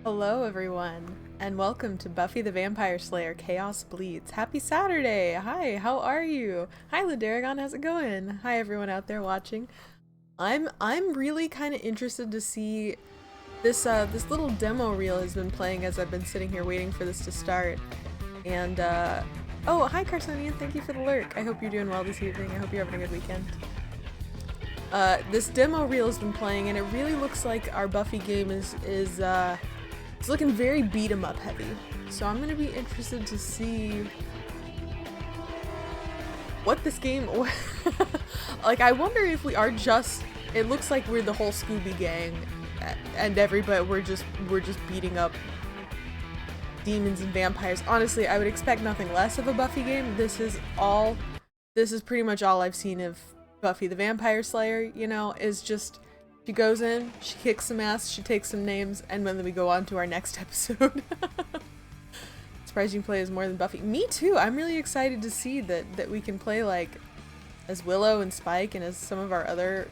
Hello everyone, and welcome to Buffy the Vampire Slayer Chaos Bleeds. Happy Saturday! Hi, how are you? Hi Ladaragon, how's it going? Hi everyone out there watching. I'm really kind of interested to see this this little demo reel has been playing as I've been sitting here waiting for this to start. And oh, hi Carsonian, thank you for the lurk. I hope you're doing well this evening. I hope you're having a good weekend. This demo reel has been playing and it really looks like our Buffy game is it's looking very beat 'em up heavy. So I'm gonna be interested to see what this game like. I wonder if we are just, it looks like we're the whole Scooby gang and everybody we're just beating up demons and vampires. Honestly, I would expect nothing less of a Buffy game. This is pretty much all I've seen of Buffy the Vampire Slayer, you know, is just she goes in, she kicks some ass, she takes some names, and then we go on to our next episode. Surprised you can play as more than Buffy. Me too! I'm really excited to see that we can play like as Willow and Spike and as some of our other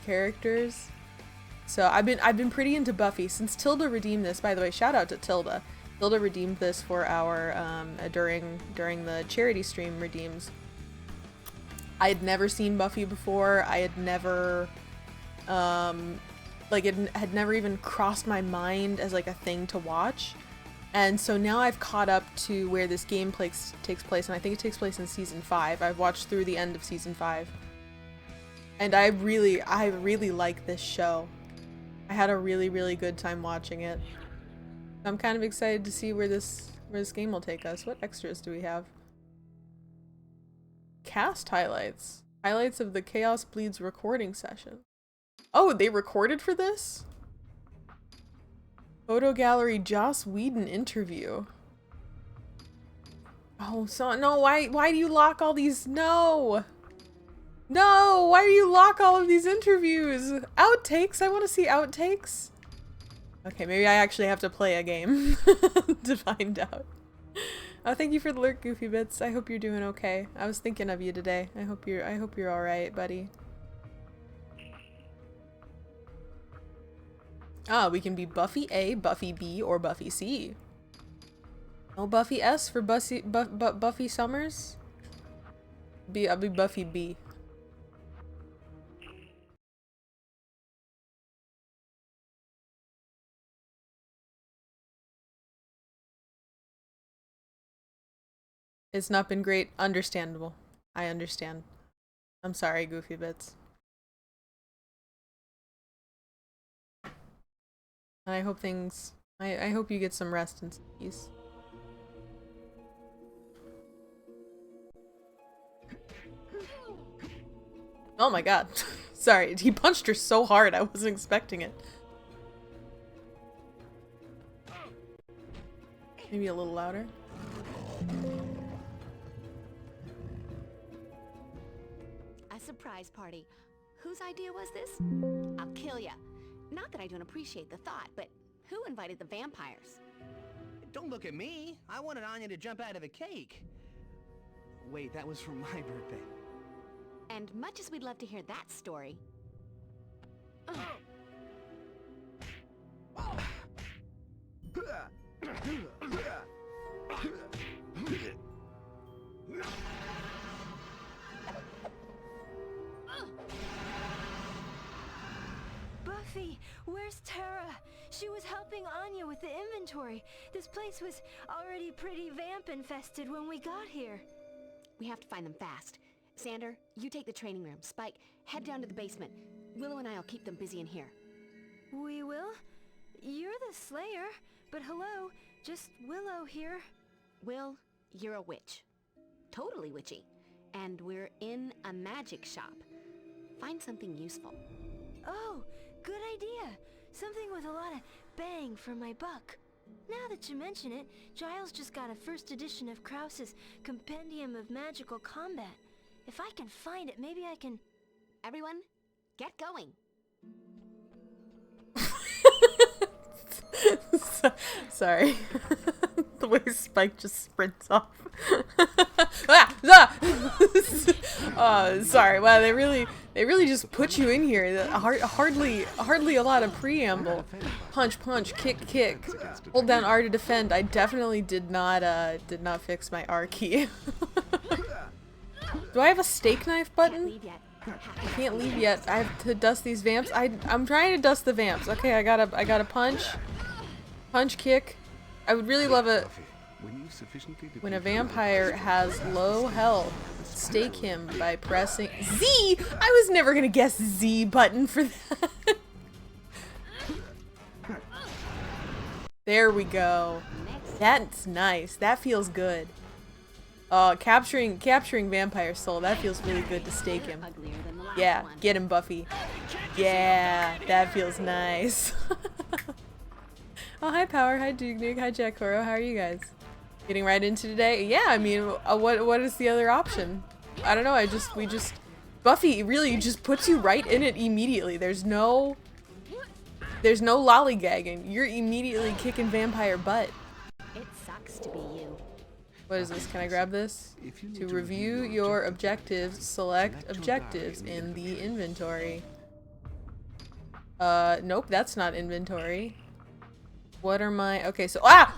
characters. So I've been pretty into Buffy since Tilda redeemed this. By the way, shout out to Tilda. Tilda redeemed this for our during the charity stream redeems. I had never seen Buffy before. I had never like it had never even crossed my mind as like a thing to watch. And so now I've caught up to where this game takes place, and I think it takes place in season 5. I've watched through the end of season 5. And I really like this show. I had a really good time watching it. I'm kind of excited to see where this game will take us. What extras do we have? Cast highlights. Highlights of the Chaos Bleeds recording session. Oh, they recorded for this? Photo gallery Joss Whedon interview. Oh, so no, why do you lock all these? No! No, why do you lock all of these interviews? Outtakes? I want to see outtakes. Okay, maybe I actually have to play a game to find out. Oh, thank you for the lurk, Goofy Bits. I hope you're doing okay. I was thinking of you today. I hope you're all right, buddy. Ah, we can be Buffy A, Buffy B, or Buffy C. No Buffy S for Buffy Summers? I'll be Buffy B. It's not been great. Understandable. I understand. I'm sorry, Goofy Bits. And I hope I hope you get some rest and some peace. Oh my god. Sorry, he punched her so hard I wasn't expecting it. Maybe a little louder. A surprise party. Whose idea was this? I'll kill ya. Not that I don't appreciate the thought, but who invited the vampires? Don't look at me. I wanted Anya to jump out of a cake. Wait, that was for my birthday. And much as we'd love to hear that story... Buffy, where's Tara? She was helping Anya with the inventory. This place was already pretty vamp infested when we got here. We have to find them fast. Xander, you take the training room. Spike, head down to the basement. Willow and I'll keep them busy in here. We will? You're the Slayer, but hello, just Willow here. Will, you're a witch. Totally witchy. And we're in a magic shop. Find something useful. Oh, good idea. Something with a lot of bang for my buck. Now that you mention it, Giles just got a first edition of Krause's Compendium of Magical Combat. If I can find it, maybe I can... Everyone, get going. Sorry. The way Spike just sprints off. Sorry. Wow, they really just put you in here. Hardly a lot of preamble. punch, punch, kick, kick. Hold down R to defend. I definitely did not fix my R key. Do I have a steak knife button? I can't leave yet. I have to dust these vamps. I'm trying to dust the vamps. Okay, I gotta punch. Punch, kick. I would really love it when a vampire has low health. Stake him by pressing Z! I was never gonna guess Z button for that. There we go. That's nice. That feels good. Capturing Vampire Soul. That feels really good to stake him. Yeah, get him, Buffy. Yeah, that feels nice. Oh, hi Power, hi Duke, hi Jack Koro. How are you guys? Getting right into today? Yeah, I mean, what is the other option? I don't know. Buffy really just puts you right in it immediately. There's no lollygagging. You're immediately kicking vampire butt. It sucks to be you. What is this? Can I grab this? To review your objectives, select objectives in the inventory. Nope, that's not inventory. What are my... Okay, so... Ah!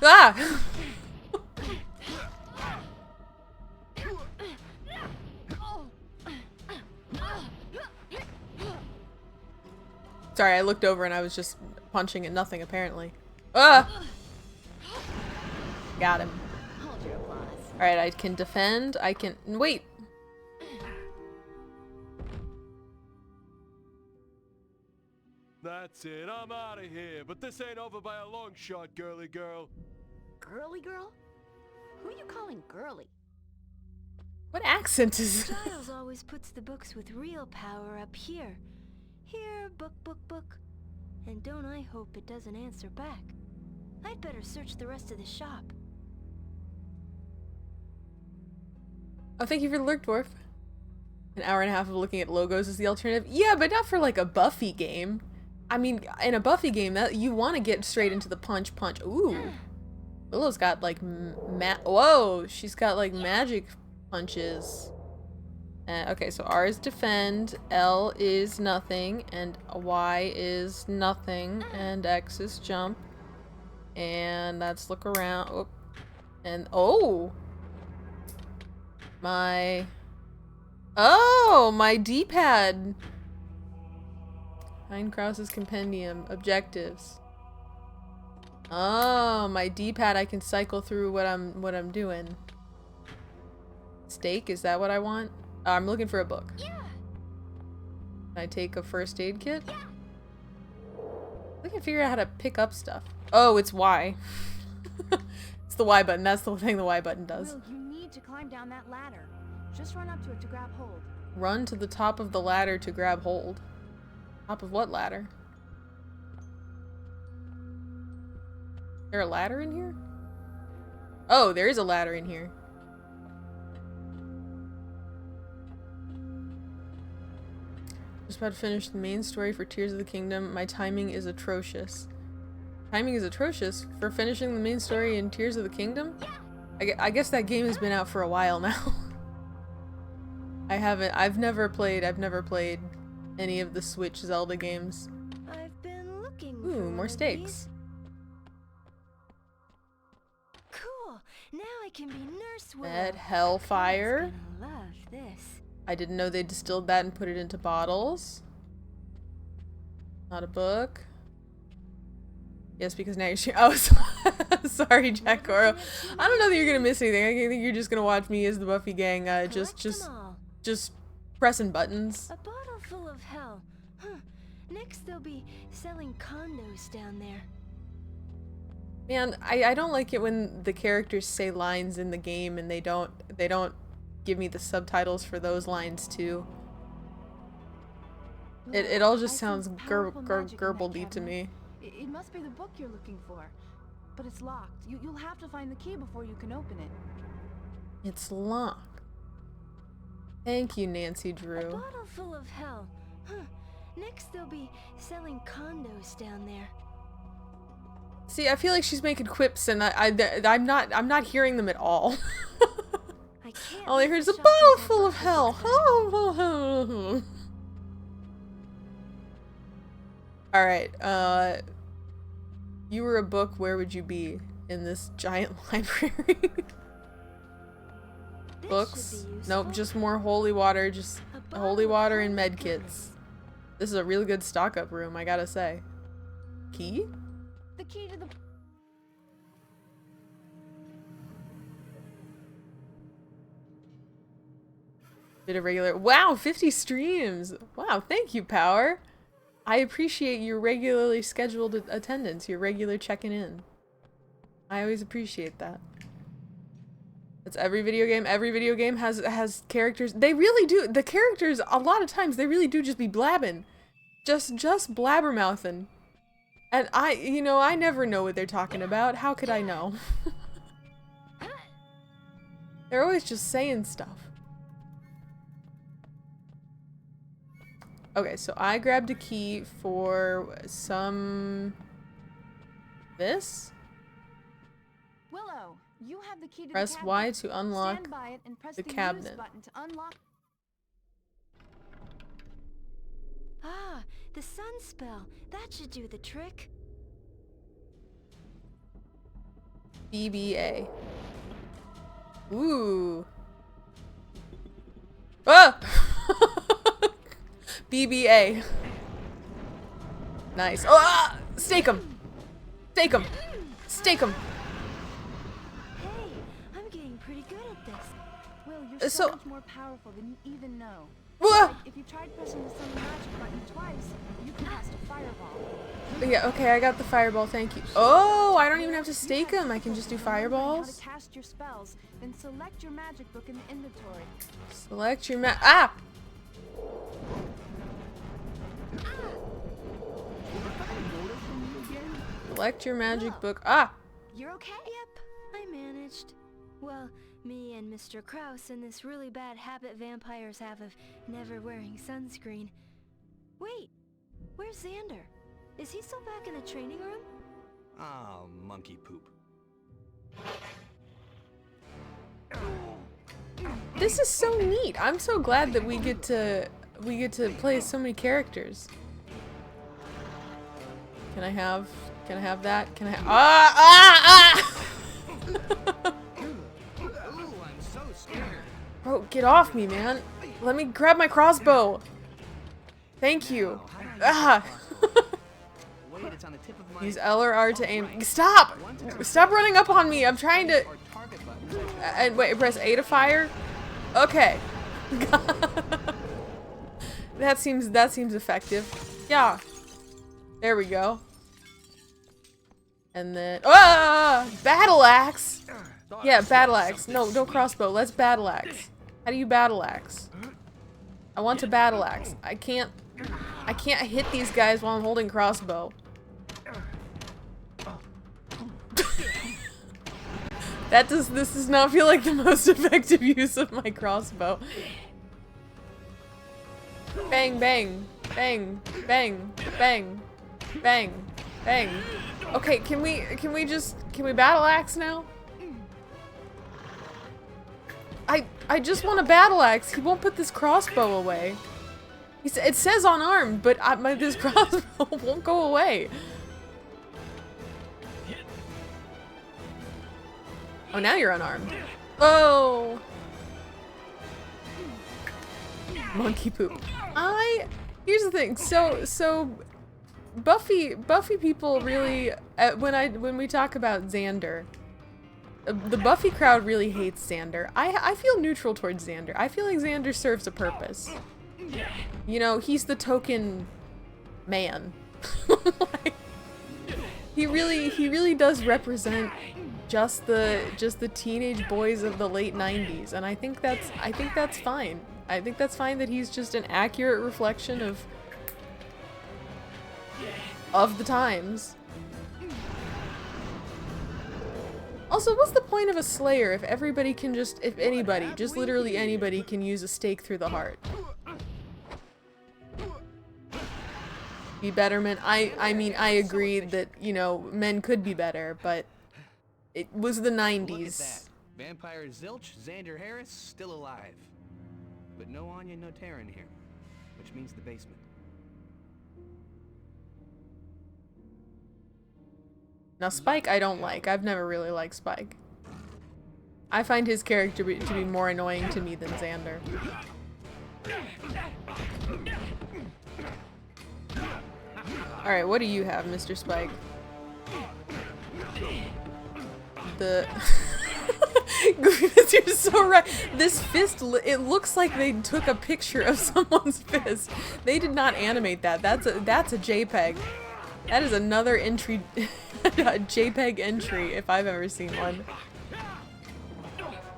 Sorry, I looked over and I was just punching at nothing, apparently. Ah! Got him. Hold your applause. Alright, I can defend. I can... Wait! That's it, I'm out of here, but this ain't over by a long shot, girly girl. Girly girl? Who you calling girly? What accent is... Giles always puts the books with real power up here. Here, book, book, book. And don't I hope it doesn't answer back. I'd better search the rest of the shop. Oh, thank you for the lurk, dwarf. An hour and a half of looking at logos is the alternative. Yeah, but not for like a Buffy game. I mean, in a Buffy game, that you want to get straight into the punch, punch. Ooh. Willow's got like whoa, she's got like magic punches. Okay, so R is defend, L is nothing, and Y is nothing, and X is jump. And let's look around. Oh. And oh! My D-pad! Find Krause's compendium. Objectives. Oh, my D-pad, I can cycle through what I'm doing. Steak, is that what I want? I'm looking for a book. Yeah. Can I take a first aid kit? Yeah. I can figure out how to pick up stuff. Oh, it's Y. It's the Y button. That's the thing the Y button does. Will, you need to climb down that ladder. Just run up to it to grab hold. Run to the top of the ladder to grab hold. Top of what ladder? Is there a ladder in here? Oh, there is a ladder in here. Just about to finish the main story for Tears of the Kingdom. My timing is atrocious. Timing is atrocious for finishing the main story in Tears of the Kingdom? I guess that game has been out for a while now. I've never played any of the Switch Zelda games. I've been looking Ooh, for more one of steaks. these. Cool. Now I can be Nurse Willow. That Hellfire. Claire's gonna love this. I didn't know they distilled that and put it into bottles. Not a book. Yes, because now you're oh, sorry, Jack Coro. I don't know that you're gonna miss anything. I think you're just gonna watch me as the Buffy gang, just pressing buttons. A bottle full of hell. Huh. Next they'll be selling condos down there. Man, I don't like it when the characters say lines in the game and they don't give me the subtitles for those lines too. It all just sounds gurbledy to me. It must be the book you're looking for. But it's locked. You'll have to find the key before you can open it. It's locked. Thank you, Nancy A Drew. bottle full of hell. Huh. Next they'll be selling condos down there. See, I feel like she's making quips and I'm not hearing them at all. I can't All I leave heard is the a shop bottle until full of Buffy hell. gets back. Alright, you were a book, where would you be in this giant library? Books? Nope, just more holy water, just holy water and med kits. This is a really good stock up room, I gotta say. Key? The key to the... Bit of regular. Wow, 50 streams! Wow, thank you, Power! I appreciate your regularly scheduled attendance, your regular checking in. I always appreciate that. That's every video game. Every video game has characters. They really do. The characters, a lot of times, they really do just be blabbing. Just blabbermouthing. And I never know what they're talking about. How could I know? They're always just saying stuff. Okay, so I grabbed a key for some... This? Willow, you have the key to Press the cabinet. Y to unlock Stand by it and press the the cabinet. use button to unlock. Ah, the sun spell. That should do the trick. BBA. Ooh. Ah! BBA. Nice. Ah! Stake him! Stake him! Stake him! Hey, I'm getting pretty good at this. Will, you're So- so much more powerful than you even know. Ah! Like, if you tried pressing the summon magic button twice, you can cast a fireball. Yeah, okay, I got the fireball, thank you. Oh, I don't even have to stake him. I can just do How fireballs. to cast your spells, then select your magic book in the inventory. Select your ah! Select your magic book. Ah! You're okay? Yep, I managed. Well, me and Mr. Krause and this really bad habit vampires have of never wearing sunscreen. Wait, where's Xander? Is he still back in the training room? Oh, monkey poop. This is so neat. I'm so glad that we get to play as so many characters. Can I have that? Can I Ooh, I'm so scared. Bro, get off me, man. Let me grab my crossbow. Thank you. Ah. Wait, it's on the tip of my... Use L or R to aim. Stop! Stop running up on me. I'm trying to... Or target button. And wait, press A to fire? Okay. That seems effective. Yeah. There we go. And then battle axe. Yeah, battle axe. No, don't crossbow. Let's battle axe. How do you battle axe? I want to battle axe. I can't hit these guys while I'm holding crossbow. This does not feel like the most effective use of my crossbow. Bang, bang, bang, bang, bang, bang, bang. Okay, can we battle axe now? I just want a battle axe. He won't put this crossbow away. It says unarmed, but this crossbow won't go away. Oh, now you're unarmed. Oh. Monkey poop. Here's the thing. So Buffy people really when we talk about Xander, the Buffy crowd really hates Xander. I feel neutral towards Xander. I feel like Xander serves a purpose. You know, he's the token man. Like, he really does represent just the teenage boys of the late 90s, and I think that's fine. I think that's fine that he's just an accurate reflection of the times. Also, what's the point of a Slayer if everybody can if anybody, just literally anybody can use a stake through the heart? Be betterment. I mean, I agree that, you know, men could be better, but it was the 90s. Look at that. Vampire Zilch, Xander Harris, still alive. But no Anya, no Terran here. Which means the basement. Now Spike I don't like. I've never really liked Spike. I find his character to be more annoying to me than Xander. Alright, what do you have, Mr. Spike? The... You're so right. This fist, it looks like they took a picture of someone's fist. They did not animate that. That's a JPEG. That is another entry, a JPEG entry if I've ever seen one.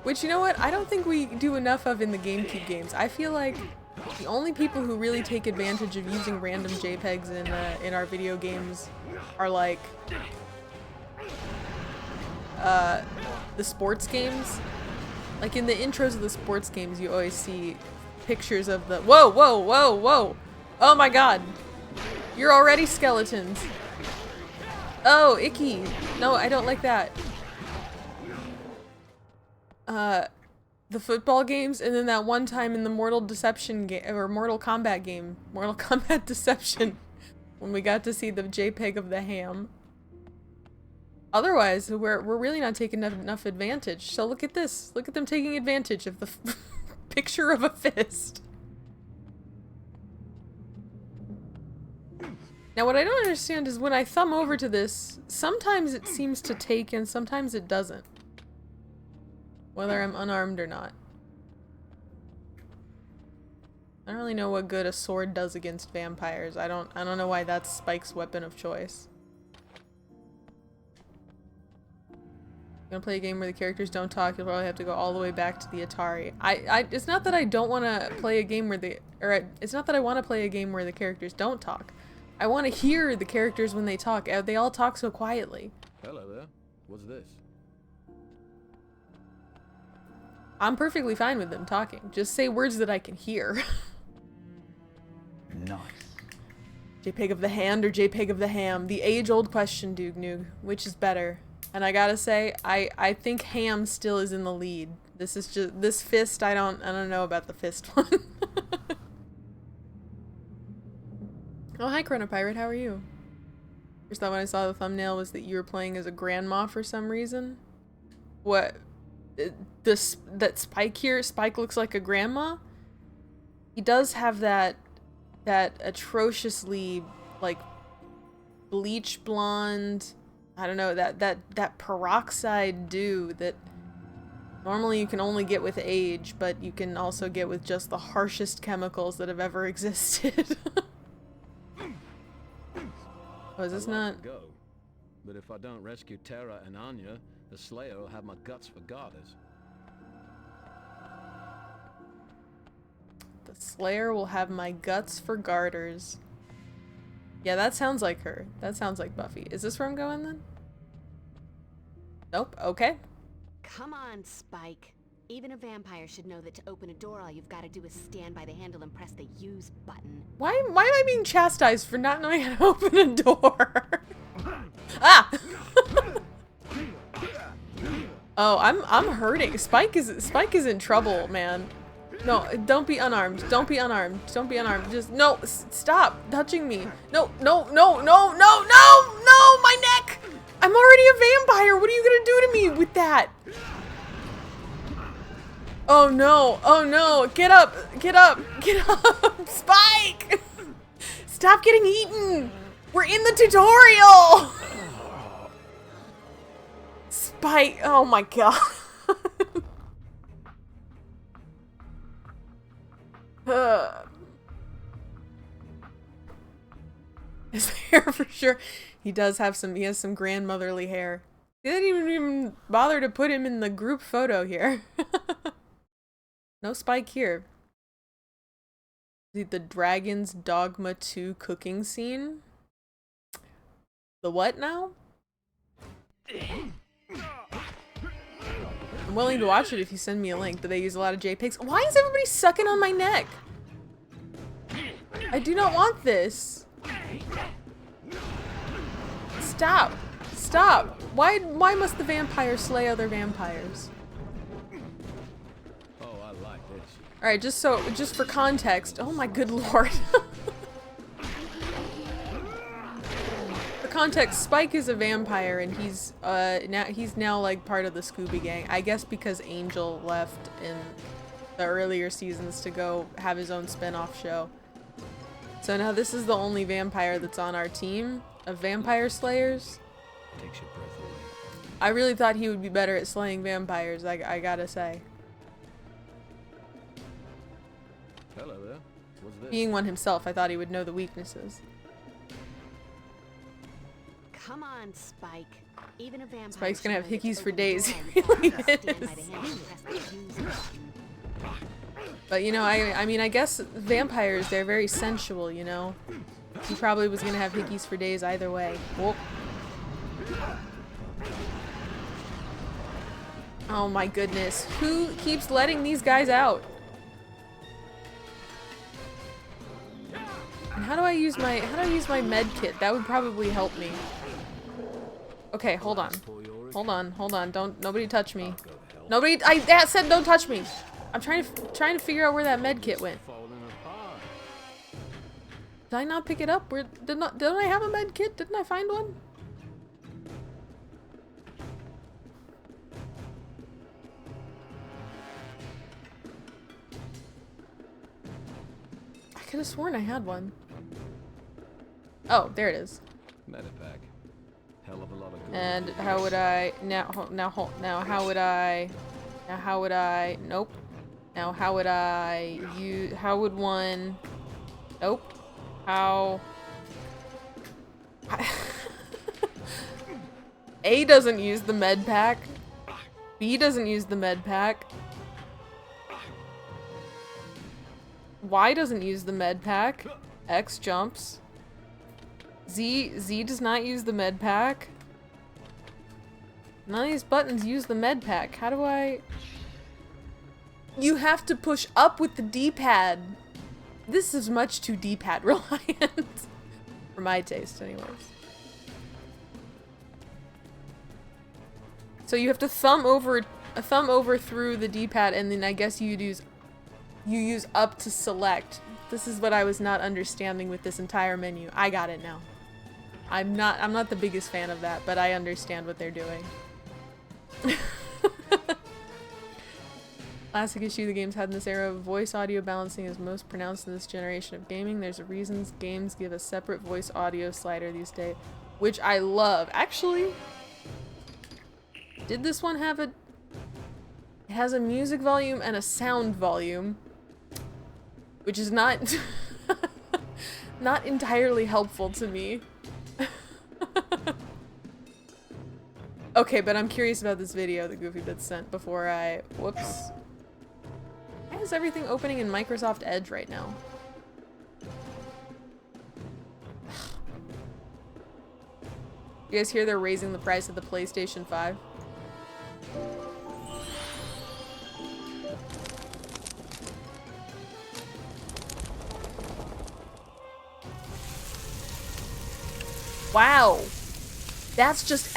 Which, you know what? I don't think we do enough of in the GameCube games. I feel like the only people who really take advantage of using random JPEGs in our video games are like the sports games. Like in the intros of the sports games, you always see pictures of the whoa, whoa, whoa, whoa! Oh my god! You're already skeletons. Oh, icky. No, I don't like that. The football games, and then that one time in the Mortal Deception game, or Mortal Kombat game, Mortal Kombat Deception, when we got to see the JPEG of the ham. Otherwise, we're really not taking enough advantage. So look at this. Look at them taking advantage of the picture of a fist. Now what I don't understand is when I thumb over to this, sometimes it seems to take and sometimes it doesn't. Whether I'm unarmed or not. I don't really know what good a sword does against vampires. I don't know why that's Spike's weapon of choice. Gonna play a game where the characters don't talk, you'll probably have to go all the way back to the Atari. It's not that I don't want to play a game where it's not that I want to play a game where the characters don't talk. I want to hear the characters when they talk. They all talk so quietly. Hello there. What's this? I'm perfectly fine with them talking. Just say words that I can hear. Nice. JPEG of the hand or JPEG of the ham? The age-old question, Doog Noog. Which is better? And I gotta say, I think ham still is in the lead. This is just this fist. I don't know about the fist one. Oh hi, Chronopirate. How are you? First thought when I saw the thumbnail was that you were playing as a grandma for some reason. What? That Spike here? Spike looks like a grandma. He does have that atrociously like bleach blonde. I don't know, that peroxide dew that normally you can only get with age, but you can also get with just the harshest chemicals that have ever existed. Oh, is this not? Go, but if I don't rescue Tara and Anya, the Slayer will have my guts for garters. The Slayer will have my guts for garters. Yeah, that sounds like her. That sounds like Buffy. Is this where I'm going then? Nope. Okay. Come on, Spike. Even a vampire should know that to open a door, all you've got to do is stand by the handle and press the use button. Why am I being chastised for not knowing how to open a door? Ah! Oh, I'm hurting. Spike is in trouble, man. No, don't be unarmed. Don't be unarmed. Don't be unarmed. Just no, stop touching me. No, no, no, no, no, no, no, my neck! I'm already a vampire. What are you gonna do to me with that? Oh no, oh no, get up, get up, get up, Spike! Stop getting eaten. We're in the tutorial. Spike, oh my god. His hair for sure. He has some grandmotherly hair. They didn't even bother to put him in the group photo here. No Spike here. The Dragon's Dogma 2 cooking scene? The what now? I'm willing to watch it if you send me a link, but they use a lot of JPEGs. Why is everybody sucking on my neck? I do not want this. Stop. Stop. Why must the vampires slay other vampires? Oh, I like this. Alright, just for context. Oh my good lord. For context, Spike is a vampire, and he's now like part of the Scooby Gang. I guess because Angel left in the earlier seasons to go have his own spin-off show. So now this is the only vampire that's on our team of vampire slayers. Takes your breath away. I really thought he would be better at slaying vampires, I gotta say. Hello there. What's this? Being one himself, I thought he would know the weaknesses. Come on, Spike. Even a vampire. Spike's gonna have should know hickeys to for open the days. door He and really stand by is. the hand and press the user. But you know, I mean, I guess vampires, they're very sensual, you know? He probably was gonna have hickeys for days either way. Whoop. Oh my goodness. Who keeps letting these guys out? And how do I use my med kit? That would probably help me. Okay, hold on. Hold on. Nobody touch me. Nobody, I said don't touch me. I'm trying to figure out where that med kit went. Did I not pick it up? Didn't I have a med kit? Didn't I find one? I could have sworn I had one. Oh, there it is. Medipack. Hell of a lot of good. And how would I now how would I nope. Now how would I use how would one nope. How A doesn't use the med pack. B doesn't use the med pack. Y doesn't use the med pack. X jumps. Z does not use the med pack. None of these buttons use the med pack. How do I... You have to push up with the D-pad. This is much too D-pad reliant. For my taste, anyways. So you have to thumb over through the D-pad, and then I guess you use up to select. This is what I was not understanding with this entire menu. I got it now. I'm not the biggest fan of that, but I understand what they're doing. Classic issue the games had in this era of voice audio balancing is most pronounced in this generation of gaming. There's a reason games give a separate voice audio slider these days, which I love. Actually, did this one have a... It has a music volume and a sound volume, which is not not entirely helpful to me. Okay, but I'm curious about this video that Goofy Bits sent before I... Whoops. Why is everything opening in Microsoft Edge right now? You guys hear they're raising the price of the PlayStation 5? Wow. That's just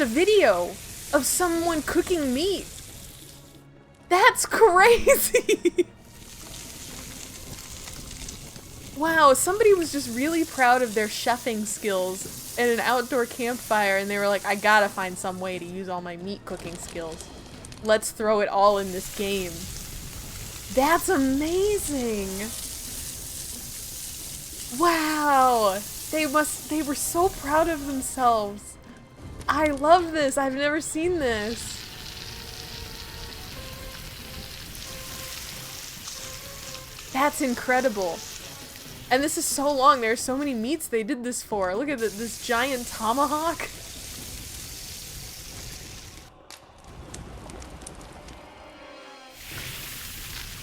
a video of someone cooking meat. That's crazy. Wow, somebody was just really proud of their chefing skills at an outdoor campfire, and they were like, I gotta find some way to use all my meat cooking skills. Let's throw it all in this game. That's amazing. Wow. They were so proud of themselves. I love this. I've never seen this. That's incredible. And this is so long. There's so many meats they did this for. Look at this giant tomahawk.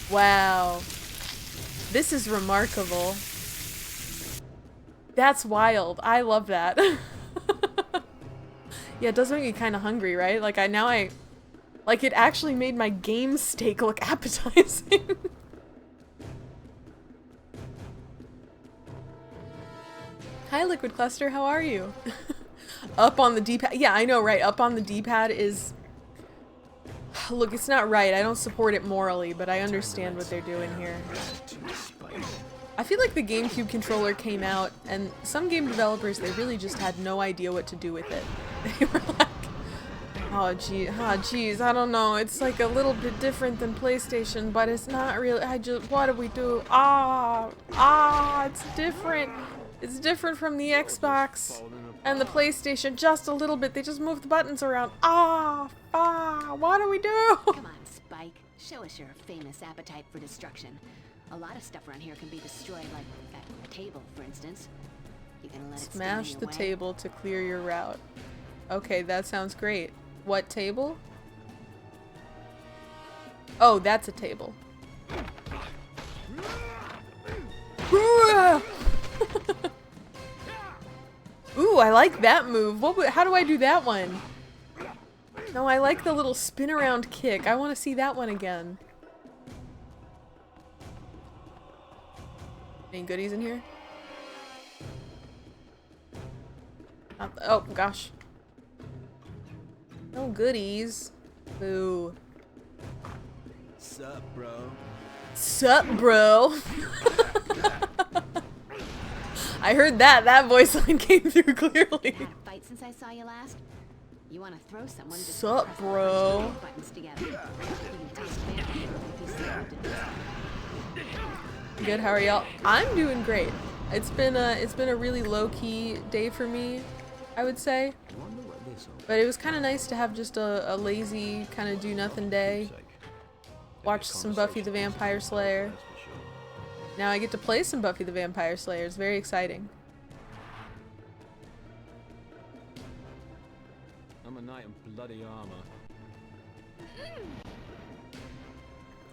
Wow. This is remarkable. That's wild. I love that. Yeah, it does make me kind of hungry, right? Like, like, it actually made my game steak look appetizing. Hi, Liquid Cluster, how are you? Up on the D-pad. Yeah, I know, right? Up on the D-pad is... Look, it's not right. I don't support it morally, but I understand what they're doing here. I feel like the GameCube controller came out, and some game developers, they really just had no idea what to do with it. They were like, oh geez, I don't know, it's like a little bit different than PlayStation, but it's not really, what do we do? It's different. It's different from the Xbox and the PlayStation just a little bit. They just move the buttons around. What do we do? Come on, Spike. Show us your famous appetite for destruction. A lot of stuff around here can be destroyed, like that table, for instance. You gonna let it Smash stand in the your way? table to clear your route. Okay, that sounds great. What table? Oh, that's a table. Ooh, I like that move. How do I do that one? No, I like the little spin around kick. I want to see that one again. Any goodies in here? Oh, gosh. No goodies. Boo. Sup, bro? Sup, bro? I heard that. That voice line came through clearly. Had a fight since I saw you last? You want to throw someone? Just Sup, press bro? the buttons together. You can taste vampire if you see it. Good, how are y'all? I'm doing great. It's been a really low-key day for me, I would say. But it was kind of nice to have just a lazy, kind of do-nothing day. Watch some Buffy the Vampire Slayer. Now I get to play some Buffy the Vampire Slayer. It's very exciting. I'm a knight in bloody armor.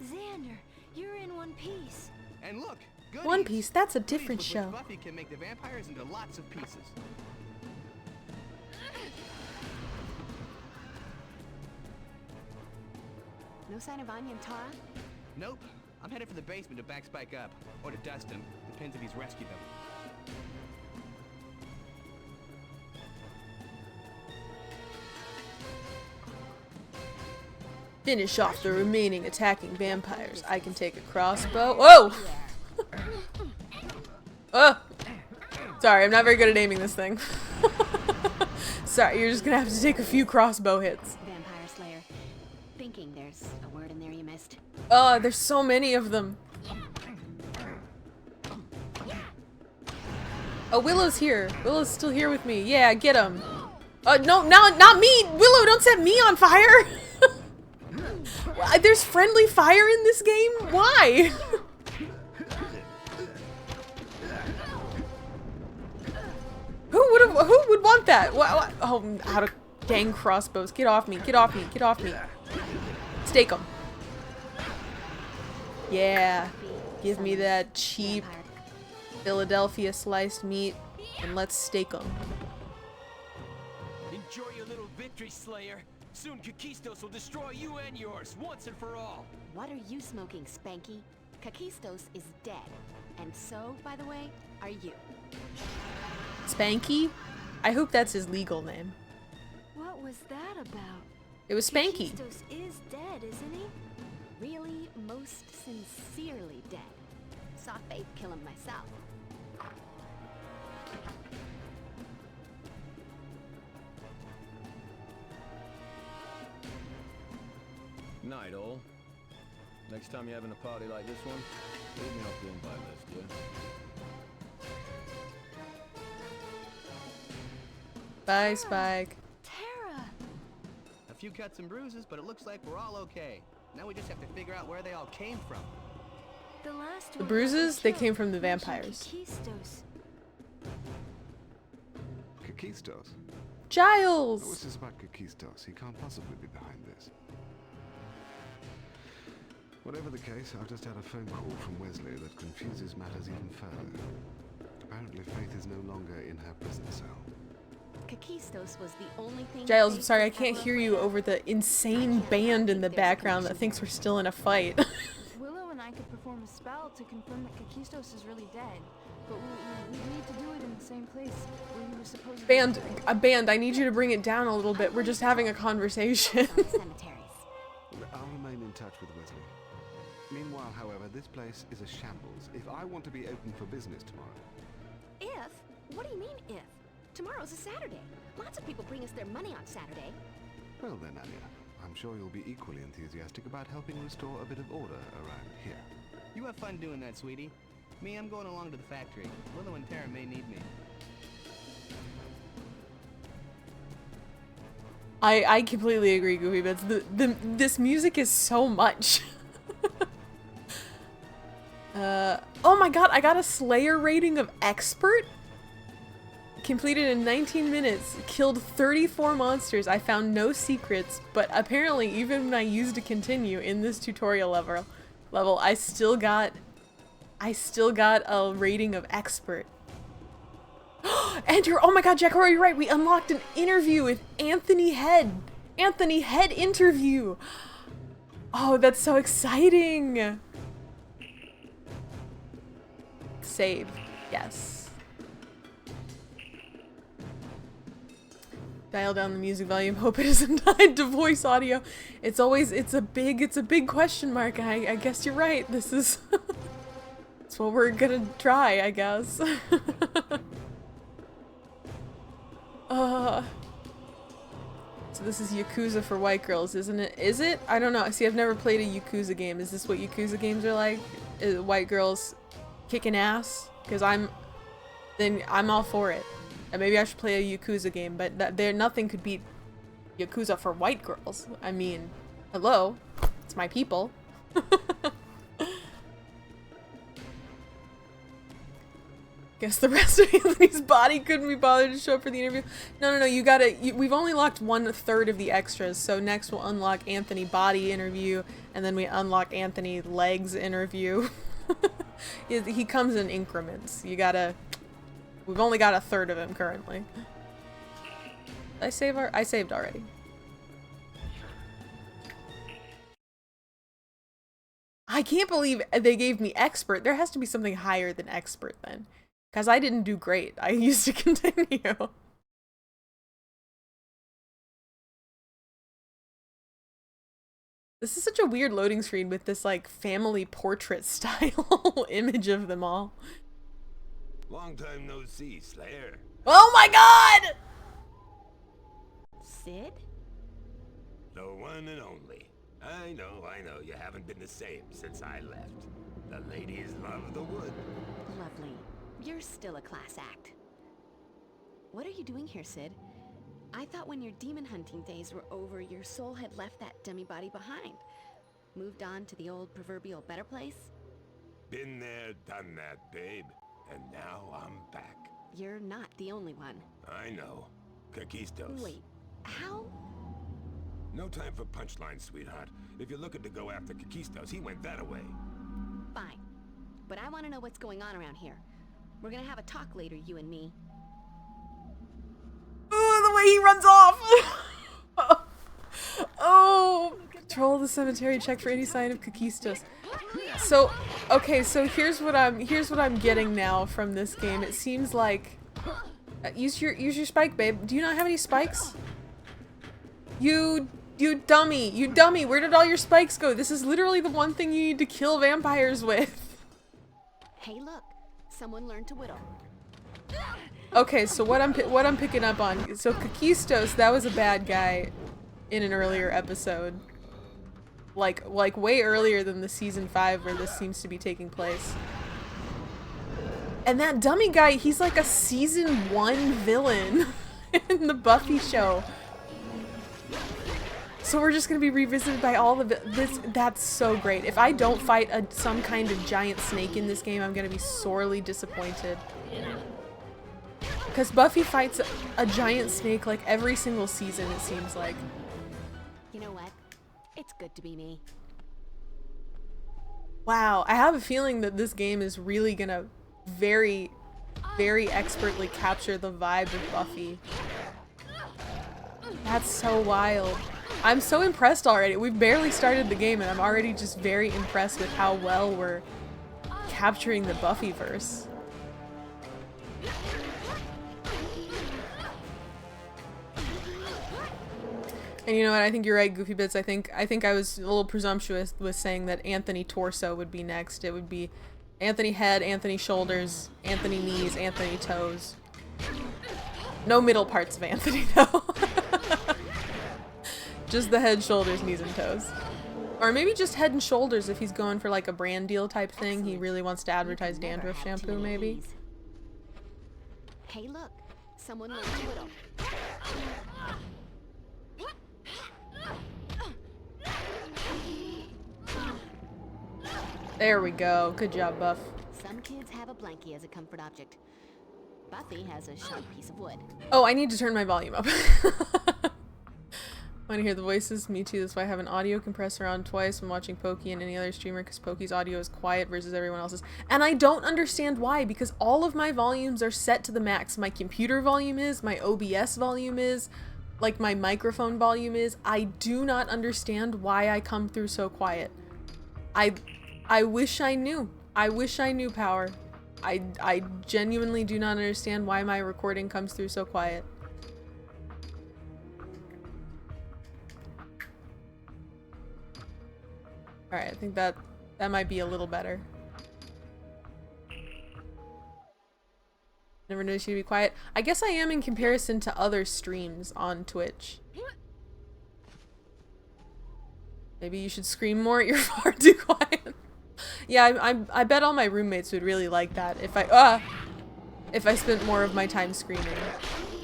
Xander, you're in One Piece. And look, goodies. One Piece, that's a Goodies different with show. which Buffy can make the vampires into lots of pieces. No sign of Anya and Tara? Nope. I'm headed for the basement to back Spike up. Or to dust him. Depends if he's rescued them. Finish off the remaining attacking vampires. I can take a crossbow. Whoa! Oh! Sorry, I'm not very good at aiming this thing. Sorry, you're just gonna have to take a few crossbow hits. Vampire Slayer. Thinking there's a word in there you missed. Oh, there's so many of them. Oh, Willow's here. Willow's still here with me. Yeah, get him. No, not me! Willow, don't set me on fire! There's friendly fire in this game? Why? Who would want that? What? Oh, out of dang crossbows. Get off me, get off me, get off me. Stake them. Yeah. Give me that cheap Philadelphia sliced meat and let's stake them. Enjoy your little victory, Slayer. Soon Kakistos will destroy you and yours, once and for all. What are you smoking, Spanky? Kakistos is dead. And so, by the way, are you. Spanky? I hope that's his legal name. What was that about? It was Spanky. Kakistos is dead, isn't he? Really, most sincerely dead. Saw Faith kill him myself. Night all. Next time you're having a party like this one, leave me off the invite list, yeah? Bye, Spike. Tara! A few cuts and bruises, but it looks like we're all okay. Now we just have to figure out where they all came from. The last The one bruises, got they killed. came from the Mentioned vampires. Kakistos. Kakistos? Giles! What's this about Kakistos? He can't possibly be behind this. Whatever the case, I've just had a phone call from Wesley that confuses matters even further. Apparently Faith is no longer in her prison cell. Kakistos was the only thing. Giles, I'm Faith sorry, I was can't ever hear you afraid of. over the insane band in the background that thinks we're still in a fight. Willow and I could perform a spell to confirm that Kakistos is really dead. But we need to do it in the same place where he was supposed to be. Band, I need you to bring it down a little bit. We're just having a conversation. Cemeteries. I'll remain in touch with Wesley. Meanwhile, however, this place is a shambles. If I want to be open for business tomorrow... If? What do you mean, if? Tomorrow's a Saturday. Lots of people bring us their money on Saturday. Well then, Anya, I'm sure you'll be equally enthusiastic about helping restore a bit of order around here. You have fun doing that, sweetie. Me, I'm going along to the factory. Willow and Tara may need me. I completely agree, Goofy Bits. This music is so much. Oh my god, I got a Slayer rating of expert? Completed in 19 minutes, killed 34 monsters, I found no secrets, but apparently even when I used to continue in this tutorial level, I still got a rating of expert. Enter! Oh my god, Jack, you're right, we unlocked an interview with Anthony Head! Anthony Head interview! Oh, that's so exciting! Save. Yes. Dial down the music volume. Hope it isn't tied to voice audio. It's a big question mark. I guess you're right. This is it's what we're gonna try, I guess. So this is Yakuza for white girls, isn't it? Is it? I don't know. See, I've never played a Yakuza game. Is this what Yakuza games are like? White girls kicking ass? Because I'm all for it. And maybe I should play a Yakuza game, but nothing could beat Yakuza for white girls. I mean, hello, it's my people. Guess the rest of Anthony's body couldn't be bothered to show up for the interview. No, you gotta, we've only locked 1/3 of the extras, so next we'll unlock Anthony body interview, and then we unlock Anthony legs interview. He comes in increments. You gotta, we've only got 1/3 of him currently. Did I save I saved already. I can't believe they gave me expert. There has to be something higher than expert then. Because I didn't do great. I used to continue. This is such a weird loading screen with this like family portrait style image of them all. Long time no see, Slayer. Oh my god! Sid? The one and only. I know, you haven't been the same since I left. The ladies love the wood. Lovely. You're still a class act. What are you doing here, Sid? I thought when your demon hunting days were over, your soul had left that dummy body behind. Moved on to the old proverbial better place? Been there, done that, babe. And now I'm back. You're not the only one. I know. Kakistos. Wait, how? No time for punchlines, sweetheart. If you're looking to go after Kakistos, he went that away. Fine. But I want to know what's going on around here. We're gonna have a talk later, you and me. Ooh, the way he runs off! Oh! Patrol the cemetery, check for any sign of Kakistos. So, okay, so here's what I'm getting now from this game. It seems like use your spike, babe. Do you not have any spikes? You dummy! Where did all your spikes go? This is literally the one thing you need to kill vampires with. Hey, look. Someone learned to whittle. Okay, so what I'm picking up on, so Kakistos, that was a bad guy in an earlier episode, like way earlier than the season 5 where this seems to be taking place. And that dummy guy, he's like a season 1 villain in the Buffy show. So we're just gonna be revisited by all of this. That's so great. If I don't fight some kind of giant snake in this game, I'm gonna be sorely disappointed. Because Buffy fights a giant snake like every single season, it seems like. You know what? It's good to be me. Wow, I have a feeling that this game is really gonna very, very expertly capture the vibe of Buffy. That's so wild. I'm so impressed already. We've barely started the game and I'm already just very impressed with how well we're capturing the Buffyverse. And you know what? I think you're right, Goofy Bits. I think I was a little presumptuous with saying that Anthony Torso would be next. It would be Anthony Head, Anthony Shoulders, Anthony Knees, Anthony Toes. No middle parts of Anthony, though. Just the head, shoulders, knees, and toes. Or maybe just head and shoulders if he's going for like a brand deal type thing. Excellent. He really wants to advertise dandruff shampoo, maybe. Hey, look. Someone went to it. There we go. Good job, Buff. Some kids have a blankie as a comfort object. Buffy has a sharp piece of wood. Oh, I need to turn my volume up. Want to hear the voices? Me too. That's why I have an audio compressor on twice when watching Poky and any other streamer, because Poky's audio is quiet versus everyone else's. And I don't understand why, because all of my volumes are set to the max. My computer volume is, my OBS volume is, like my microphone volume is. I do not understand why I come through so quiet. I wish I knew. I wish I knew, Power. I genuinely do not understand why my recording comes through so quiet. Alright, I think that might be a little better. Never noticed you to be quiet. I guess I am in comparison to other streams on Twitch. Maybe you should scream more. You're far too quiet. Yeah, I bet all my roommates would really like that if I spent more of my time screaming.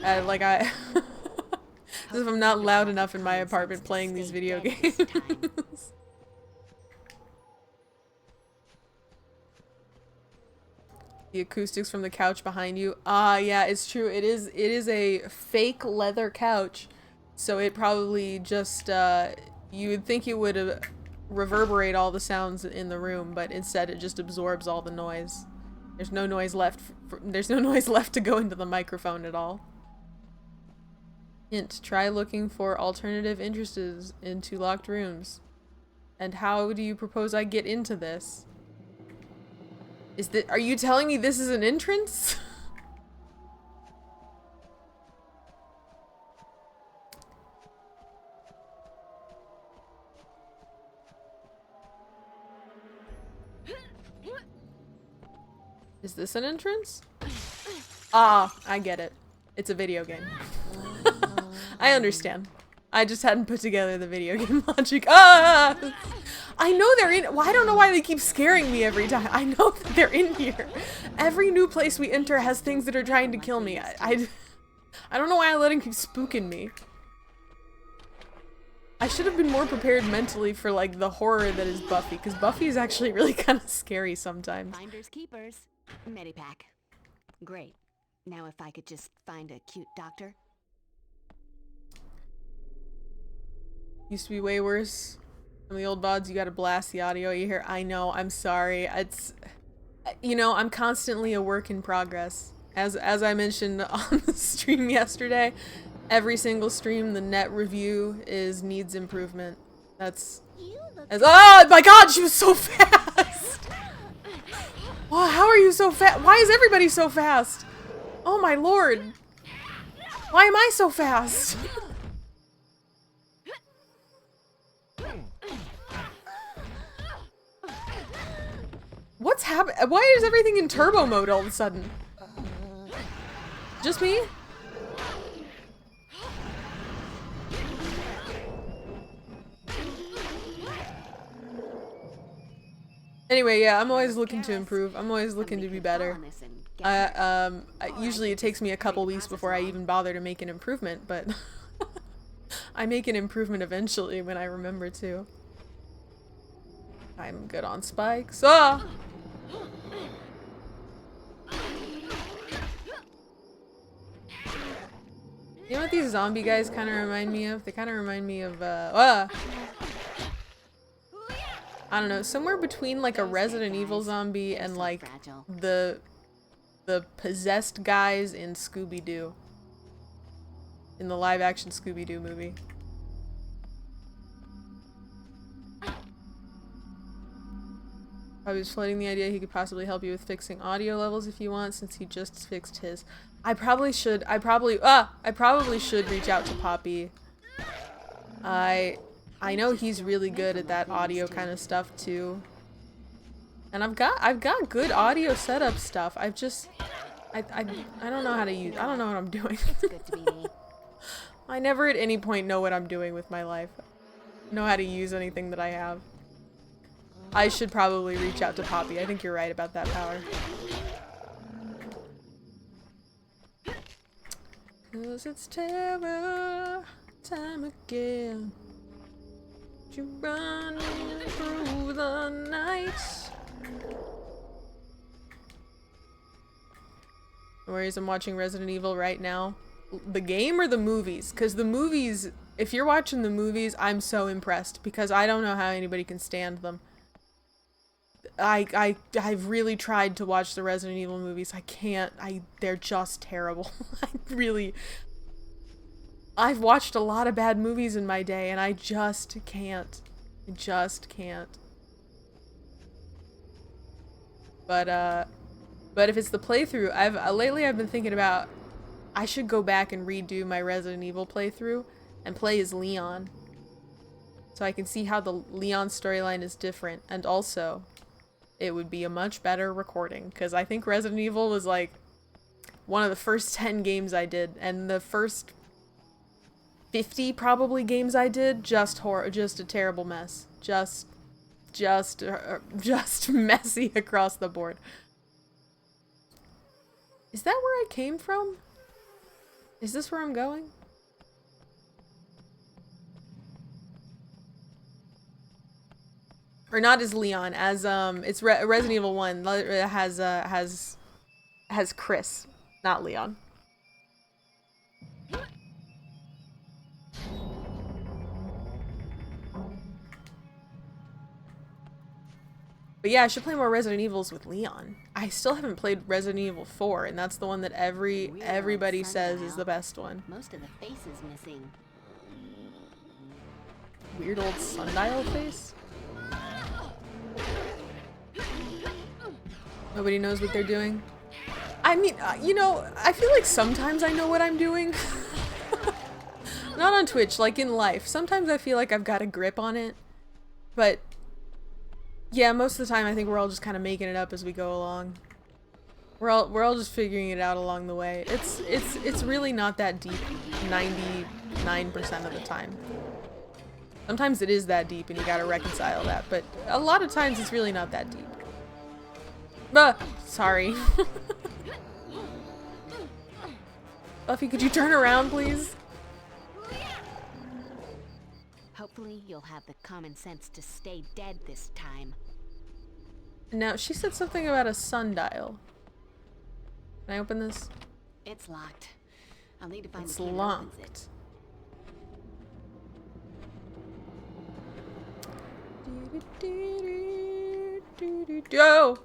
Like as if I'm not loud enough in my apartment playing these video games. The acoustics from the couch behind you. Ah, yeah, it's true. It is a fake leather couch. So it probably just, you would think it would reverberate all the sounds in the room, but instead it just absorbs all the noise. There's no noise left. There's no noise left to go into the microphone at all. Hint, try looking for alternative entrances into locked rooms. And how do you propose I get into this? Are you telling me this is an entrance? Is this an entrance? Ah, I get it. It's a video game. I understand. I just hadn't put together the video game logic. Ah! I know they're in. Well, I don't know why they keep scaring me every time. I know that they're in here. Every new place we enter has things that are trying to kill me. I don't know why I let him keep spooking me. I should have been more prepared mentally for like the horror that is Buffy, because Buffy is actually really kind of scary sometimes. Finders keepers. Medipack. Great. Now if I could just find a cute doctor. Used to be way worse. Some of the old VODs, you gotta blast the audio you hear. I know, I'm sorry. It's, you know, I'm constantly a work in progress. As I mentioned on the stream yesterday, every single stream, the net review needs improvement. Oh my god, she was so fast! Wow, how are you so fast? Why is everybody so fast? Oh my lord. Why am I so fast? What's happening? Why is everything in turbo mode all of a sudden? Just me? Anyway, yeah, I'm always looking to improve. I'm always looking to be better. Usually it takes me a couple weeks before I even bother to make an improvement, but I make an improvement eventually when I remember to. I'm good on spikes. Ah! You know what these zombie guys kind of remind me of? They kind of remind me of, I don't know, somewhere between like a Resident Evil zombie and like the possessed guys in Scooby-Doo. In the live-action Scooby-Doo movie. I was floating the idea he could possibly help you with fixing audio levels if you want, since he just fixed his. I probably should reach out to Poppy. I know he's really good at that audio kind of stuff too. And I've got good audio setup stuff. I don't know how to use. I don't know what I'm doing. I never at any point know what I'm doing with my life. Know how to use anything that I have. I should probably reach out to Poppy. I think you're right about that power. 'Cause it's terror time again. You running through the night. No worries, I'm watching Resident Evil right now. The game or the movies? Because the movies, if you're watching the movies, I'm so impressed because I don't know how anybody can stand them. I've really tried to watch the Resident Evil movies. I can't. They're just terrible. I've watched a lot of bad movies in my day and I just can't. I just can't. But if it's the playthrough, lately I've been thinking about I should go back and redo my Resident Evil playthrough and play as Leon. So I can see how the Leon storyline is different, and also it would be a much better recording because I think Resident Evil was like one of the first 10 games I did, and the first 50 probably games I did just a terrible mess. Just messy across the board. Is that where I came from? Is this where I'm going? Or not as Leon, as it's Resident Evil 1 has Chris, not Leon. But yeah, I should play more Resident Evils with Leon. I still haven't played Resident Evil 4, and that's the one that everybody says is the best one. Most of the face is missing. Weird old sundial face? Nobody knows what they're doing. I mean, you know, I feel like sometimes I know what I'm doing. Not on Twitch, like in life. Sometimes I feel like I've got a grip on it. But yeah, most of the time I think we're all just kind of making it up as we go along. We're all just figuring it out along the way. It's really not that deep 99% of the time. Sometimes it is that deep and you gotta reconcile that, but a lot of times it's really not that deep. Sorry. Buffy, could you turn around, please? Hopefully you'll have the common sense to stay dead this time. Now, she said something about a sundial. Can I open this? It's locked. I'll need to find It's the key that opens it. locked. Go!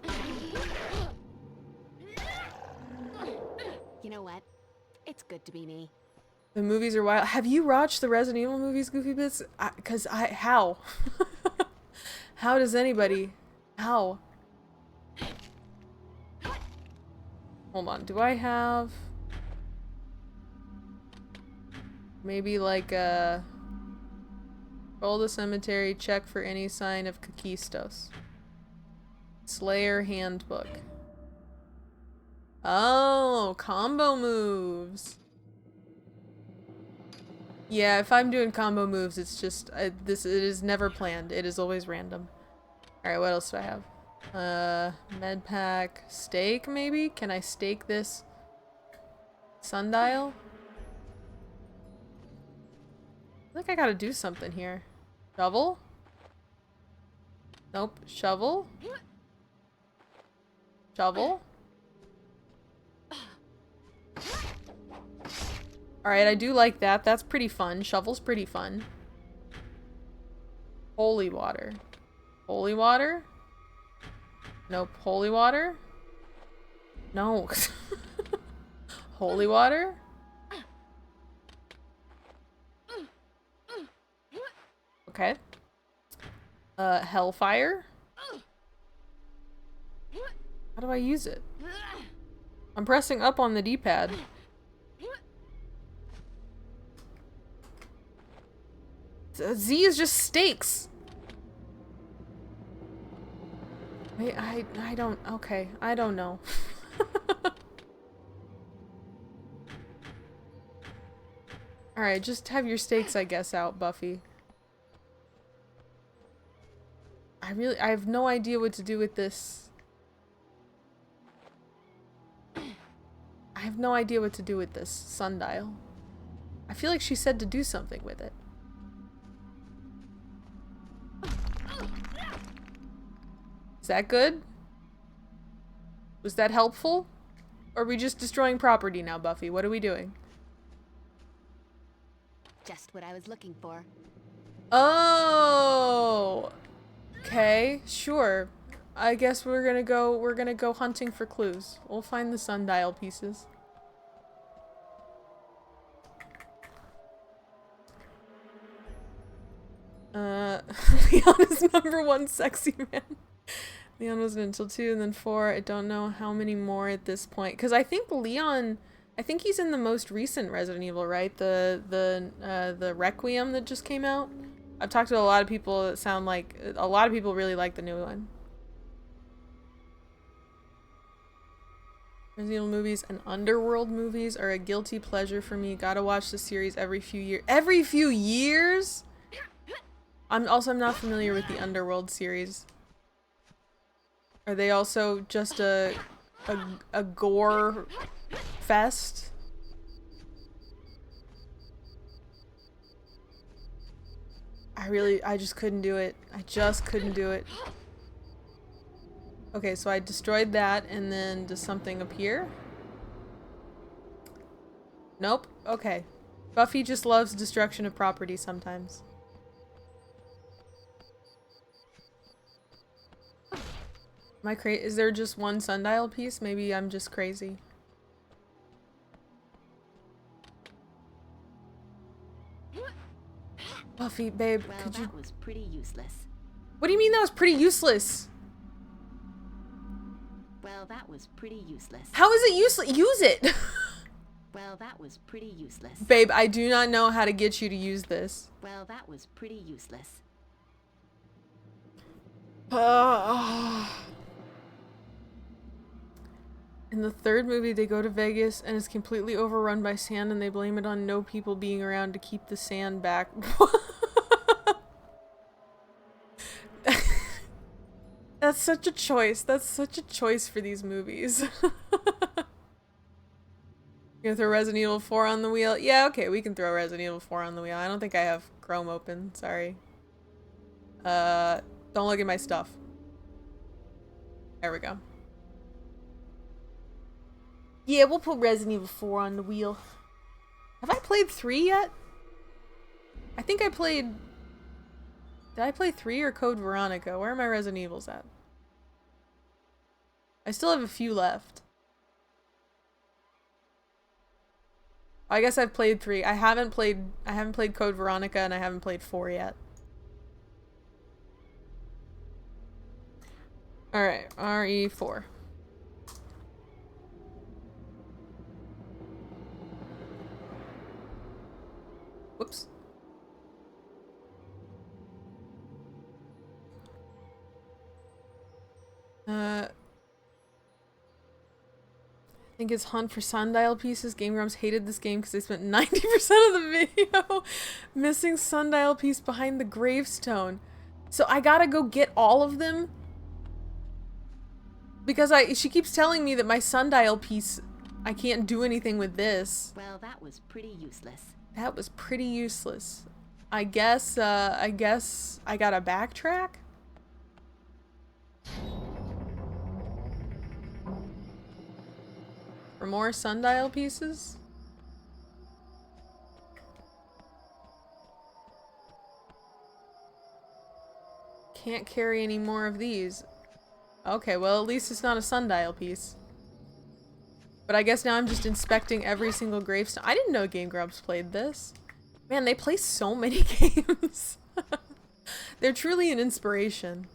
You know what? It's good to be me. The movies are wild. Have you watched the Resident Evil movies, Goofy Bits? How? How does anybody? How? Hold on, do I have... maybe like a... roll the cemetery, check for any sign of Kakistos. Slayer handbook. Oh, combo moves. Yeah, if I'm doing combo moves, it's just it is never planned. It is always random. All right, what else do I have? Med pack, stake maybe? Can I stake this sundial? I think I gotta do something here. Shovel? Nope. Shovel? Shovel? Alright, I do like that. That's pretty fun. Shovel's pretty fun. Holy water. Holy water? Nope. Holy water? No. Holy water? Okay. Hellfire? How do I use it? I'm pressing up on the D-pad. Z is just stakes. Wait, I don't, okay, I don't know. Alright, just have your stakes, I guess, out, Buffy. I have no idea what to do with this. I have no idea what to do with this sundial. I feel like she said to do something with it. Is that good? Was that helpful? Or are we just destroying property now, Buffy? What are we doing? Just what I was looking for. Oh! Okay, sure. I guess we're gonna go hunting for clues. We'll find the sundial pieces. Leon is #1 sexy man. Leon wasn't until 2 and then 4. I don't know how many more at this point. Because I think Leon, I think he's in the most recent Resident Evil, right? The Requiem that just came out. I've talked to a lot of people that sound like, a lot of people really like the new one. Resident Evil movies and Underworld movies are a guilty pleasure for me. Gotta watch the series every few years. Every few years? I'm not familiar with the Underworld series. Are they also just a gore fest? I just couldn't do it. I just couldn't do it. Okay, so I destroyed that, and then does something appear? Nope. Okay. Buffy just loves destruction of property sometimes. Am I crazy? Is there just one sundial piece? Maybe I'm just crazy. Buffy, babe, Well, could you... that was pretty useless. What do you mean that was pretty useless? Well, that was pretty useless. How is it useless? Use it! Well, that was pretty useless. Babe, I do not know how to get you to use this. Well, that was pretty useless. In the third movie, they go to Vegas and it's completely overrun by sand and they blame it on no people being around to keep the sand back. That's such a choice. That's such a choice for these movies. You're gonna throw Resident Evil 4 on the wheel? Yeah, okay, we can throw Resident Evil 4 on the wheel. I don't think I have Chrome open. Sorry. Don't look at my stuff. There we go. Yeah, we'll put Resident Evil 4 on the wheel. Have I played 3 yet? I think I played... Did I play 3 or Code Veronica? Where are my Resident Evils at? I still have a few left. I guess I've played 3. I haven't played Code Veronica and I haven't played 4 yet. Alright, RE4. Whoops. I think it's Hunt for Sundial Pieces. Game Grumps hated this game because they spent 90% of the video missing sundial piece behind the gravestone. So I gotta go get all of them? Because she keeps telling me that my sundial piece, I can't do anything with this. Well, that was pretty useless. That was pretty useless. I guess I gotta backtrack? For more sundial pieces? Can't carry any more of these. Okay, well at least it's not a sundial piece. But I guess now I'm just inspecting every single gravestone. I didn't know Game Grumps played this. Man, they play so many games. They're truly an inspiration.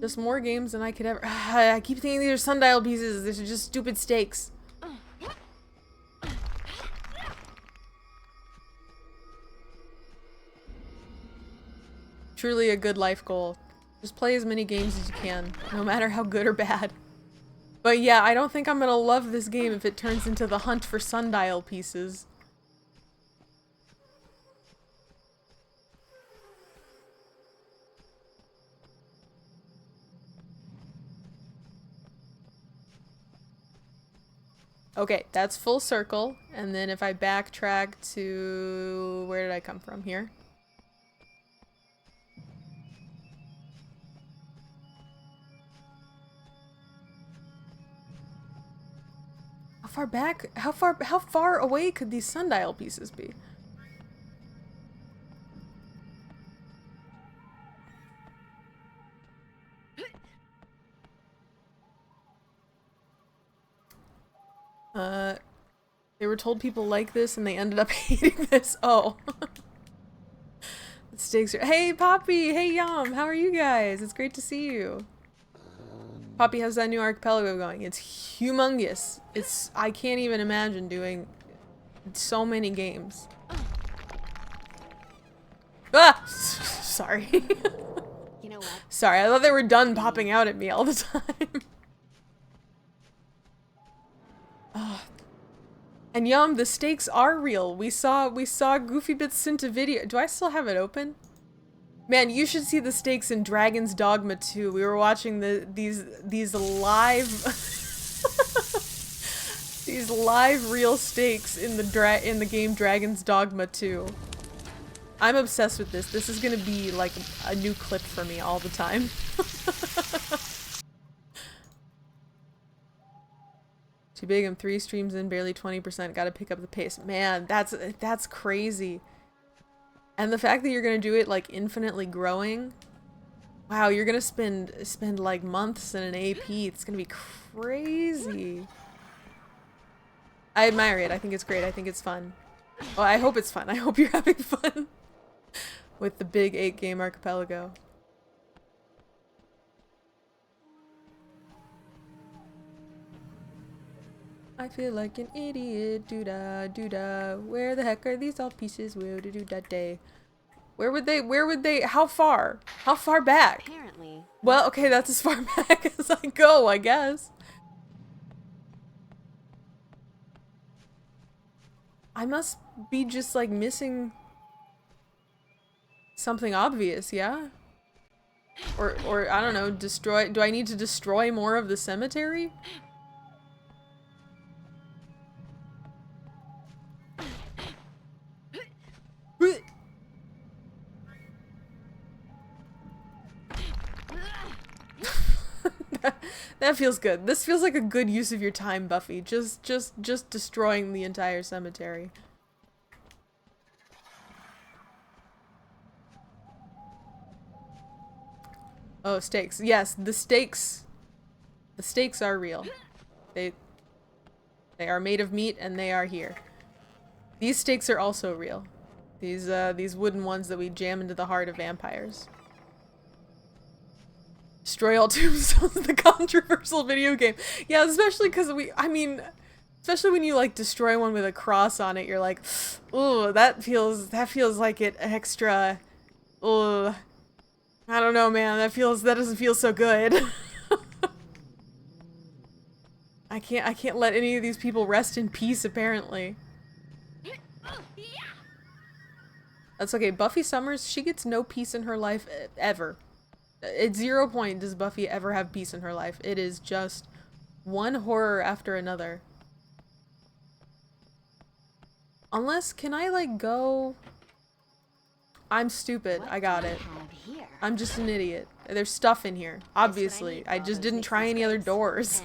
Just more games than I could ever... I keep thinking these are sundial pieces. These are just stupid stakes. Truly a good life goal. Just play as many games as you can, no matter how good or bad. But yeah, I don't think I'm gonna love this game if it turns into the hunt for sundial pieces. Okay, that's full circle, and then if I backtrack to... where did I come from? Here? How far back? How far away could these sundial pieces be? They were told people like this and they ended up hating this. Oh. The stakes are— hey, Poppy! Hey, Yum! How are you guys? It's great to see you. Poppy, how's that new archipelago going? It's humongous. It's— I can't even imagine doing so many games. Ah! Sorry. You know what? Sorry, I thought they were done popping out at me all the time. And Yum, the stakes are real. We saw Goofy Bits sent a video. Do I still have it open? Man, you should see the stakes in Dragon's Dogma 2. We were watching these live these live real stakes in the game Dragon's Dogma 2. I'm obsessed with this. This is gonna be like a new clip for me all the time. Too big, I'm 3 streams in, barely 20%, gotta pick up the pace. Man, that's crazy. And the fact that you're gonna do it like infinitely growing. Wow, you're gonna spend like months in an AP. It's gonna be crazy. I admire it. I think it's great. I think it's fun. Well, I hope it's fun. I hope you're having fun with the big 8-game archipelago. I feel like an idiot, doo-da, doo-da. Where the heck are these all pieces? Where do that day? Where would they, how far? How far back? Apparently. Well, okay, that's as far back as I go, I guess. I must be just like missing something obvious, yeah? Or I don't know, destroy, do I need to destroy more of the cemetery? That feels good. This feels like a good use of your time, Buffy. Just destroying the entire cemetery. Oh, stakes. Yes, the stakes are real. They are made of meat and they are here. These stakes are also real. These wooden ones that we jam into the heart of vampires. Destroy all tombstones, the controversial video game. Yeah, especially because especially when you like destroy one with a cross on it, you're like, ooh, that feels like it extra, ooh, I don't know, man, that doesn't feel so good. I can't let any of these people rest in peace, apparently. That's okay, Buffy Summers, she gets no peace in her life ever. At 0 point does Buffy ever have peace in her life. It is just one horror after another. Unless, can I like go? I'm stupid. I got it. I'm just an idiot. There's stuff in here. Obviously. I just didn't try any other doors.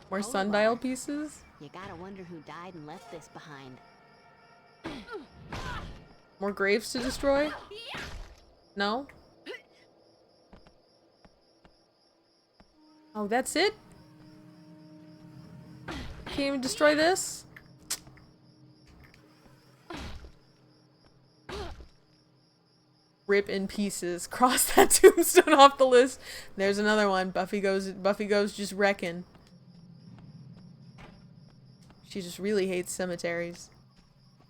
More sundial pieces? You gotta wonder who died and left this behind. More graves to destroy? No? Oh, that's it? Can't even destroy this? Rip in pieces. Cross that tombstone off the list. There's another one. Buffy goes just wrecking. She just really hates cemeteries.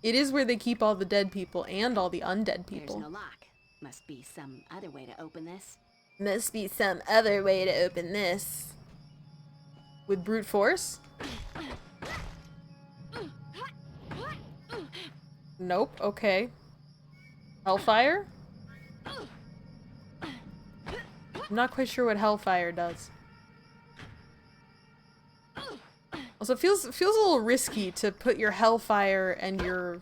It is where they keep all the dead people and all the undead people. There's no lock. Must be some other way to open this. Must be some other way to open this. With brute force? Nope, okay. Hellfire? I'm not quite sure what Hellfire does. Also, it feels a little risky to put your Hellfire and your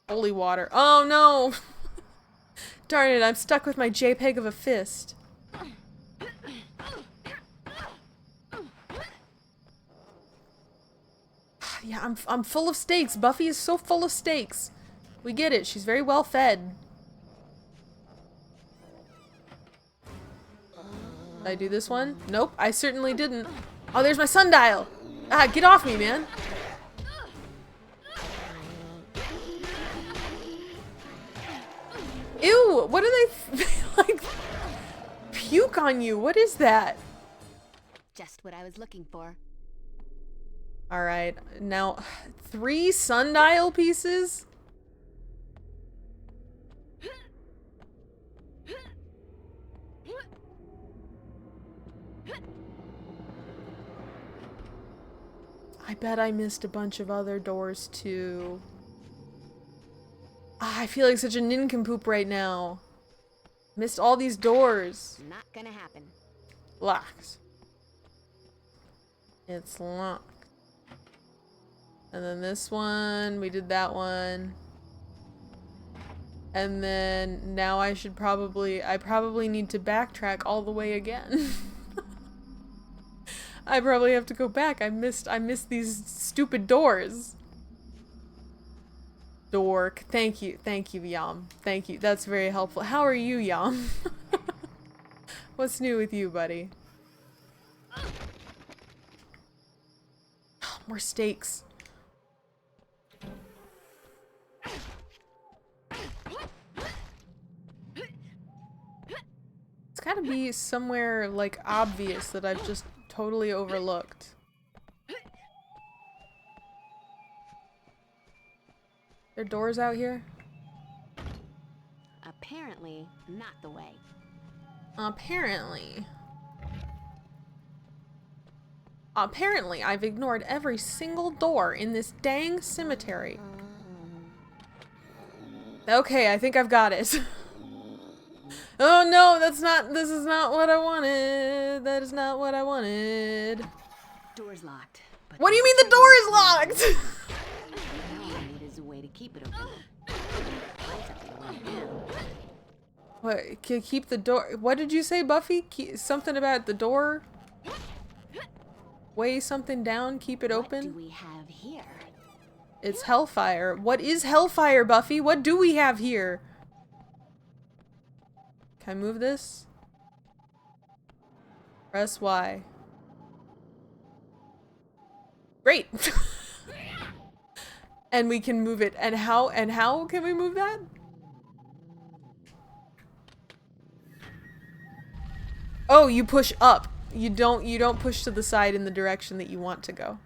holy water. Oh no! Darn it, I'm stuck with my JPEG of a fist. Yeah, I'm full of stakes. Buffy is so full of stakes. We get it. She's very well fed. Did I do this one? Nope, I certainly didn't. Oh, there's my sundial. Ah, get off me, man. Ew, what do they like puke on you? What is that? Just what I was looking for. All right, now 3 sundial pieces? I bet I missed a bunch of other doors too. Ah, I feel like such a nincompoop right now. Missed all these doors. Not gonna happen. Locked. It's locked. And then this one, we did that one. And then now I probably need to backtrack all the way again. I probably have to go back. I missed these stupid doors. Dork. Thank you, Yam. Thank you. That's very helpful. How are you, Yam? What's new with you, buddy? More stakes. It's gotta be somewhere, like, obvious that I've just totally overlooked. There are doors out here? Apparently, not the way. Apparently. Apparently, I've ignored every single door in this dang cemetery. Okay, I think I've got it. Oh no, this is not what I wanted. That is not what I wanted. Door's locked. But What do you mean the door is locked? all I need is a way to keep it open. What, keep the door? What did you say, Buffy? Something about the door? Weigh something down, keep it open? What do we have here? It's Hellfire. What is Hellfire, Buffy? What do we have here? Can I move this? Press Y. Great! And we can move it. And how can we move that? Oh, you push up. You don't push to the side in the direction that you want to go.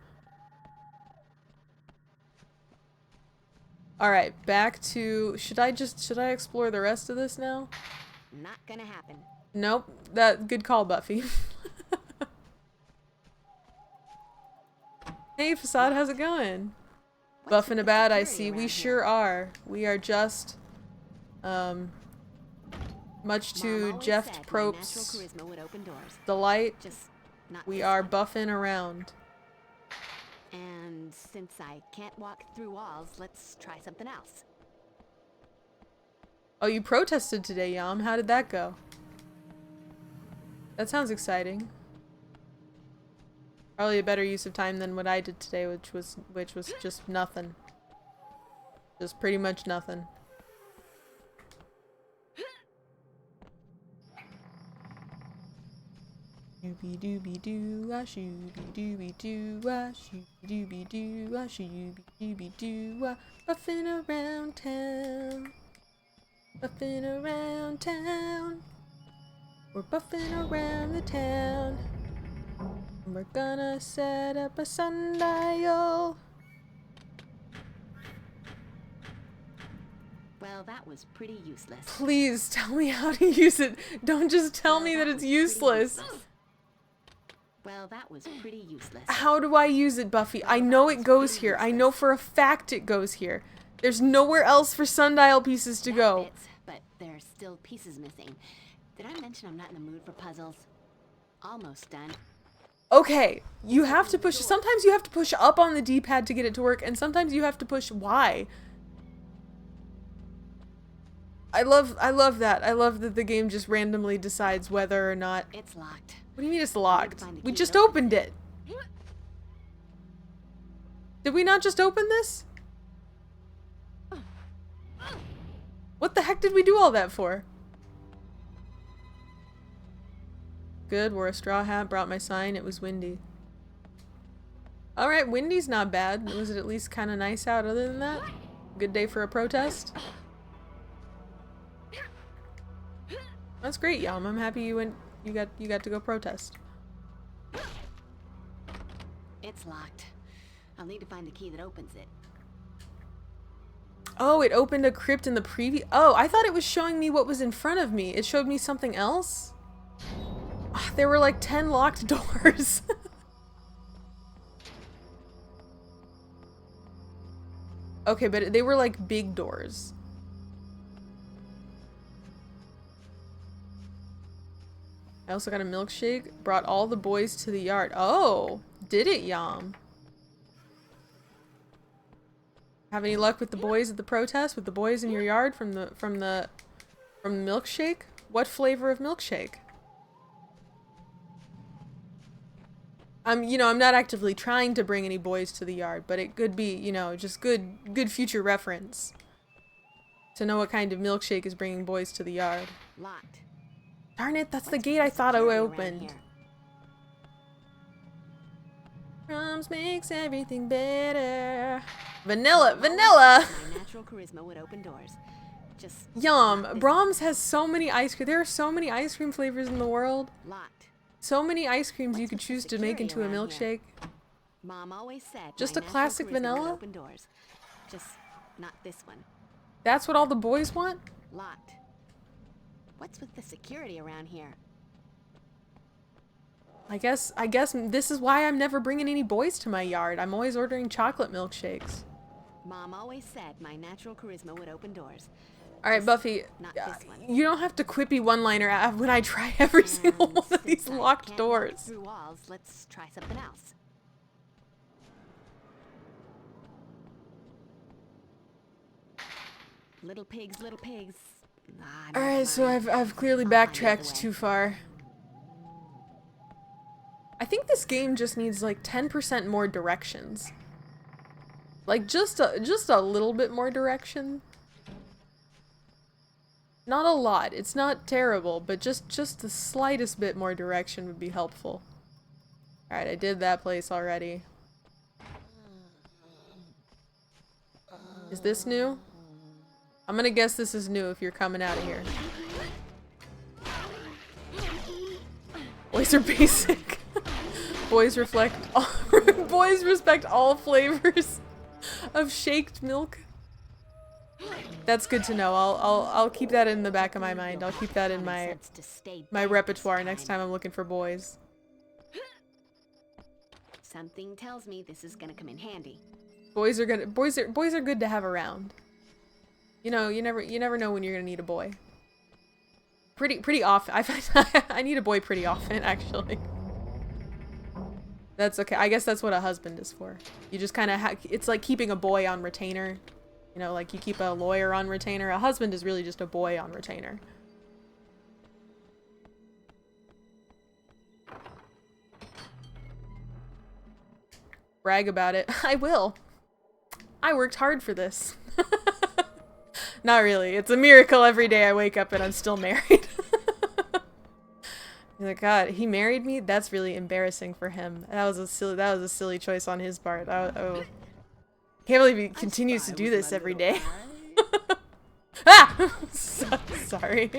Alright, back to... Should I explore the rest of this now? Not gonna happen. Nope. Good call, Buffy. Hey, Facade, how's it going? Buffing about, I see. We sure are. We are just, much to Jeff Prope's delight, we are buffing around. And since I can't walk through walls, let's try something else. Oh, you protested today, Yam. How did that go? That sounds exciting. Probably a better use of time than what I did today, which was just nothing. Just pretty much nothing. Shooby dooby doo, ah shooby dooby doo, ah shooby dooby doo, ah shooby dooby doo, ah buffing around town. Buffing around town. We're buffing around the town. We're gonna set up a sundial. Well, that was pretty useless. Please tell me how to use it. Don't just tell me that it's useless. Well, that was pretty useless. How do I use it, Buffy? I know it goes here. I know for a fact it goes here. There's nowhere else for sundial pieces to go. Fits, but there's still pieces missing. Did I mention I'm not in the mood for puzzles? Almost done. Okay, you have to push. Sometimes you have to push up on the D-pad to get it to work, and sometimes you have to push Y. I love that. I love that the game just randomly decides whether or not. It's locked. What do you mean it's locked? We just opened it. Did we not just open this? What the heck did we do all that for? Good, wore a straw hat, brought my sign, it was windy. Alright, windy's not bad. Was it at least kind of nice out other than that? Good day for a protest? That's great, Yum. I'm happy you got to go protest. It's locked. I'll need to find the key that opens it. Oh, it opened a crypt in the preview. Oh, I thought it was showing me what was in front of me. It showed me something else? Oh, there were like 10 locked doors. Okay, but they were like big doors. I also got a milkshake. Brought all the boys to the yard. Oh, did it, Yum? Have any luck with the boys at the protest? With the boys in your yard from the milkshake? What flavor of milkshake? I'm not actively trying to bring any boys to the yard, but it could be, just good future reference to know what kind of milkshake is bringing boys to the yard. Locked. Darn it, that's the gate I thought I opened. Crumbs makes everything better. Vanilla! My natural charisma would open doors. Just Yum! Brahms has so many ice cream. There are so many ice cream flavors in the world. Locked. So many ice creams you could choose to make into a milkshake. Mom always said just a classic vanilla? Open doors. Just not this one. That's what all the boys want? Locked. What's with the security around here? I guess this is why I'm never bringing any boys to my yard. I'm always ordering chocolate milkshakes. Mom always said my natural charisma would open doors. Alright, Buffy, not this one. You don't have to quippy one-liner when I try every single one of these locked doors. Through walls, let's try something else. Little pigs, little pigs. Alright, so I've clearly backtracked too far. I think this game just needs like 10% more directions. Like just a little bit more direction. Not a lot. It's not terrible, but just the slightest bit more direction would be helpful. Alright, I did that place already. Is this new? I'm gonna guess this is new if you're coming out of here. Boys are basic. Boys reflect all boys respect all flavors of shaked milk. That's good to know. I'll keep that in the back of my mind. I'll keep that in my repertoire next time I'm looking for boys. Something tells me this is gonna come in handy. Boys are good to have around. You never know when you're gonna need a boy. Pretty often. I need a boy pretty often, actually. That's okay. I guess that's what a husband is for. You just kind of it's like keeping a boy on retainer. Like you keep a lawyer on retainer. A husband is really just a boy on retainer. Brag about it. I will. I worked hard for this. Not really. It's a miracle every day I wake up and I'm still married. Like, God, he married me? That's really embarrassing for him. That was a silly choice on his part. Oh. Can't believe he continues to do this every day. Ah! Sorry.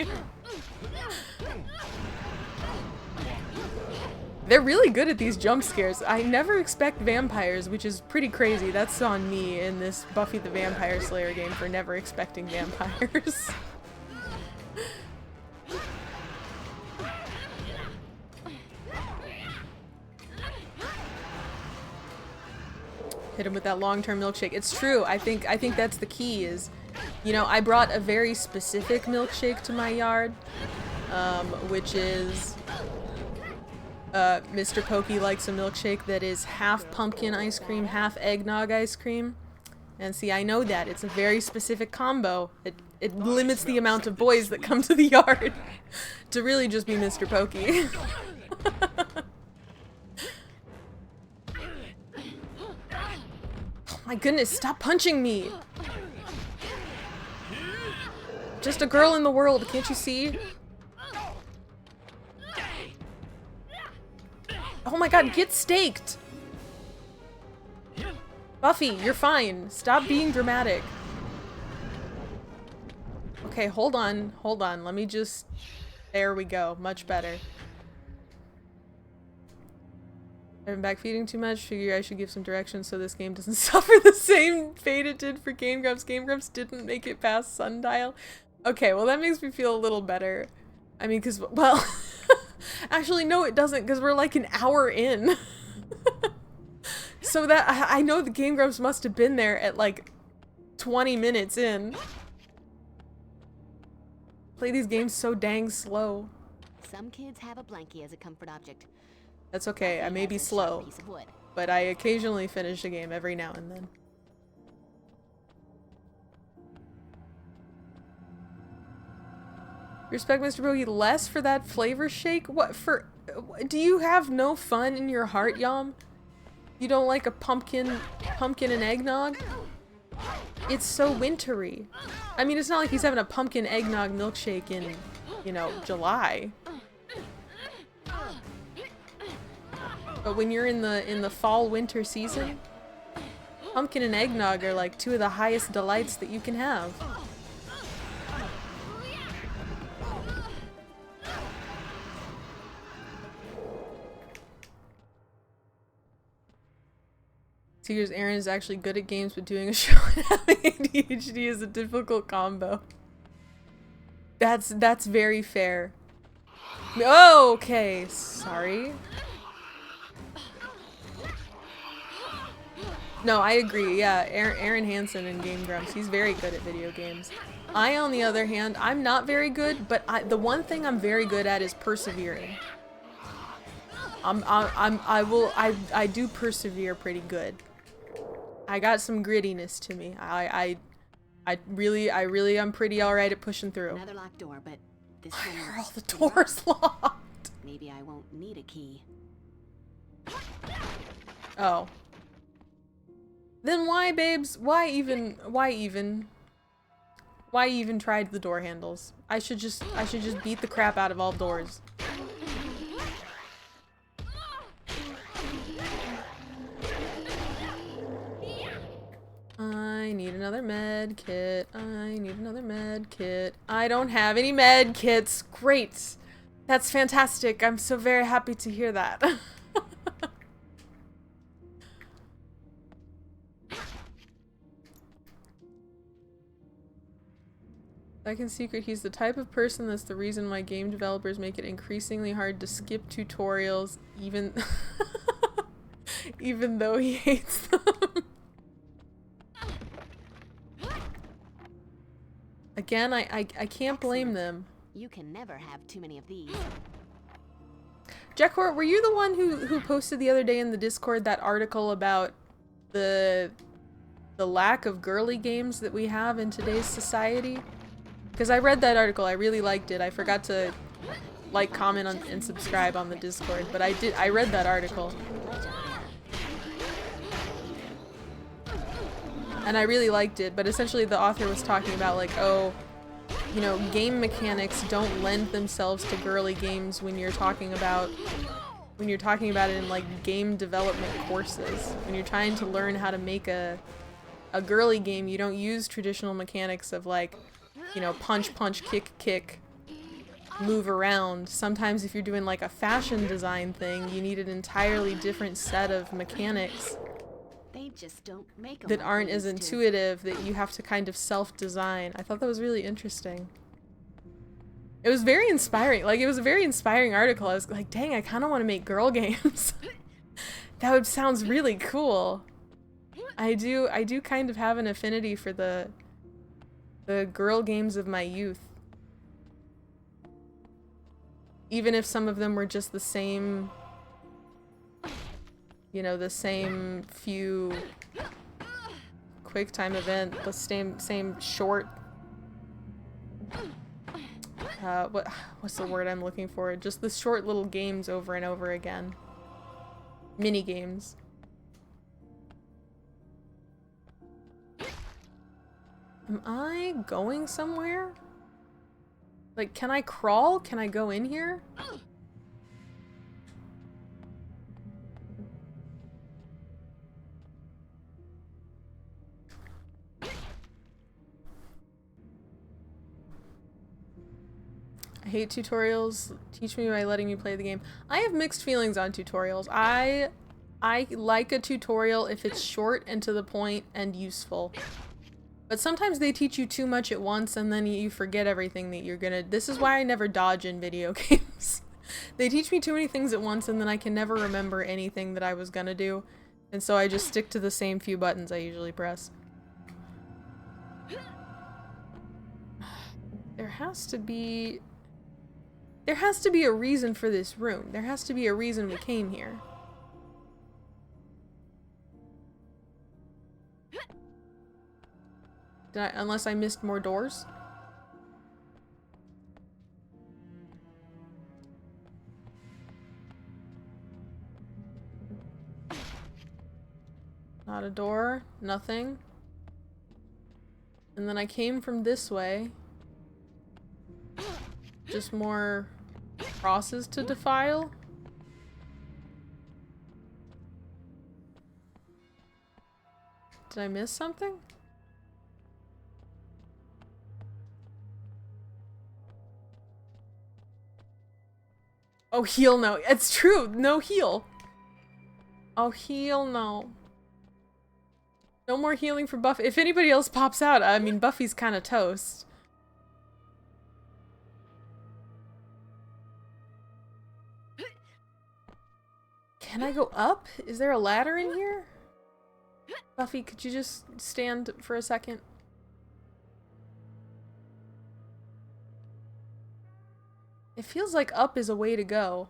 They're really good at these jump scares. I never expect vampires, which is pretty crazy. That's on me in this Buffy the Vampire Slayer game for never expecting vampires. Hit him with that long-term milkshake. It's true. I think that's the key is, you know, I brought a very specific milkshake to my yard, which is, Mr. Poky likes a milkshake that is half pumpkin ice cream, half eggnog ice cream. And see, I know that. It's a very specific combo. It limits the amount of boys that come to the yard to really just be Mr. Poky. My goodness, stop punching me! Just a girl in the world, can't you see? Oh my god, get staked! Buffy, you're fine. Stop being dramatic. Okay, hold on, let me just... There we go, much better. I've been back feeding too much. Figure I should give some directions so this game doesn't suffer the same fate it did for Game Grumps. Game Grumps didn't make it past Sundial. Okay, well that makes me feel a little better. I mean, cause, well, actually no it doesn't, cause we're like an hour in. So that, I know the Game Grumps must have been there at like 20 minutes in. Play these games so dang slow. Some kids have a blankie as a comfort object. That's okay, I may be slow, but I occasionally finish a game every now and then. Respect Mr. Bogey less for that flavor shake? What for? Do you have no fun in your heart, Yom? You don't like a pumpkin and eggnog? It's so wintry. I mean, it's not like he's having a pumpkin eggnog milkshake in, you know, July. But when you're in the fall winter season, pumpkin and eggnog are like two of the highest delights that you can have. Here's Aaron is actually good at games, but doing a show and having ADHD is a difficult combo. That's very fair. Oh, okay, sorry. No, I agree. Yeah, Aaron Hansen in Game Grumps, he's very good at video games. I, on the other hand, I'm not very good, but the one thing I'm very good at is persevering. I do persevere pretty good. I got some grittiness to me. I really am pretty alright at pushing through. Another locked door, but this Why one are all looks the doors locked? Maybe I won't need a key. Oh. Then why, babes? Why even try the door handles? I should just beat the crap out of all doors. I need another med kit. I need another med kit. I don't have any med kits. Great. That's fantastic. I'm so very happy to hear that. Second secret, he's the type of person that's the reason why game developers make it increasingly hard to skip tutorials, even even though he hates them. Again, I can't blame them. You can never have too many of these. Jackhor, were you the one who posted the other day in the Discord that article about the lack of girly games that we have in today's society? Because I read that article, I really liked it. I forgot to like, comment, and subscribe on the Discord, but I read that article. And I really liked it, but essentially the author was talking about like, oh, you know, game mechanics don't lend themselves to girly games when you're talking about it in like game development courses. When you're trying to learn how to make a girly game, you don't use traditional mechanics of like, you know, punch, punch, kick, kick. move around. Sometimes if you're doing like a fashion design thing, you need an entirely different set of mechanics They just don't make 'em that like aren't they as used to. intuitive, that you have to kind of self-design. I thought that was really interesting. It was very inspiring. Like, it was a very inspiring article. I was like, dang, I kind of want to make girl games. Sounds really cool. I do kind of have an affinity for the girl games of my youth. Even if some of them were just the same, you know, the same few quick time event, the same short, what's the word I'm looking for? Just the short little games over and over again. Mini games. Am I going somewhere? Like, can I crawl? Can I go in here? I hate tutorials. Teach me by letting me play the game. I have mixed feelings on tutorials. I like a tutorial if it's short and to the point and useful. But sometimes they teach you too much at once and then you forget everything that you're gonna... This is why I never dodge in video games. They teach me too many things at once and then I can never remember anything that I was gonna do. And so I just stick to the same few buttons I usually press. There has to be a reason for this room. There has to be a reason we came here. Unless I missed more doors? Not a door. Nothing. And then I came from this way. Just more crosses to defile? Did I miss something? Oh, heal no. It's true. No heal. Oh, heal no. No more healing for Buffy. If anybody else pops out, I mean, Buffy's kind of toast. Can I go up? Is there a ladder in here? Buffy, could you just stand for a second? It feels like up is a way to go.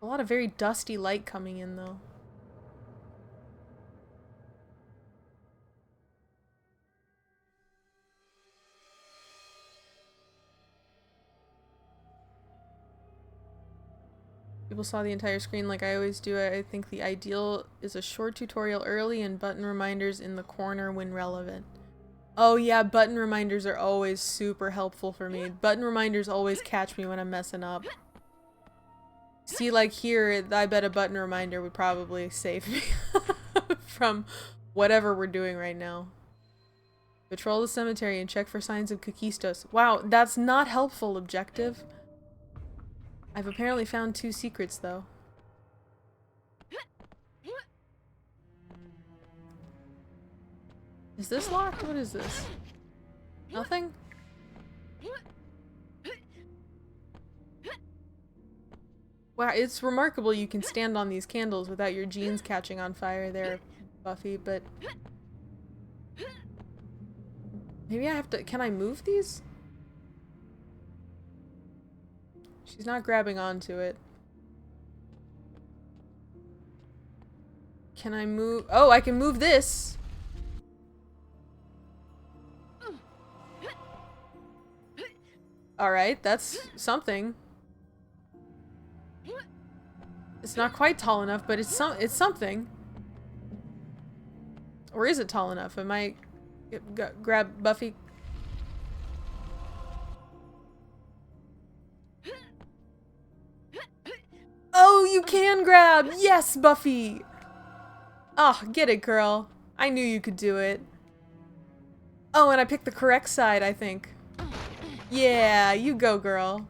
A lot of very dusty light coming in, though. People saw the entire screen like I always do. I think the ideal is a short tutorial early and button reminders in the corner when relevant. Oh yeah, button reminders are always super helpful for me. Button reminders always catch me when I'm messing up. See, like here, I bet a button reminder would probably save me from whatever we're doing right now. Patrol the cemetery and check for signs of Kakistos. Wow, that's not helpful, objective. I've apparently found 2 secrets, though. Is this locked? What is this? Nothing? Wow, it's remarkable you can stand on these candles without your jeans catching on fire there, Buffy, but... Maybe I have to... Can I move these? She's not grabbing onto it. Can I move... Oh, I can move this! Alright, that's something. It's not quite tall enough, but it's something. Or is it tall enough? Am I... Grab Buffy... Oh, you can grab! Yes, Buffy! Oh, get it, girl. I knew you could do it. Oh, and I picked the correct side, I think. Yeah, you go, girl.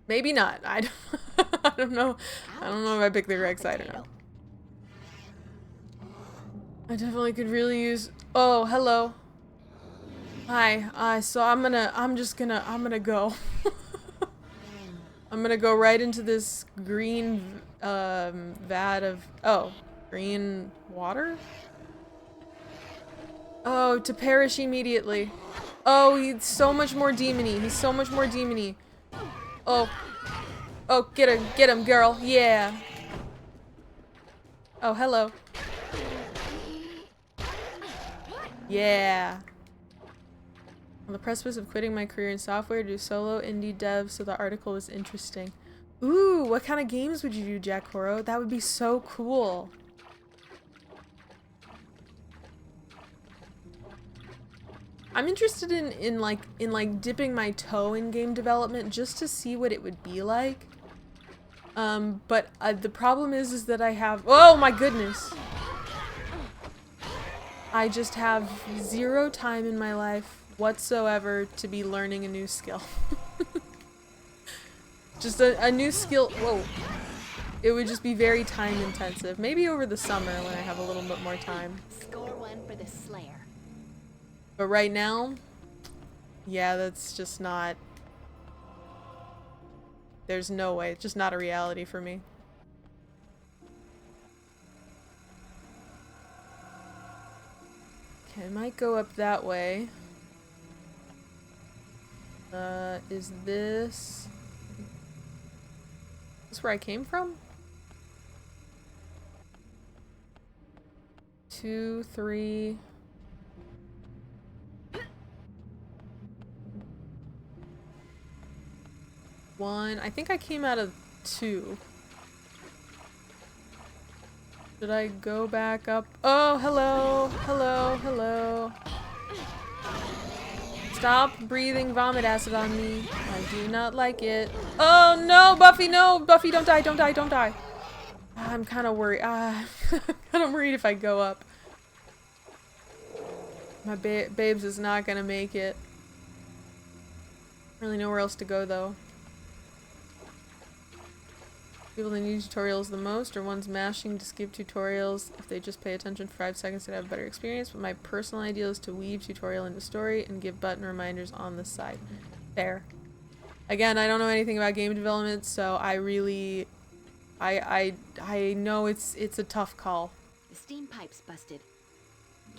Maybe not. I don't know. I don't know if I picked the correct side or not. I definitely could really use. Oh, hello. Hi. So I'm gonna go. I'm gonna go right into this green vat of green water. Oh, to perish immediately. Oh, he's so much more demony. He's so much more demony. Oh, get him, girl. Yeah. Oh, hello. Yeah. On the precipice of quitting my career in software to do solo indie dev, so the article was interesting. Ooh, what kind of games would you do, Jack Horo? That would be so cool. I'm interested in dipping my toe in game development just to see what it would be like. But the problem is that I have, oh my goodness. I just have 0 time in my life whatsoever to be learning a new skill. Just a new skill, whoa. It would just be very time intensive. Maybe over the summer when I have a little bit more time. Score 1 for the Slayer. But right now, yeah, that's just not, there's no way, it's just not a reality for me. Okay, I might go up that way. Is this where I came from? 2, 3. One. I think I came out of 2. Should I go back up? Oh, hello. Hello. Hello. Stop breathing vomit acid on me. I do not like it. Oh, no, Buffy, no. Buffy, don't die, don't die, don't die. I'm kind of worried. I'm kind of worried if I go up. My babes is not going to make it. Really nowhere else to go, though. People that need tutorials the most are ones mashing to skip tutorials. If they just pay attention for 5 seconds, they'd have a better experience. But my personal ideal is to weave tutorial into story and give button reminders on the side. Fair. Again, I don't know anything about game development, so I really, I know it's a tough call. The steam pipe's busted.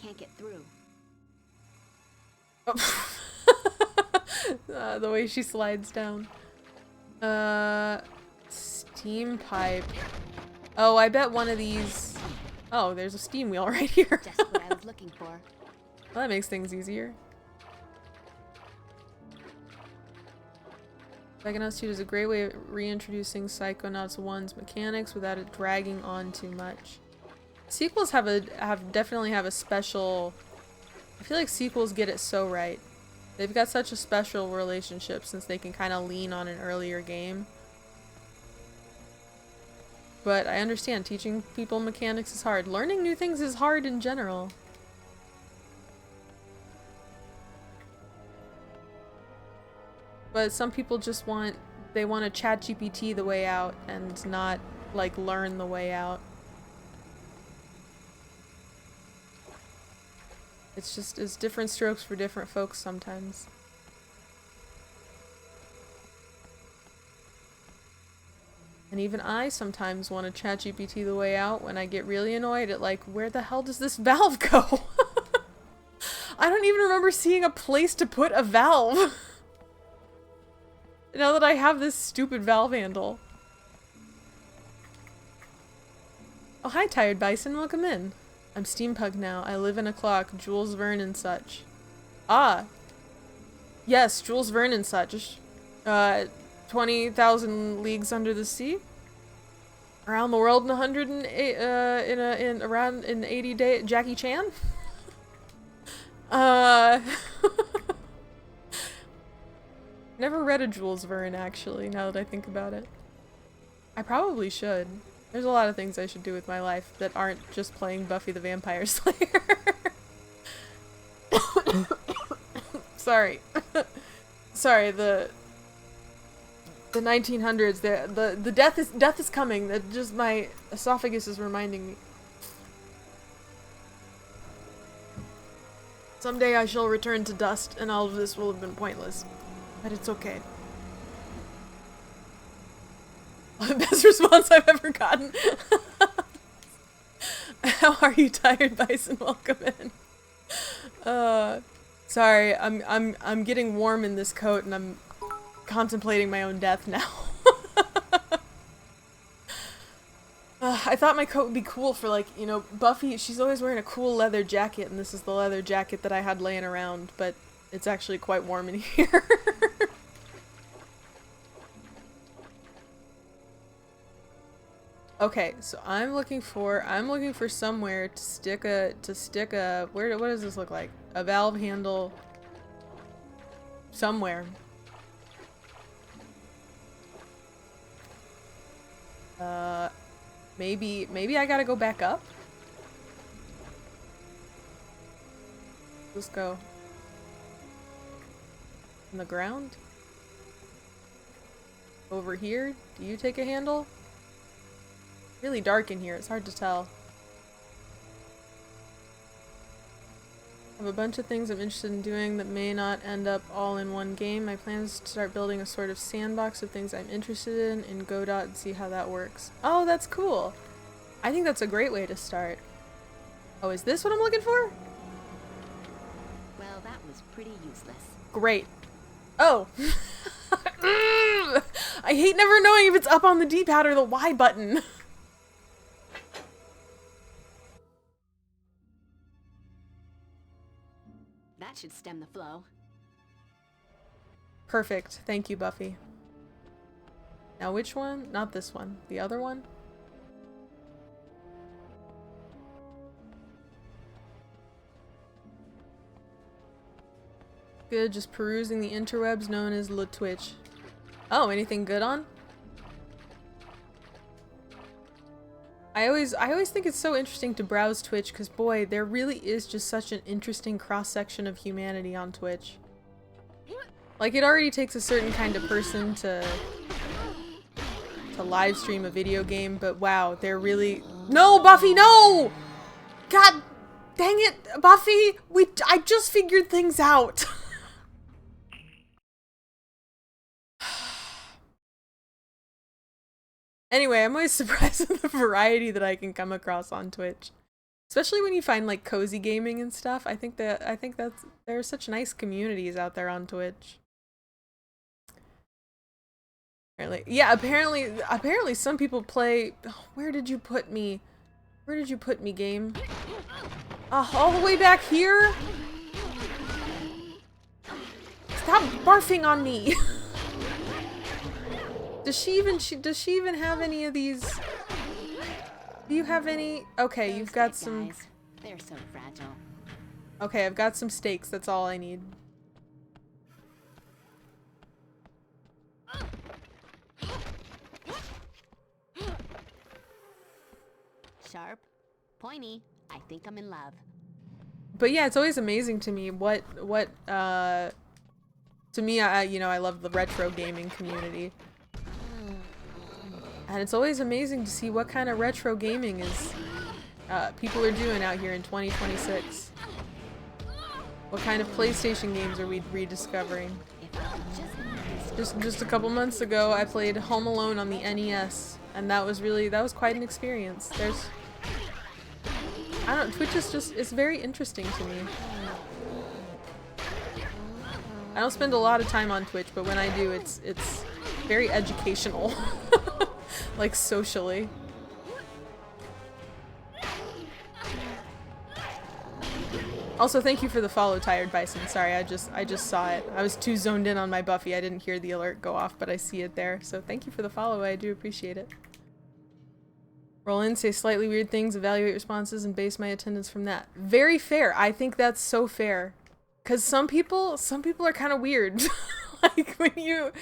Can't get through. The way she slides down. Steam pipe. Oh, I bet one of these. Oh, there's a steam wheel right here. Just what I was looking for. Well, that makes things easier. Psychonauts 2 is a great way of reintroducing Psychonauts 1's mechanics without it dragging on too much. Sequels definitely have a special. I feel like sequels get it so right. They've got such a special relationship since they can kind of lean on an earlier game. But I understand, teaching people mechanics is hard. Learning new things is hard in general. But some people just want to ChatGPT the way out and not, like, learn the way out. It's different strokes for different folks sometimes. And even I sometimes want to ChatGPT the way out when I get really annoyed at, like, where the hell does this valve go? I don't even remember seeing a place to put a valve. Now that I have this stupid valve handle. Oh, hi, Tired Bison. Welcome in. I'm Steampunk now. I live in a clock. Jules Verne and such. Ah. Yes, Jules Verne and such. 20,000 Leagues Under the Sea. Around the World in 108, in 80 days. Jackie Chan? Never read a Jules Verne, actually, now that I think about it. I probably should. There's a lot of things I should do with my life that aren't just playing Buffy the Vampire Slayer. Sorry. Sorry, the 1900s, the death is coming. That just my esophagus is reminding me. Someday I shall return to dust and all of this will have been pointless. But it's okay. Best response I've ever gotten. How are you, tired bison? Welcome in. Sorry, I'm getting warm in this coat and I'm contemplating my own death now. I thought my coat would be cool for, like, you know, Buffy, she's always wearing a cool leather jacket, and this is the leather jacket that I had laying around, but it's actually quite warm in here. Okay, so I'm looking for somewhere to stick a, what does this look like? A valve handle somewhere. Maybe I gotta go back up? Let's go. On the ground? Over here? Do you take a handle? Really dark in here, it's hard to tell. I have a bunch of things I'm interested in doing that may not end up all in one game. My plan is to start building a sort of sandbox of things I'm interested in Godot and see how that works. Oh, that's cool! I think that's a great way to start. Oh, is this what I'm looking for? Well, that was pretty useless. Great. Oh! I hate never knowing if it's up on the D-pad or the Y button. That should stem the flow. Perfect. Thank you, Buffy. Now which one? Not this one. The other one? Good, just perusing the interwebs known as Le Twitch. Oh, anything good on? I always think it's so interesting to browse Twitch because, boy, there really is just such an interesting cross-section of humanity on Twitch. Like, it already takes a certain kind of person to live stream a video game, but wow, they're really— No, Buffy, no! God dang it, Buffy! I just figured things out! Anyway, I'm always surprised at the variety that I can come across on Twitch. Especially when you find, like, cozy gaming and stuff. I think there are such nice communities out there on Twitch. Apparently some people play— oh, where did you put me? Where did you put me, game? All the way back here? Stop barfing on me! Does she even have any of these? Do you have any? Okay, you've got some. Guys, they're so fragile. Okay, I've got some steaks. That's all I need. Sharp, pointy. I think I'm in love. But yeah, it's always amazing to me to me, I love the retro gaming community. And it's always amazing to see what kind of retro gaming is people are doing out here in 2026. What kind of PlayStation games are we rediscovering? Just a couple months ago, I played Home Alone on the NES, and that was quite an experience. Twitch is it's very interesting to me. I don't spend a lot of time on Twitch, but when I do, it's very educational. Like, socially. Also, thank you for the follow, Tired Bison. Sorry, I just saw it. I was too zoned in on my Buffy. I didn't hear the alert go off, but I see it there. So thank you for the follow. I do appreciate it. Roll in, say slightly weird things, evaluate responses, and base my attendance from that. Very fair. I think that's so fair. Because some people are kind of weird. Like, when you...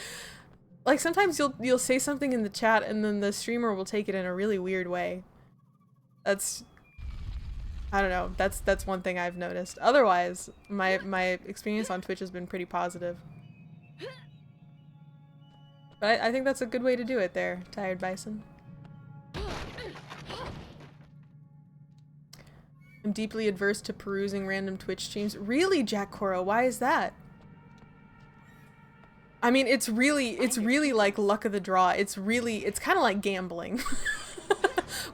Like, sometimes you'll say something in the chat and then the streamer will take it in a really weird way. I don't know. That's one thing I've noticed. Otherwise, my experience on Twitch has been pretty positive. But I think that's a good way to do it there, Tired Bison. I'm deeply adverse to perusing random Twitch streams. Really, Jack Coro? Why is that? I mean, it's really like luck of the draw. It's kind of like gambling.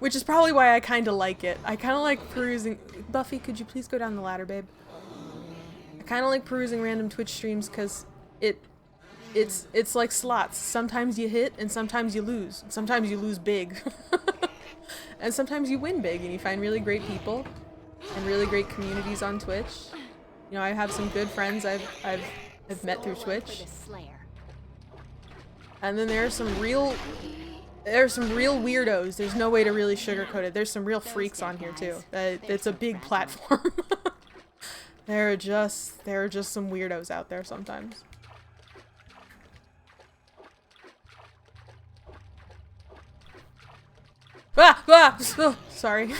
Which is probably why I kind of like it. I kind of like perusing... Buffy, could you please go down the ladder, babe? I kind of like perusing random Twitch streams because it's like slots. Sometimes you hit and sometimes you lose. Sometimes you lose big. And sometimes you win big and you find really great people and really great communities on Twitch. You know, I have some good friends I've met through Twitch. And then there's some real weirdos. There's no way to really sugarcoat it. There's some real freaks on here too. It's a big platform. There are just some weirdos out there sometimes. Oh, sorry.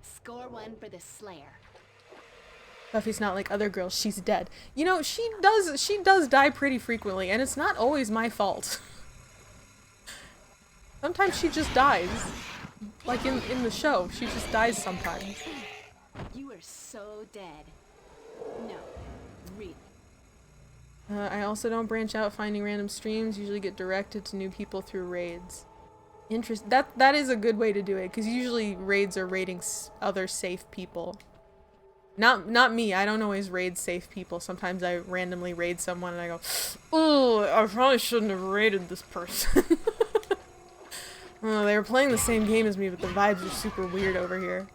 Score 1 for the Slayer. Buffy's not like other girls, she's dead. You know, she does die pretty frequently, and it's not always my fault. Sometimes she just dies. Like in the show, she just dies sometimes. You are so dead. No, really. I also don't branch out finding random streams, usually get directed to new people through raids. That is a good way to do it, because usually raids are raiding other safe people. Not me, I don't always raid safe people. Sometimes I randomly raid someone and I go, oh, I probably shouldn't have raided this person. Oh, they were playing the same game as me, but the vibes are super weird over here.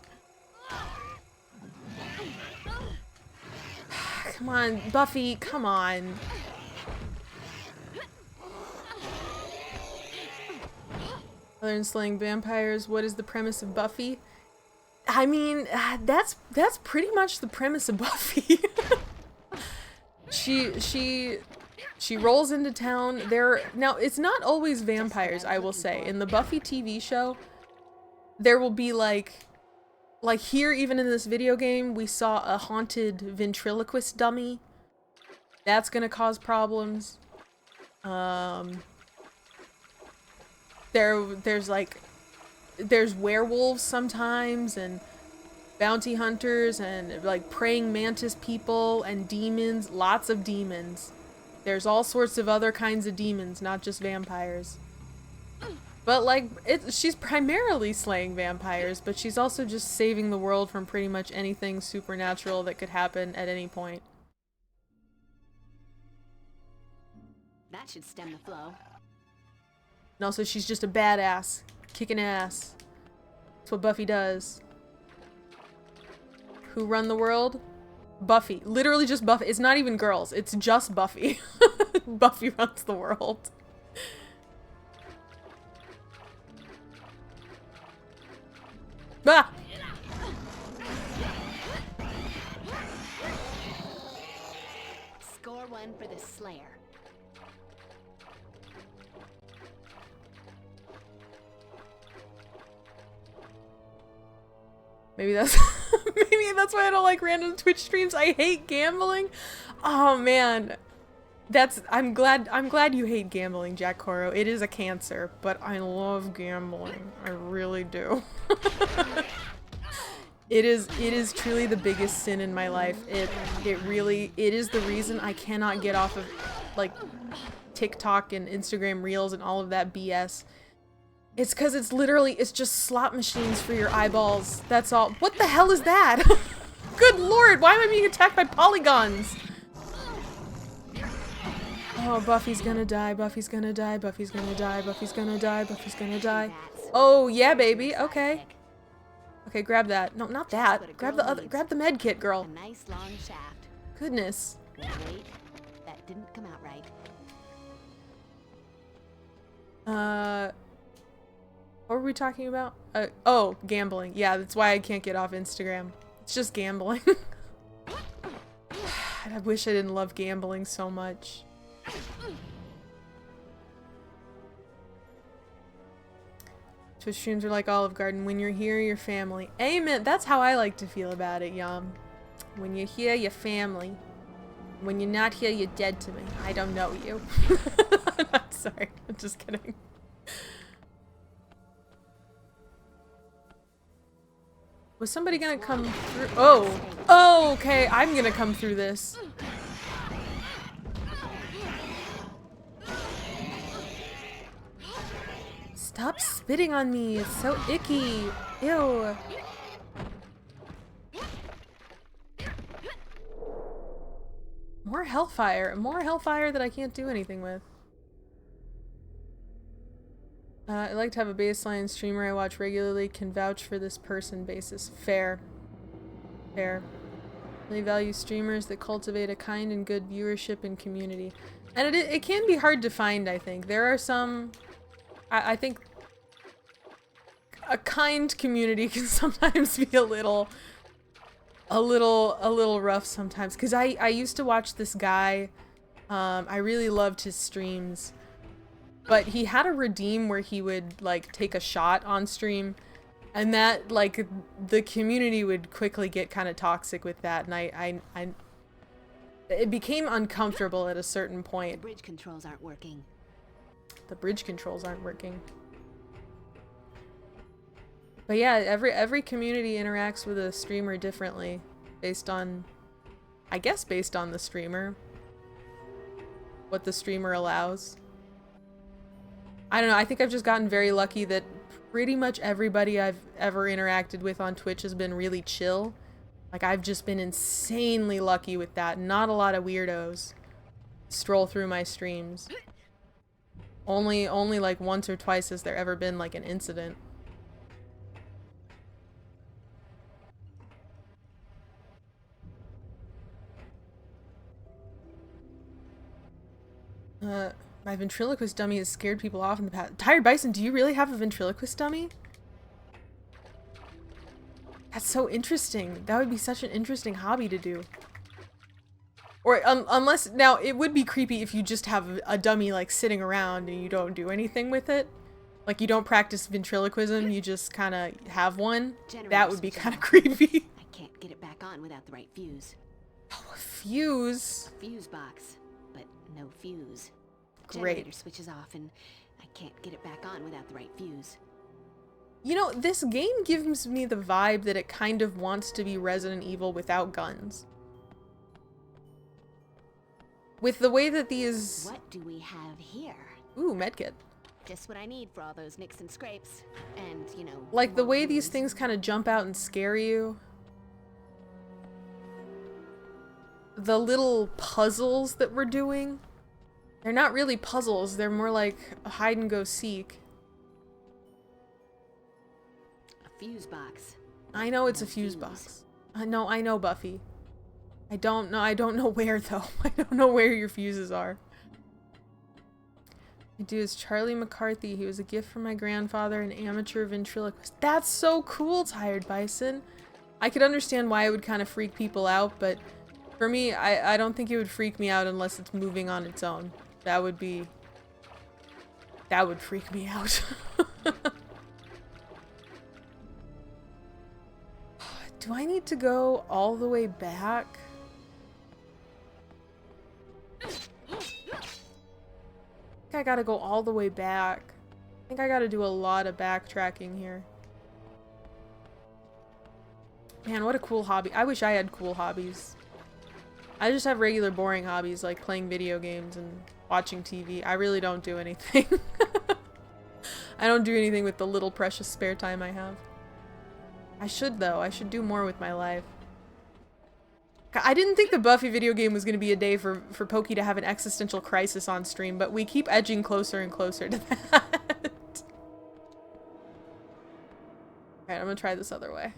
Come on, Buffy, come on. Other than slaying vampires, what is the premise of Buffy? I mean, that's pretty much the premise of Buffy. She rolls into town. Now it's not always vampires, I will say. In the Buffy TV show, there will be like here, even in this video game, we saw a haunted ventriloquist dummy. That's gonna cause problems. There's werewolves sometimes, and bounty hunters, and like praying mantis people, and demons, lots of demons. There's all sorts of other kinds of demons, not just vampires. But like, she's primarily slaying vampires, but she's also just saving the world from pretty much anything supernatural that could happen at any point. That should stem the flow. And also, she's just a badass, kicking ass. That's what Buffy does. Who run the world? Buffy. Literally just Buffy. It's not even girls. It's just Buffy. Buffy runs the world. Ah! Score 1 for the Slayer. Maybe that's maybe that's why I don't like random Twitch streams. I hate gambling. Oh man. I'm glad you hate gambling, Jack Coro. It is a cancer, but I love gambling. I really do. It is truly the biggest sin in my life. It is the reason I cannot get off of like TikTok and Instagram Reels and all of that BS. It's because it's just slot machines for your eyeballs. That's all. What the hell is that? Good lord, why am I being attacked by polygons? Oh, Buffy's gonna die, Buffy's gonna die, Buffy's gonna die, Buffy's gonna die, Buffy's gonna die. Oh, yeah, baby. Okay. Okay, grab that. No, not that. Grab the med kit, girl. A nice long shaft. Goodness. Wait, that didn't come out right. What were we talking about? Oh, gambling. Yeah, that's why I can't get off Instagram. It's just gambling. I wish I didn't love gambling so much. Twitch streams are like Olive Garden. When you're here, your family. Amen. That's how I like to feel about it, Yum. When you're here, your family. When you're not here, you're dead to me. I don't know you. I'm sorry. I'm just kidding. Was somebody gonna come through? Oh. Oh, okay. I'm gonna come through this. Stop spitting on me. It's so icky. Ew. More hellfire. More hellfire that I can't do anything with. I like to have a baseline streamer I watch regularly can vouch for this person basis. Fair. Fair. Really value streamers that cultivate a kind and good viewership and community. And it can be hard to find, I think. There are some... I think a kind community can sometimes be a little rough sometimes. Because I used to watch this guy. I really loved his streams. But he had a redeem where he would, like, take a shot on stream. And that, like, the community would quickly get kind of toxic with that. And it became uncomfortable at a certain point. The bridge controls aren't working. The bridge controls aren't working. But yeah, every community interacts with a streamer differently. Based on, I guess based on the streamer. What the streamer allows. I don't know, I think I've just gotten very lucky that pretty much everybody I've ever interacted with on Twitch has been really chill. Like, I've just been insanely lucky with that. Not a lot of weirdos stroll through my streams. Only like once or twice has there ever been like an incident. My ventriloquist dummy has scared people off in the past. Tired Bison, do you really have a ventriloquist dummy? That's so interesting. That would be such an interesting hobby to do. Or unless, now it would be creepy if you just have a dummy like sitting around and you don't do anything with it. Like you don't practice ventriloquism, you just kind of have one. That would be kind of creepy. I can't get it back on without the right fuse. Oh, a fuse. Fuse box, but no fuse. Great. Generator switches off and I can't get it back on without the right fuse. You know, this game gives me the vibe that it kind of wants to be Resident Evil without guns. With the way that these... What do we have here? Ooh, medkit. Just what I need for all those nicks and scrapes. And, you know... Like, the way these things kind of jump out and scare you. The little puzzles that we're doing. They're not really puzzles, they're more like a hide and go seek. A fuse box. I know it's a fuse box. I know, Buffy. I don't know where though. I don't know where your fuses are. My dude is Charlie McCarthy. He was a gift from my grandfather, an amateur ventriloquist. That's so cool, Tired Bison. I could understand why it would kind of freak people out, but for me, I don't think it would freak me out unless it's moving on its own. That would freak me out. Do I need to go all the way back? I think I gotta go all the way back. I think I gotta do a lot of backtracking here. Man, what a cool hobby. I wish I had cool hobbies. I just have regular boring hobbies like playing video games and watching TV. I really don't do anything. I don't do anything with the little precious spare time I have. I should though. I should do more with my life. I didn't think the Buffy video game was going to be a day for Poky to have an existential crisis on stream, but we keep edging closer and closer to that. Alright, I'm gonna try this other way.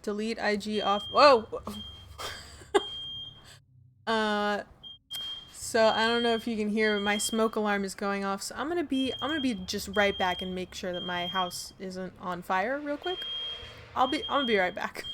Delete IG off. Whoa! So I don't know if you can hear, but my smoke alarm is going off. So I'm gonna be just right back and make sure that my house isn't on fire real quick. I'm gonna be right back.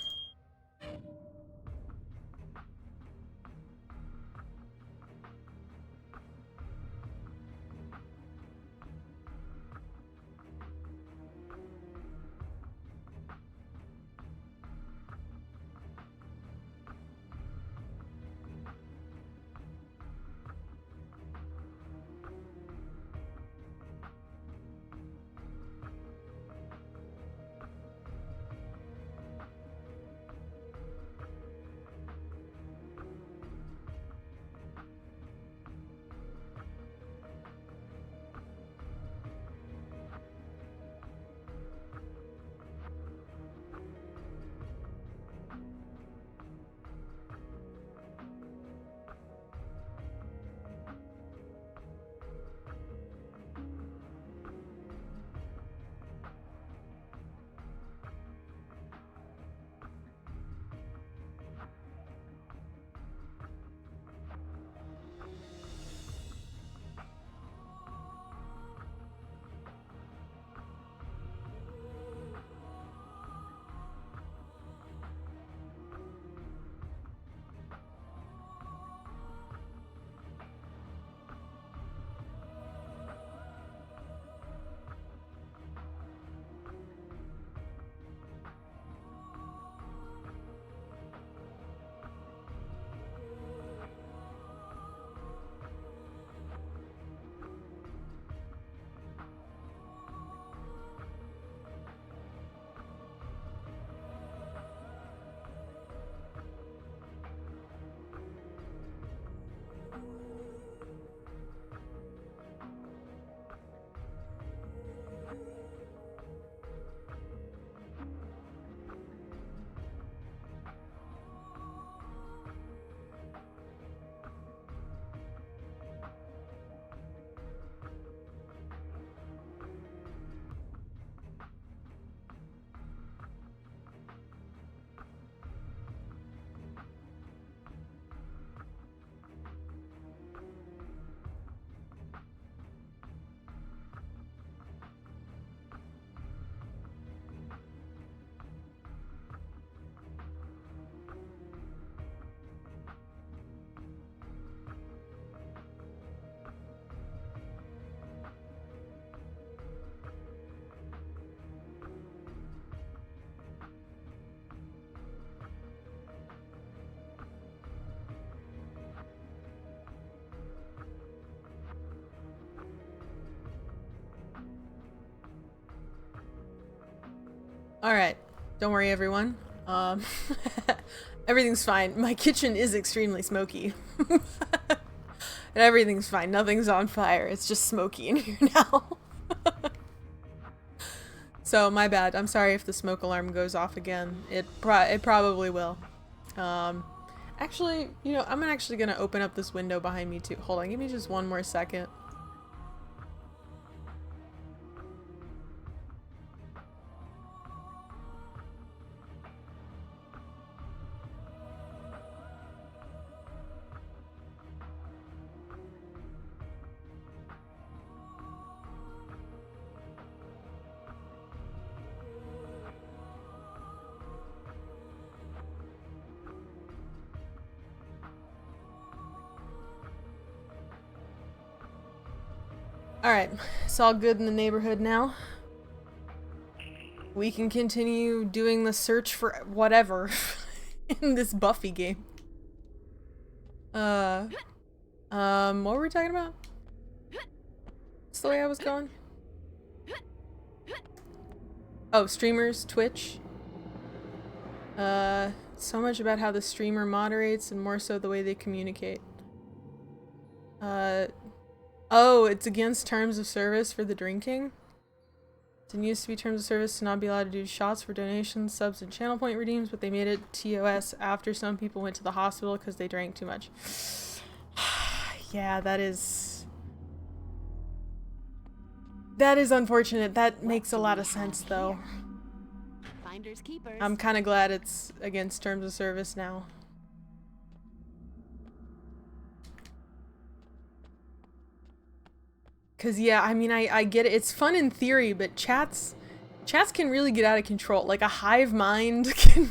Alright, don't worry everyone. Everything's fine. My kitchen is extremely smoky. And everything's fine. Nothing's on fire. It's just smoky in here now. So, my bad. I'm sorry if the smoke alarm goes off again. It probably will. Actually, you know, I'm actually gonna open up this window behind me too. Hold on, give me just one more second. Alright, it's all good in the neighborhood now. We can continue doing the search for whatever in this Buffy game. What were we talking about? That's the way I was going. Oh, streamers, Twitch. So much about how the streamer moderates and more so the way they communicate. Oh, it's against terms of service for the drinking. It didn't used to be terms of service to not be allowed to do shots for donations, subs, and channel point redeems, but they made it TOS after some people went to the hospital because they drank too much. Yeah, that is unfortunate. That makes a lot of sense, though. Finders keepers. I'm kind of glad it's against terms of service now. Cause yeah, I mean, I get it. It's fun in theory, but chats can really get out of control. Like a hive mind can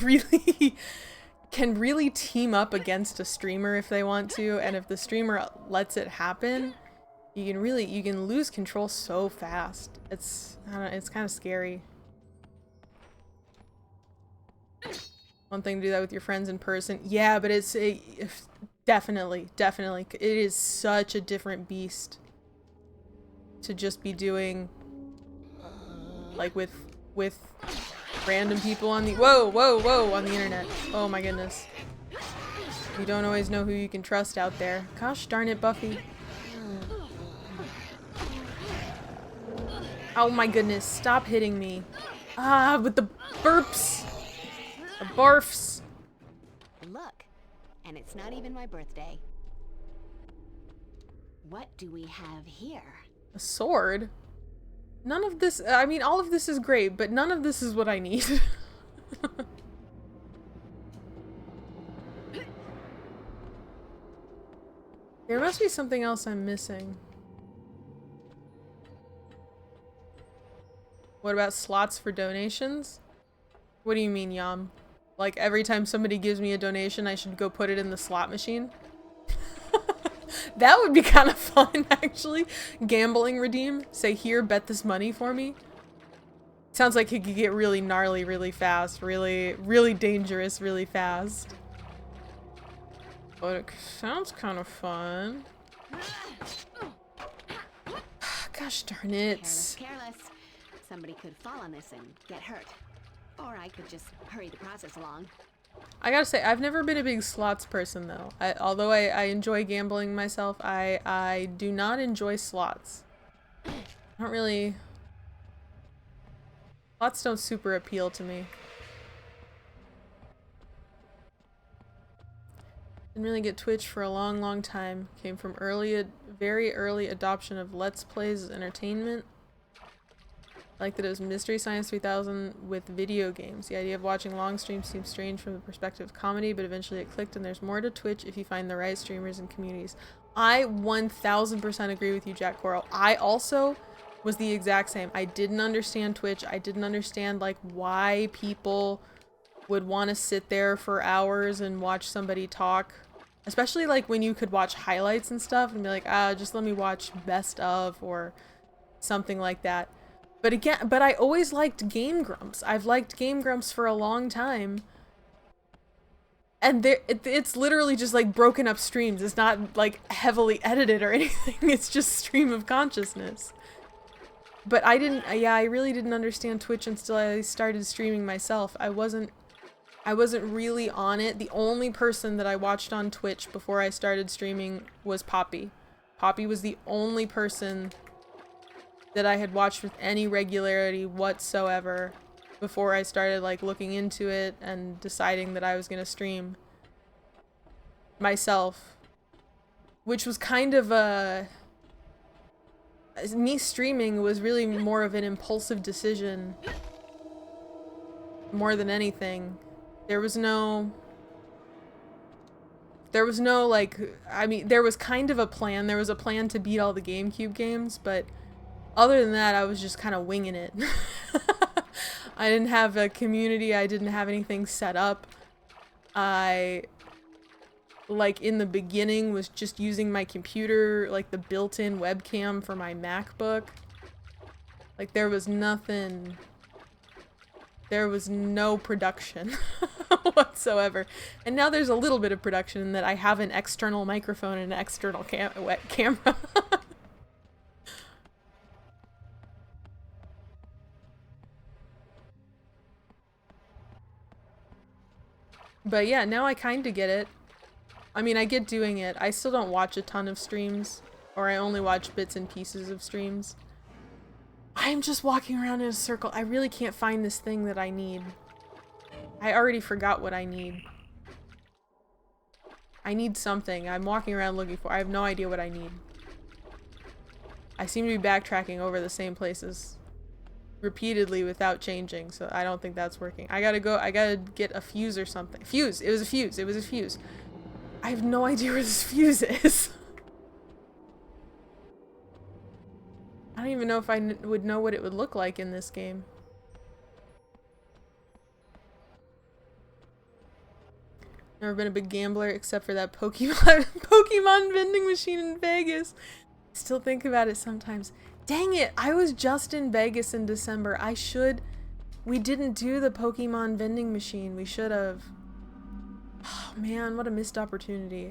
really team up against a streamer if they want to, and if the streamer lets it happen, you can lose control so fast. It's, I don't know, it's kind of scary. One thing to do that with your friends in person. Yeah, but it's definitely. It is such a different beast to just be doing like with random people on the whoa on the internet. Oh my goodness. You don't always know who you can trust out there. Gosh darn it, Buffy. Oh my goodness, stop hitting me. Ah, with the burps. The barfs. Look, and it's not even my birthday. What do we have here? A sword? None of this, I mean, all of this is great, but none of this is what I need. There must be something else I'm missing. What about slots for donations? What do you mean, Yam? Like every time somebody gives me a donation, I should go put it in the slot machine? That would be kind of fun, actually. Gambling redeem. Say, here, bet this money for me. Sounds like it could get really gnarly really fast. Really dangerous really fast. But it sounds kind of fun. Gosh darn it. Careless. Somebody could fall on this and get hurt. Or I could just hurry the process along. I gotta say, I've never been a big slots person, though. Although I enjoy gambling myself, I do not enjoy slots. I don't really... Slots don't super appeal to me. Didn't really get Twitch for a long time. Came from very early adoption of Let's Plays as entertainment. I like that it was Mystery Science 3000 with video games. The idea of watching long streams seems strange from the perspective of comedy, but eventually it clicked, and there's more to Twitch if you find the right streamers and communities. I 1000% agree with you, Jack Coral. I also was the exact same. I didn't understand Twitch. I didn't understand like why people would want to sit there for hours and watch somebody talk. Especially like when you could watch highlights and stuff and be like, just let me watch best of or something like that. But I always liked Game Grumps. I've liked Game Grumps for a long time. And it's literally just like broken up streams. It's not like heavily edited or anything. It's just stream of consciousness. But I really didn't understand Twitch until I started streaming myself. I wasn't really on it. The only person that I watched on Twitch before I started streaming was Poppy. Poppy was the only person that I had watched with any regularity whatsoever before I started like looking into it and deciding that I was gonna stream myself, which was kind of me streaming was really more of an impulsive decision more than anything. There was no like, I mean, there was kind of a plan. There was a plan to beat all the GameCube games, but other than that, I was just kind of winging it. I didn't have a community. I didn't have anything set up. I, like, in the beginning was just using my computer, like the built-in webcam for my MacBook. Like, there was nothing... There was no production whatsoever. And now there's a little bit of production in that I have an external microphone and an external camera. But yeah, now I kind of get it. I mean, I get doing it. I still don't watch a ton of streams, or I only watch bits and pieces of streams. I'm just walking around in a circle. I really can't find this thing that I need. I already forgot what I need. I need something. I'm walking around looking for. I have no idea what I need. I seem to be backtracking over the same places repeatedly without changing, so I don't think that's working. I gotta get a fuse or something. Fuse! It was a fuse. It was a fuse. I have no idea where this fuse is. don't even know if I would know what it would look like in this game. Never been a big gambler except for that Pokemon vending machine in Vegas. Still think about it sometimes. Dang it, I was just in Vegas in December. We didn't do the Pokemon vending machine. We should have. Oh man, what a missed opportunity.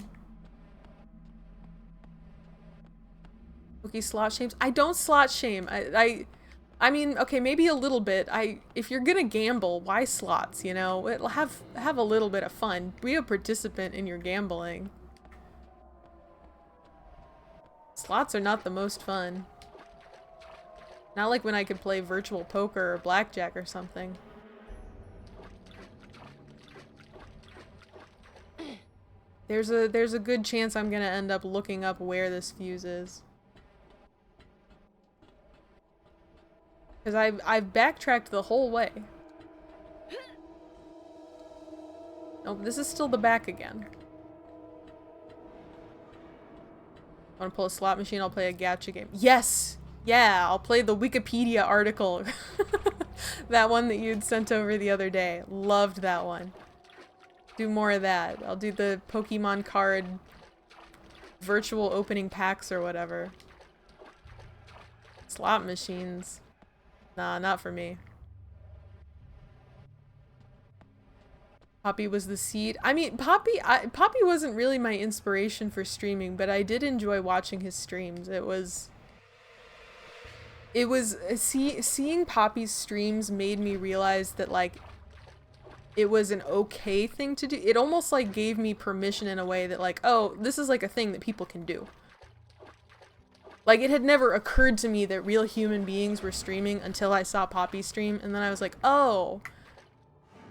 Poky slot shames? I don't slot shame. I mean, okay, maybe a little bit. If you're gonna gamble, why slots, you know? It'll have a little bit of fun. Be a participant in your gambling. Slots are not the most fun. Not like when I could play virtual poker or blackjack or something. There's a good chance I'm gonna end up looking up where this fuse is. Because I've backtracked the whole way. Nope, this is still the back again. Want to pull a slot machine? I'll play a gacha game. Yes! Yeah, I'll play the Wikipedia article. That one that you'd sent over the other day. Loved that one. Do more of that. I'll do the Pokemon card virtual opening packs or whatever. Slot machines. Nah, not for me. Poppy was the seed. I mean, Poppy wasn't really my inspiration for streaming, but I did enjoy watching his streams. Seeing Poppy's streams made me realize that, like, it was an okay thing to do. It almost, like, gave me permission in a way that, like, oh, this is, like, a thing that people can do. Like, it had never occurred to me that real human beings were streaming until I saw Poppy stream, and then I was like, oh,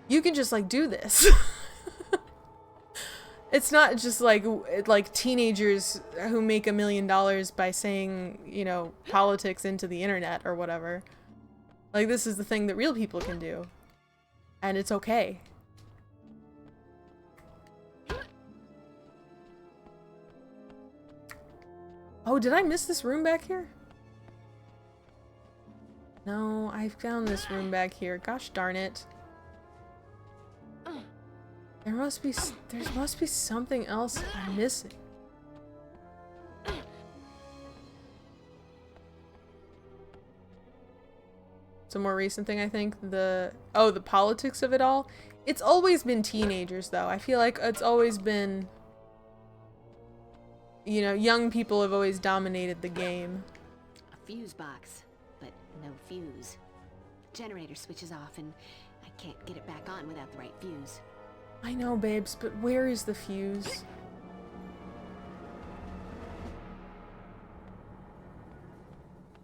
you can just, like, do this. It's not just, like teenagers who make $1 million by saying, you know, politics into the internet or whatever. Like, this is the thing that real people can do. And it's okay. Oh, did I miss this room back here? No, I found this room back here. Gosh darn it. There must be something else I'm missing. It's a more recent thing, I think. The politics of it all. It's always been teenagers, though. I feel like it's always been, you know, young people have always dominated the game. A fuse box, but no fuse. Generator switches off and I can't get it back on without the right fuse. I know, babes, but where is the fuse?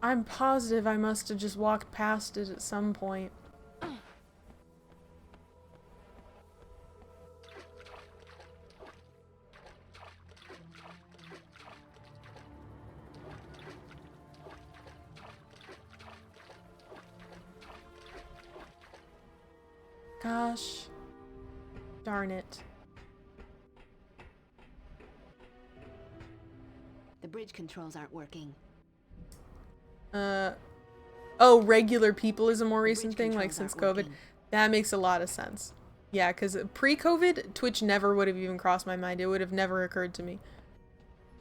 I'm positive I must have just walked past it at some point. Gosh. Darn it. The bridge controls aren't working. Oh, regular people is a more recent thing, like since COVID. That makes a lot of sense. Yeah, because pre-COVID, Twitch never would have even crossed my mind. It would have never occurred to me.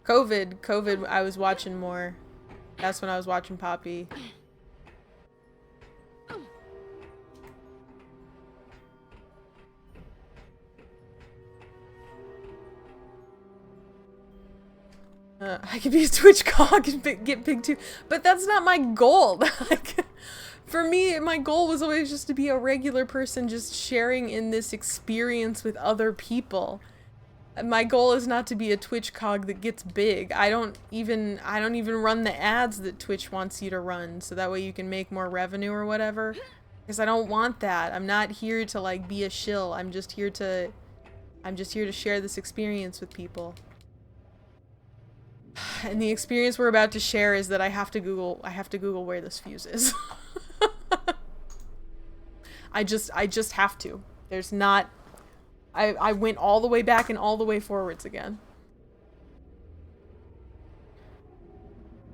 COVID, I was watching more. That's when I was watching Poppy. I could be a Twitch cog and get big too, but that's not my goal. Like, for me, my goal was always just to be a regular person just sharing in this experience with other people. My goal is not to be a Twitch cog that gets big. I don't even run the ads that Twitch wants you to run, so that way you can make more revenue or whatever. Because I don't want that. I'm not here to, like, be a shill. I'm just here to share this experience with people. And the experience we're about to share is that I have to Google where this fuse is. I just have to. There's not, I went all the way back and all the way forwards again.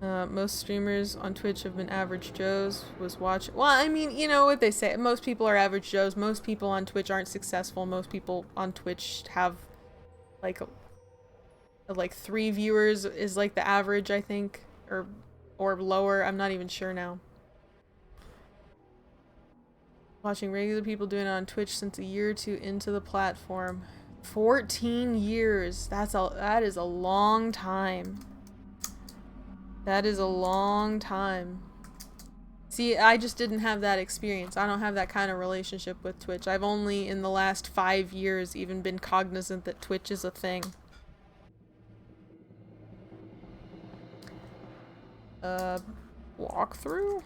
Most streamers on Twitch have been average Joes. Was watching. Well, I mean, you know what they say. Most people are average Joes. Most people on Twitch aren't successful. Most people on Twitch have like 3 viewers is like the average, I think, or lower. I'm not even sure now. Watching regular people doing it on Twitch since a year or two into the platform. 14 years. That is a long time. That is a long time. See, I just didn't have that experience. I don't have that kind of relationship with Twitch. I've only in the last 5 years even been cognizant that Twitch is a thing. Walkthrough?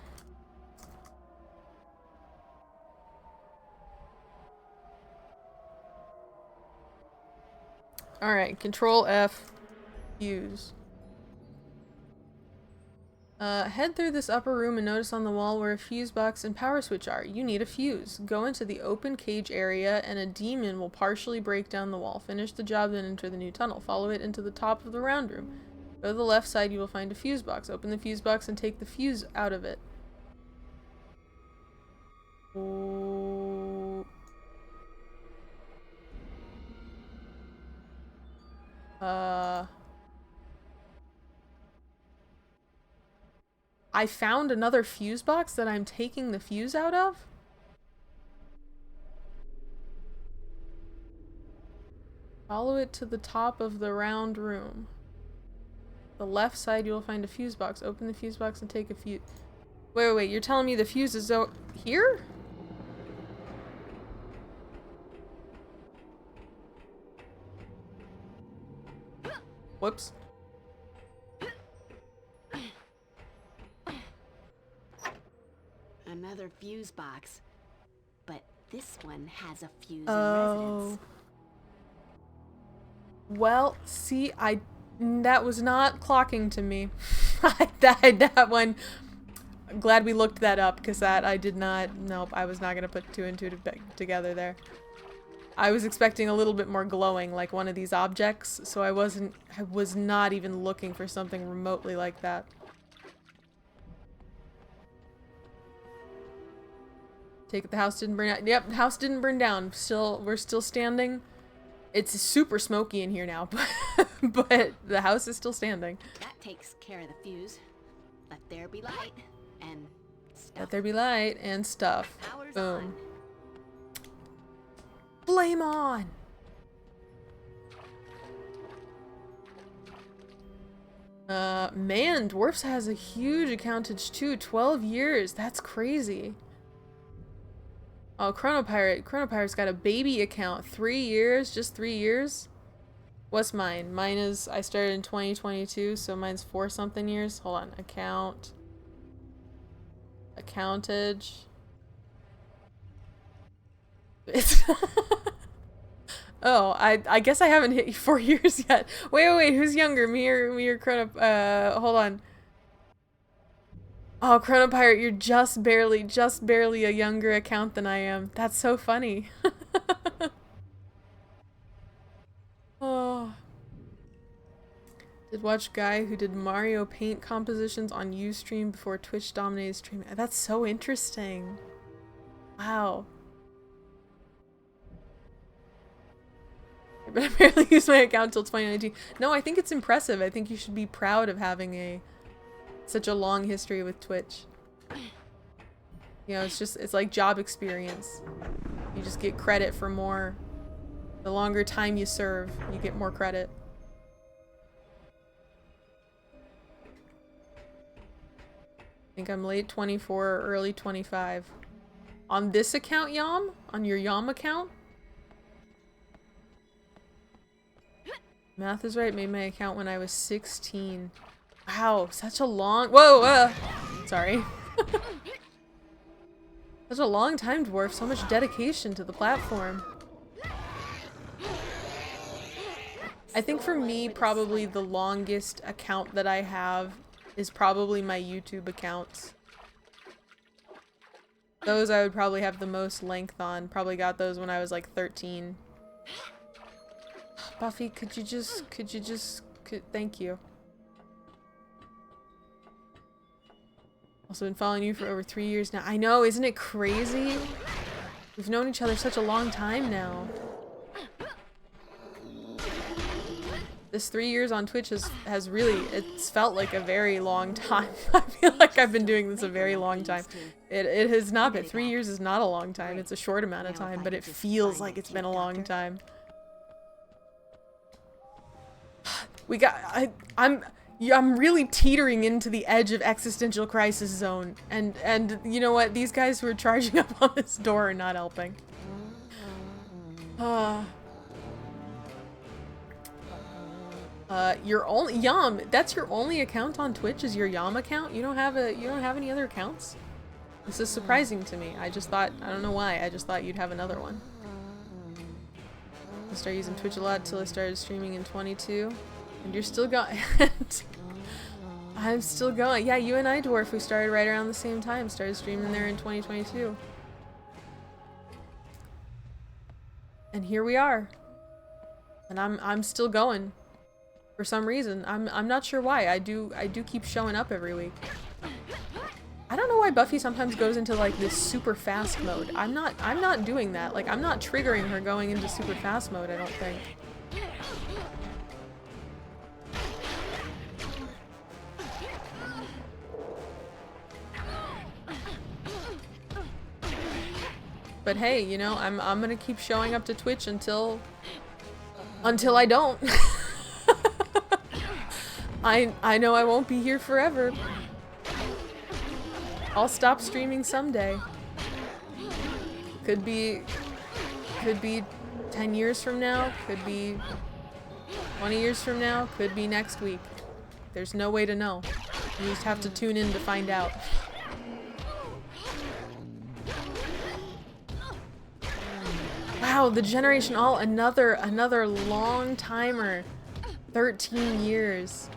Alright, Control F. Fuse. Head through this upper room and notice on the wall where a fuse box and power switch are. You need a fuse. Go into the open cage area and a demon will partially break down the wall. Finish the job, then enter the new tunnel. Follow it into the top of the round room. Go to the left side, you will find a fuse box. Open the fuse box and take the fuse out of it. I found another fuse box that I'm taking the fuse out of? Follow it to the top of the round room. The left side, you will find a fuse box. Open the fuse box and take a fuse. Wait, you're telling me the fuse is here? Whoops. Another fuse box. But this one has a fuse in residence. Well, see, that was not clocking to me. that one. I'm glad we looked that up, because I did not. Nope, I was not gonna put 2 and 2 together there. I was expecting a little bit more glowing, like one of these objects, so I was not even looking for something remotely like that. Take it the house didn't burn out. Yep, the house didn't burn down. We're still standing. It's super smoky in here now, but the house is still standing. That takes care of the fuse. Let there be light and stuff. Let there be light and stuff. Power's Boom. on. Flame on! Man, Dwarfs has a huge accountage too. 12 years. That's crazy. Oh, Chronopyre's got a baby account. 3 years? Just 3 years? What's mine? Mine is, I started in 2022, so mine's 4-something years. Hold on. Accountage. It's oh, I guess I haven't hit 4 years yet. Wait, who's younger? Me or hold on. Oh, Chronopyre, you're just barely a younger account than I am. That's so funny. Oh. Did watch guy who did Mario Paint compositions on Ustream before Twitch dominated streaming. That's so interesting. Wow. But I barely used my account until 2019. No, I think it's impressive. I think you should be proud of having such a long history with Twitch. You know, it's like job experience. You just get credit for more. The longer time you serve, you get more credit. I think I'm late 24 or early 25. On this account, Yam? On your Yam account? Math is right. Made my account when I was 16. Wow, such a long... Whoa! Sorry. Such a long time, Dwarf. So much dedication to the platform. I think for me, probably the longest account that I have is probably my YouTube accounts. Those I would probably have the most length on. Probably got those when I was like 13. Buffy, could you just, thank you. Also been following you for over 3 years now. I know, isn't it crazy? We've known each other such a long time now. This 3 years on Twitch has really, it's felt like a very long time. I feel like I've been doing this a very long time. It has not been. 3 years is not a long time. It's a short amount of time, but it feels like it's been a long time. We got, I'm really teetering into the edge of existential crisis zone. And you know what? These guys who are charging up on this door are not helping. Your only Yum, that's your only account on Twitch is your Yum account? You don't have any other accounts? This is surprising to me. I just thought, I don't know why, I just thought you'd have another one. I started using Twitch a lot till I started streaming in 22. And you're still going. I'm still going. Yeah, you and I, Dwarf, we started right around the same time. Started streaming there in 2022. And here we are. And I'm still going. For some reason. I'm not sure why. I do keep showing up every week. I don't know why Buffy sometimes goes into like this super fast mode. I'm not doing that. Like I'm not triggering her going into super fast mode, I don't think. But hey, you know, I'm gonna keep showing up to Twitch until I don't. I know I won't be here forever. I'll stop streaming someday. Could be 10 years from now, could be 20 years from now, could be next week. There's no way to know. You just have to tune in to find out. Wow, the Generation All, another long timer. 13 years.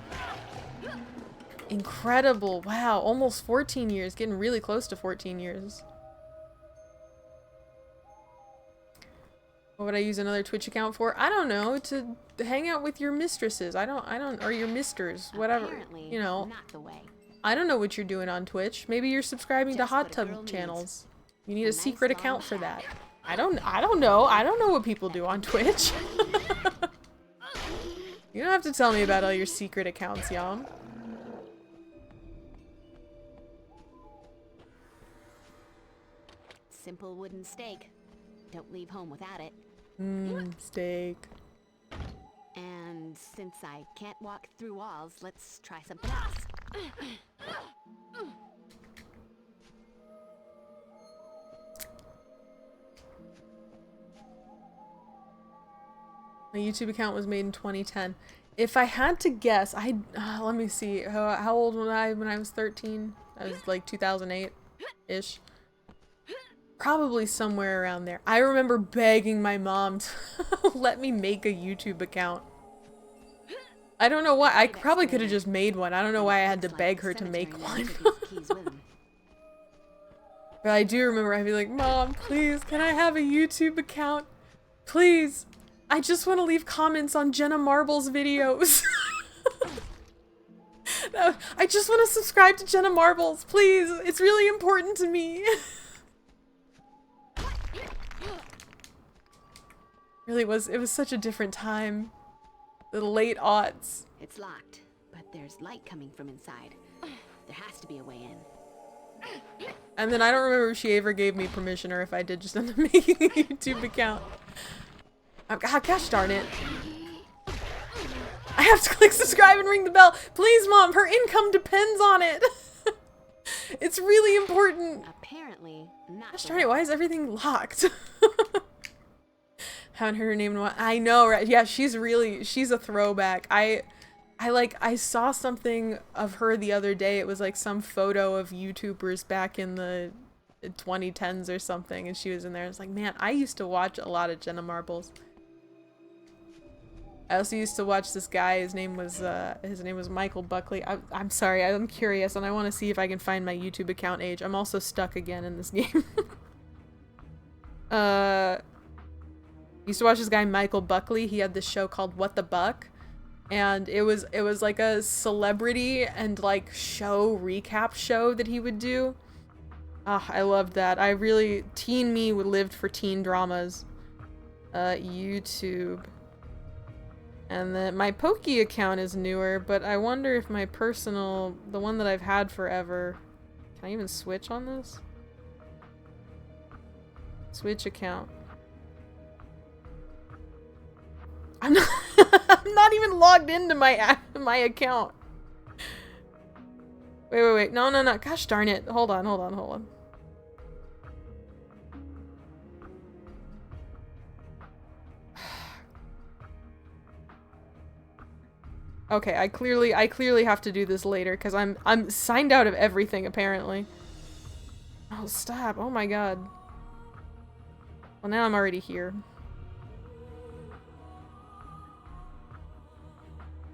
Incredible. Wow, almost 14 years. Getting really close to 14 years. What would I use another Twitch account for? I don't know, to hang out with your mistresses. I don't, or your misters, whatever. Apparently, you know. Not the way. I don't know what you're doing on Twitch. Maybe you're subscribing to hot tub channels. You need a secret account for that. I don't know. I don't know what people do on Twitch. You don't have to tell me about all your secret accounts, Yum. Simple wooden stake. Don't leave home without it. Steak. And since I can't walk through walls, let's try something else. My YouTube account was made in 2010. If I had to guess, let me see. How old was I when I was 13? I was like 2008-ish. Probably somewhere around there. I remember begging my mom to let me make a YouTube account. I don't know why. I probably could have just made one. I don't know why I had to beg her to make one. But I do remember I'd be like, Mom, please, can I have a YouTube account? Please. I just want to leave comments on Jenna Marble's videos. No, I just want to subscribe to Jenna Marbles, please. It's really important to me. Really was. It was such a different time. The late aughts. It's locked, but there's light coming from inside. There has to be a way in. And then I don't remember if she ever gave me permission or if I did just end up making a YouTube account. Oh, gosh darn it. I have to click subscribe and ring the bell. Please, Mom, her income depends on it. It's really important. Apparently not. Gosh darn it, why is everything locked? Haven't heard her name in a while. I know, right? Yeah, she's a throwback. I saw something of her the other day. It was like some photo of YouTubers back in the 2010s or something, and she was in there. It's like, man, I used to watch a lot of Jenna Marbles. I also used to watch this guy. His name was Michael Buckley. I'm sorry, I'm curious, and I want to see if I can find my YouTube account age. I'm also stuck again in this game. Used to watch this guy Michael Buckley. He had this show called What the Buck, and it was like a celebrity and like show recap show that he would do. Ah, I loved that. I really, teen me lived for teen dramas. YouTube. And then my Poky account is newer, but I wonder if my personal, the one that I've had forever, can I even switch on this? Switch account. I'm not, I'm not even logged into my account. Wait. No. Gosh darn it. Hold on. Okay, I clearly have to do this later because I'm signed out of everything apparently. Oh, stop. Oh my god. Well, now I'm already here.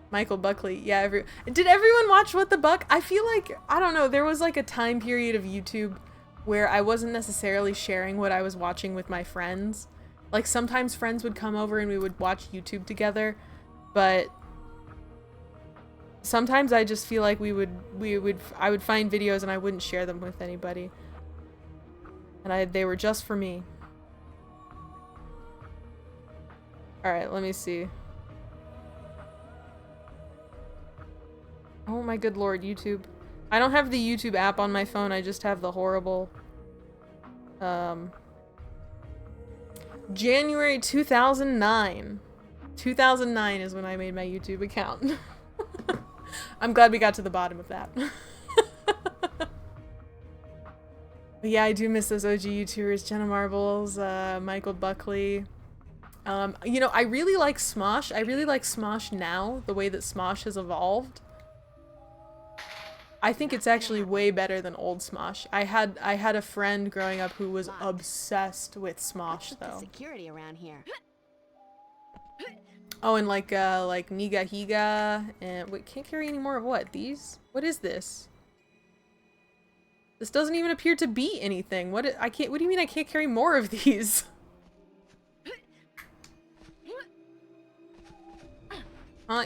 Michael Buckley. Yeah, did everyone watch What the Buck? I feel like, I don't know, there was like a time period of YouTube where I wasn't necessarily sharing what I was watching with my friends. Like sometimes friends would come over and we would watch YouTube together, but sometimes I just feel like I would find videos and I wouldn't share them with anybody. And they were just for me. Alright, let me see. Oh my good lord, YouTube. I don't have the YouTube app on my phone, I just have the horrible... January 2009. 2009 is when I made my YouTube account. I'm glad we got to the bottom of that. But yeah, I do miss those OG YouTubers, Jenna Marbles, Michael Buckley. You know, I really like Smosh. I really like Smosh now, the way that Smosh has evolved. I think it's actually way better than old Smosh. I had a friend growing up who was obsessed with Smosh though. Security around here. Oh, and like Niga Higa and wait, can't carry any more of what? These? What is this? This doesn't even appear to be anything. What do you mean I can't carry more of these?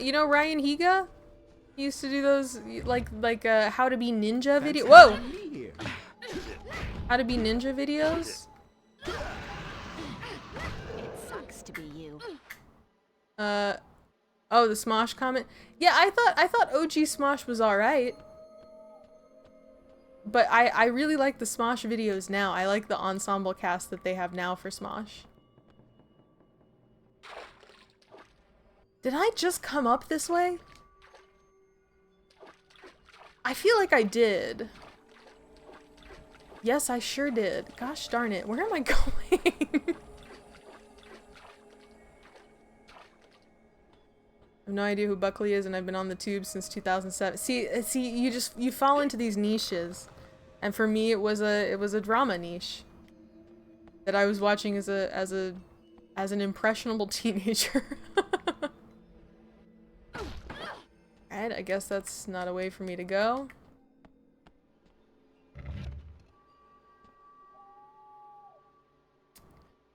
You know Ryan Higa? He used to do those like how to be ninja video. Whoa! How to be ninja videos? It sucks to be you. Oh, the Smosh comment? Yeah, I thought OG Smosh was alright. But I really like the Smosh videos now. I like the ensemble cast that they have now for Smosh. Did I just come up this way? I feel like I did. Yes, I sure did. Gosh darn it. Where am I going? I have no idea who Buckley is, and I've been on the tube since 2007. See, you fall into these niches, and for me, it was a drama niche that I was watching as an impressionable teenager. Alright, I guess that's not a way for me to go.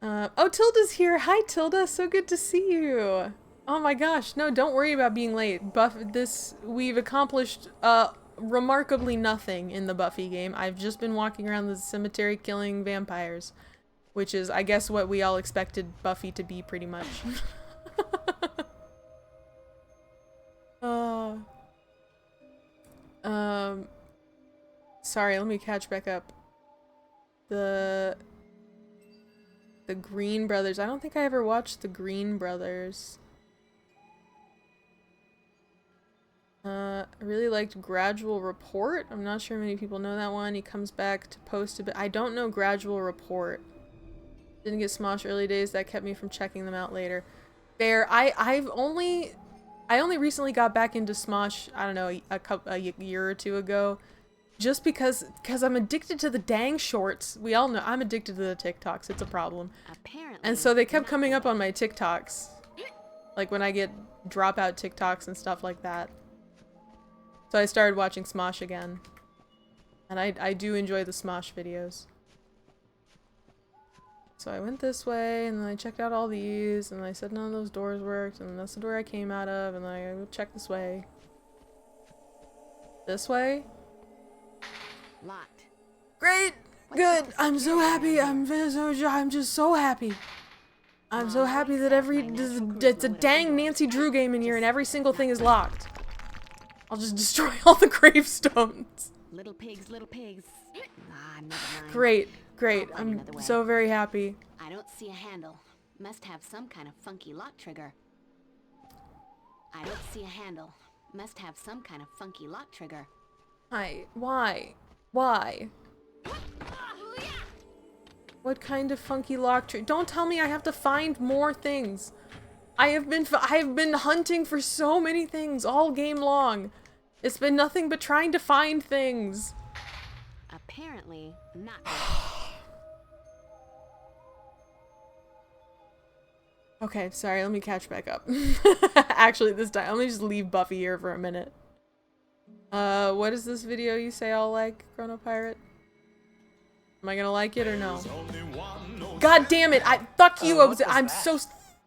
Oh, Tilda's here. Hi, Tilda. So good to see you. Oh my gosh. No, don't worry about being late. We've accomplished remarkably nothing in the Buffy game. I've just been walking around the cemetery killing vampires, which is, I guess, what we all expected Buffy to be pretty much. Sorry, let me catch back up. The Green Brothers. I don't think I ever watched the Green Brothers. I really liked Gradual Report. I'm not sure many people know that one. He comes back to post a bit. I don't know Gradual Report. Didn't get Smosh early days. That kept me from checking them out later. Fair. I only recently got back into Smosh, I don't know, a year or two ago. Just because I'm addicted to the dang shorts. We all know I'm addicted to the TikToks. It's a problem. Apparently. And so they kept coming up on my TikToks. Like when I get dropout TikToks and stuff like that. So I started watching Smosh again. And I do enjoy the Smosh videos. So I went this way, and then I checked out all these, and I said none of those doors worked, and that's the door I came out of, and then I checked this way. This way? Locked. Great! Good! I'm so happy! I'm just so happy! I'm so happy that it's a dang Nancy Drew game in here and every single thing is locked. I'll just destroy all the gravestones. Little pigs, little pigs. Ah, never mind. Great, great. I'm so very happy. I don't see a handle. Must have some kind of funky lock trigger. I don't see a handle. Must have some kind of funky lock trigger. Why? Why? What kind of funky lock trigger? Don't tell me I have to find more things. I have been hunting for so many things all game long. It's been nothing but trying to find things. Apparently not. Okay, sorry, let me catch back up. Actually, this time, let me just leave Buffy here for a minute. What is this video you say I'll like, Chrono Pirate? Am I gonna like it or no? God damn it! Fuck you, I'm so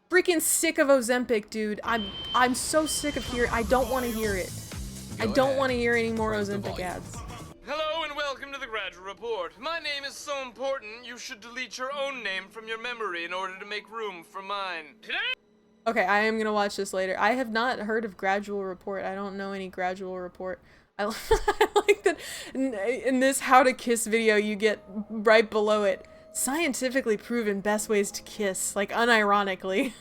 freaking sick of Ozempic, dude. I'm so sick of hearing. I don't want to hear it. I don't want to hear any more Ozempic ads. Hello and welcome to the Graduate Report. My name is so important, you should delete your own name from your memory in order to make room for mine. Okay, I am gonna watch this later. I have not heard of Gradual Report. I don't know any Gradual Report. I like that in this How to Kiss video you get right below it, scientifically proven best ways to kiss, like unironically.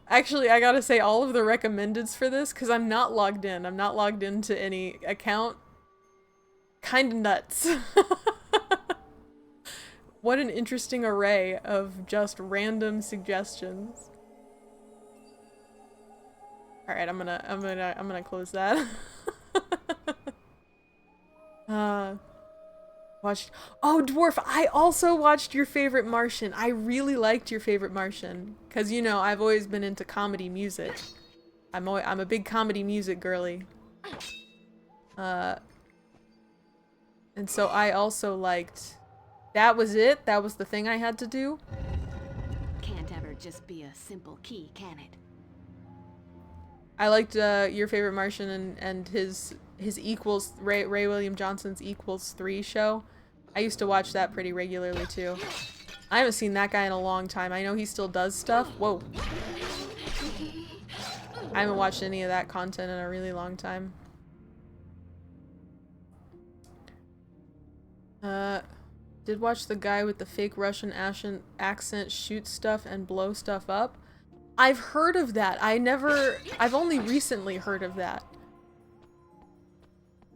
Actually, I gotta say all of the recommendeds for this, because I'm not logged in. I'm not logged into any account. Kinda nuts. What an interesting array of just random suggestions. All right, I'm gonna close that. Watched. Oh, Dwarf! I also watched Your Favorite Martian. I really liked Your Favorite Martian, cause you know I've always been into comedy music. I'm a big comedy music girly. And so I also liked. That was it. That was the thing I had to do. Can't ever just be a simple key, can it? I liked Your Favorite Martian and his Equals, Ray William Johnson's Equals 3 show. I used to watch that pretty regularly too. I haven't seen that guy in a long time. I know he still does stuff. Whoa. I haven't watched any of that content in a really long time. Did watch the guy with the fake Russian accent shoot stuff and blow stuff up. I've heard of that. I've only recently heard of that.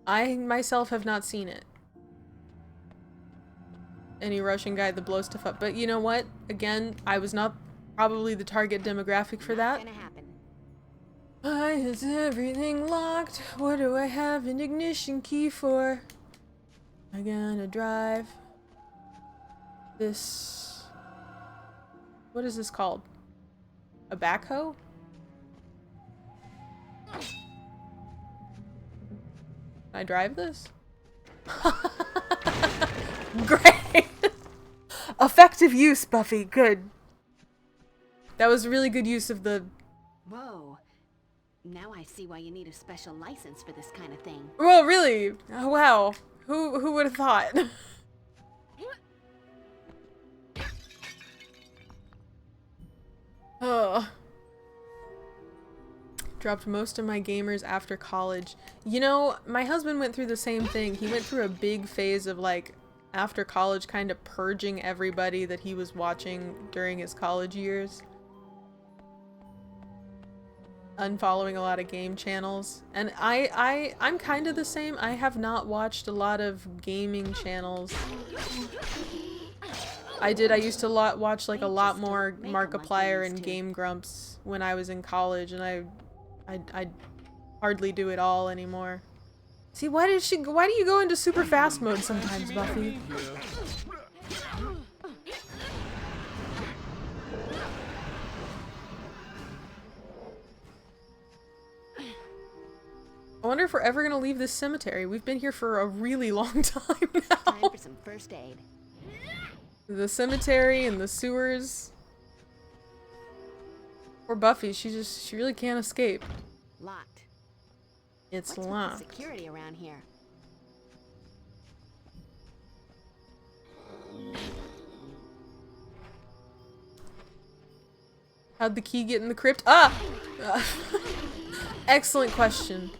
I myself have not seen it. Any Russian guy that blows stuff up. But you know what? Again, I was not probably the target demographic for that. Why is everything locked? What do I have an ignition key for? I'm gonna drive this... What is this called? A backhoe? Can I drive this? Great! Effective use, Buffy. Good. That was really good use of the... Whoa. Now I see why you need a special license for this kind of thing. Whoa, really? Oh, wow. Who would have thought? Oh. Dropped most of my gamers after college. You know, my husband went through the same thing. He went through a big phase of like after college kind of purging everybody that he was watching during his college years. Unfollowing a lot of game channels. And I'm kind of the same. I have not watched a lot of gaming channels. I used to watch like a lot more Markiplier and Game Grumps when I was in college, and I hardly do it all anymore. See, why do you go into super fast mode sometimes, Buffy? I wonder if we're ever gonna leave this cemetery. We've been here for a really long time now. Time for some first aid. The cemetery and the sewers. Poor Buffy, she really can't escape. Locked. It's What's with the locked. security around here? How'd the key get in the crypt? Ah! Excellent question.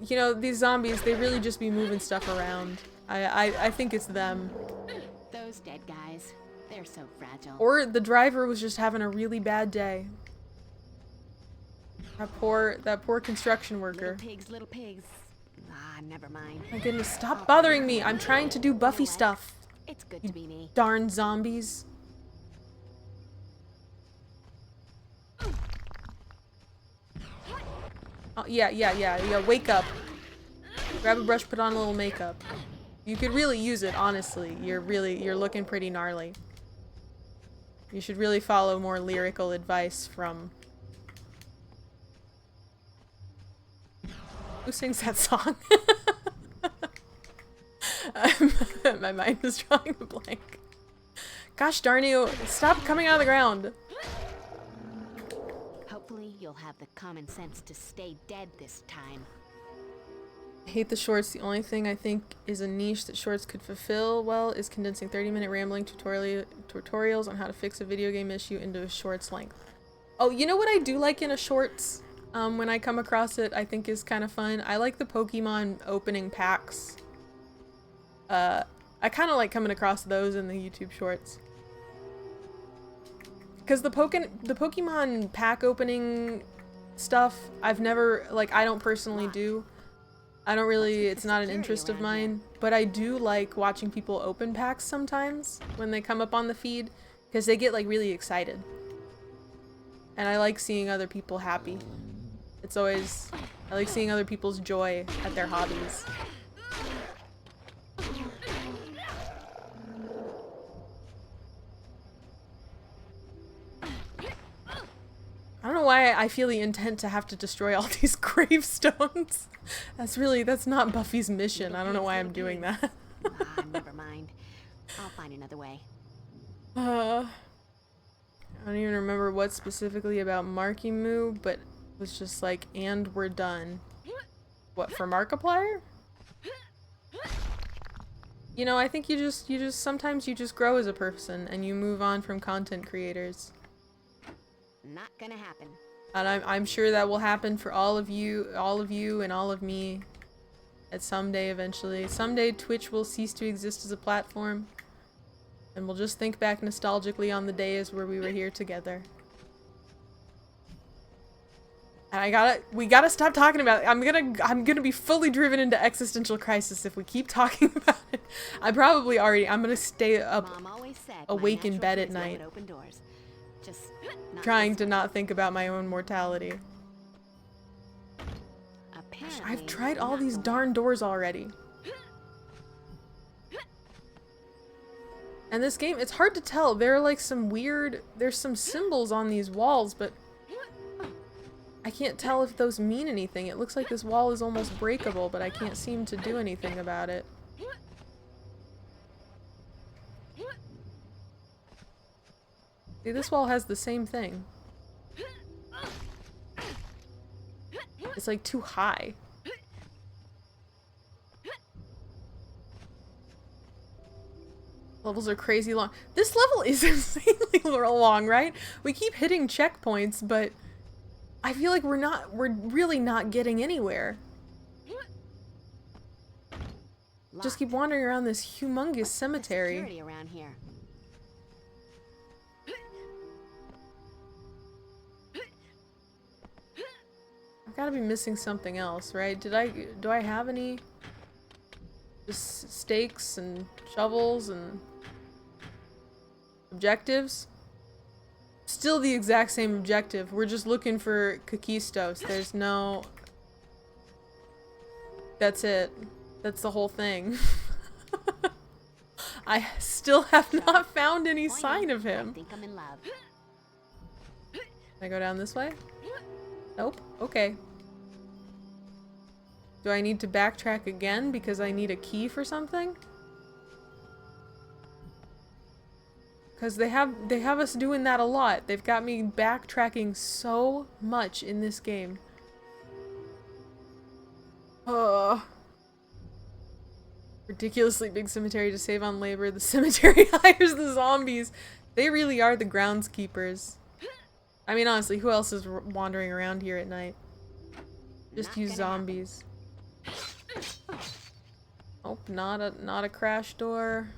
You know, these zombies, they really just be moving stuff around. I think it's them. Those dead guys. They're so fragile. Or the driver was just having a really bad day. That poor construction worker. Little pigs. Ah, never mind. My goodness, stop bothering me. I'm trying to do Buffy stuff. It's good to be me. Darn zombies. Oh, yeah, wake up. Grab a brush, put on a little makeup. You could really use it, honestly. You're looking pretty gnarly. You should really follow more lyrical advice from... Who sings that song? My mind is drawing a blank. Gosh darn you, stop coming out of the ground. Hopefully you'll have the common sense to stay dead this time. I hate the shorts. The only thing I think is a niche that shorts could fulfill well is condensing 30-minute rambling tutorials on how to fix a video game issue into a shorts length. Oh, you know what I do like in a shorts? When I come across it, I think is kind of fun. I like the Pokemon opening packs. I kind of like coming across those in the YouTube shorts. Because the Pokemon pack opening stuff, I've never, like, I don't personally do. I don't really, it's not an interest of mine, but I do like watching people open packs sometimes when they come up on the feed, because they get like really excited. And I like seeing other people happy. It's always, I like seeing other people's joy at their hobbies. I don't know why I feel the intent to have to destroy all these gravestones. That's not Buffy's mission. I don't know why I'm doing that. Never mind. I'll find another way. I don't even remember what specifically about Markimoo, but it was just like, and we're done. What, for Markiplier? You know, I think sometimes you just grow as a person and you move on from content creators. Not gonna happen. And I'm sure that will happen for all of you and all of me at some day eventually. Someday Twitch will cease to exist as a platform and we'll just think back nostalgically on the days where we were here together. And we gotta stop talking about it. I'm gonna be fully driven into existential crisis if we keep talking about it. I'm gonna stay up awake in bed at night. Trying to not think about my own mortality. I've tried all these darn doors already. And this game, it's hard to tell. There are like there's some symbols on these walls, but I can't tell if those mean anything. It looks like this wall is almost breakable, but I can't seem to do anything about it. See, this wall has the same thing. It's like too high. Levels are crazy long. This level is insanely long, right? We keep hitting checkpoints, but I feel like we're really not getting anywhere. Just keep wandering around this humongous cemetery. Around here. I've got to be missing something else, right? Do I have any just stakes and shovels and objectives? Still the exact same objective. We're just looking for Kakistos. There's no... That's it. That's the whole thing. I still have not found any sign of him. I think I'm in love. Can I go down this way? Nope. Okay. Do I need to backtrack again because I need a key for something? Because they have us doing that a lot. They've got me backtracking so much in this game. Ridiculously big cemetery to save on labor. The cemetery hires the zombies. They really are the groundskeepers. I mean, honestly, who else is wandering around here at night? Just you zombies. Oh, not a crash door.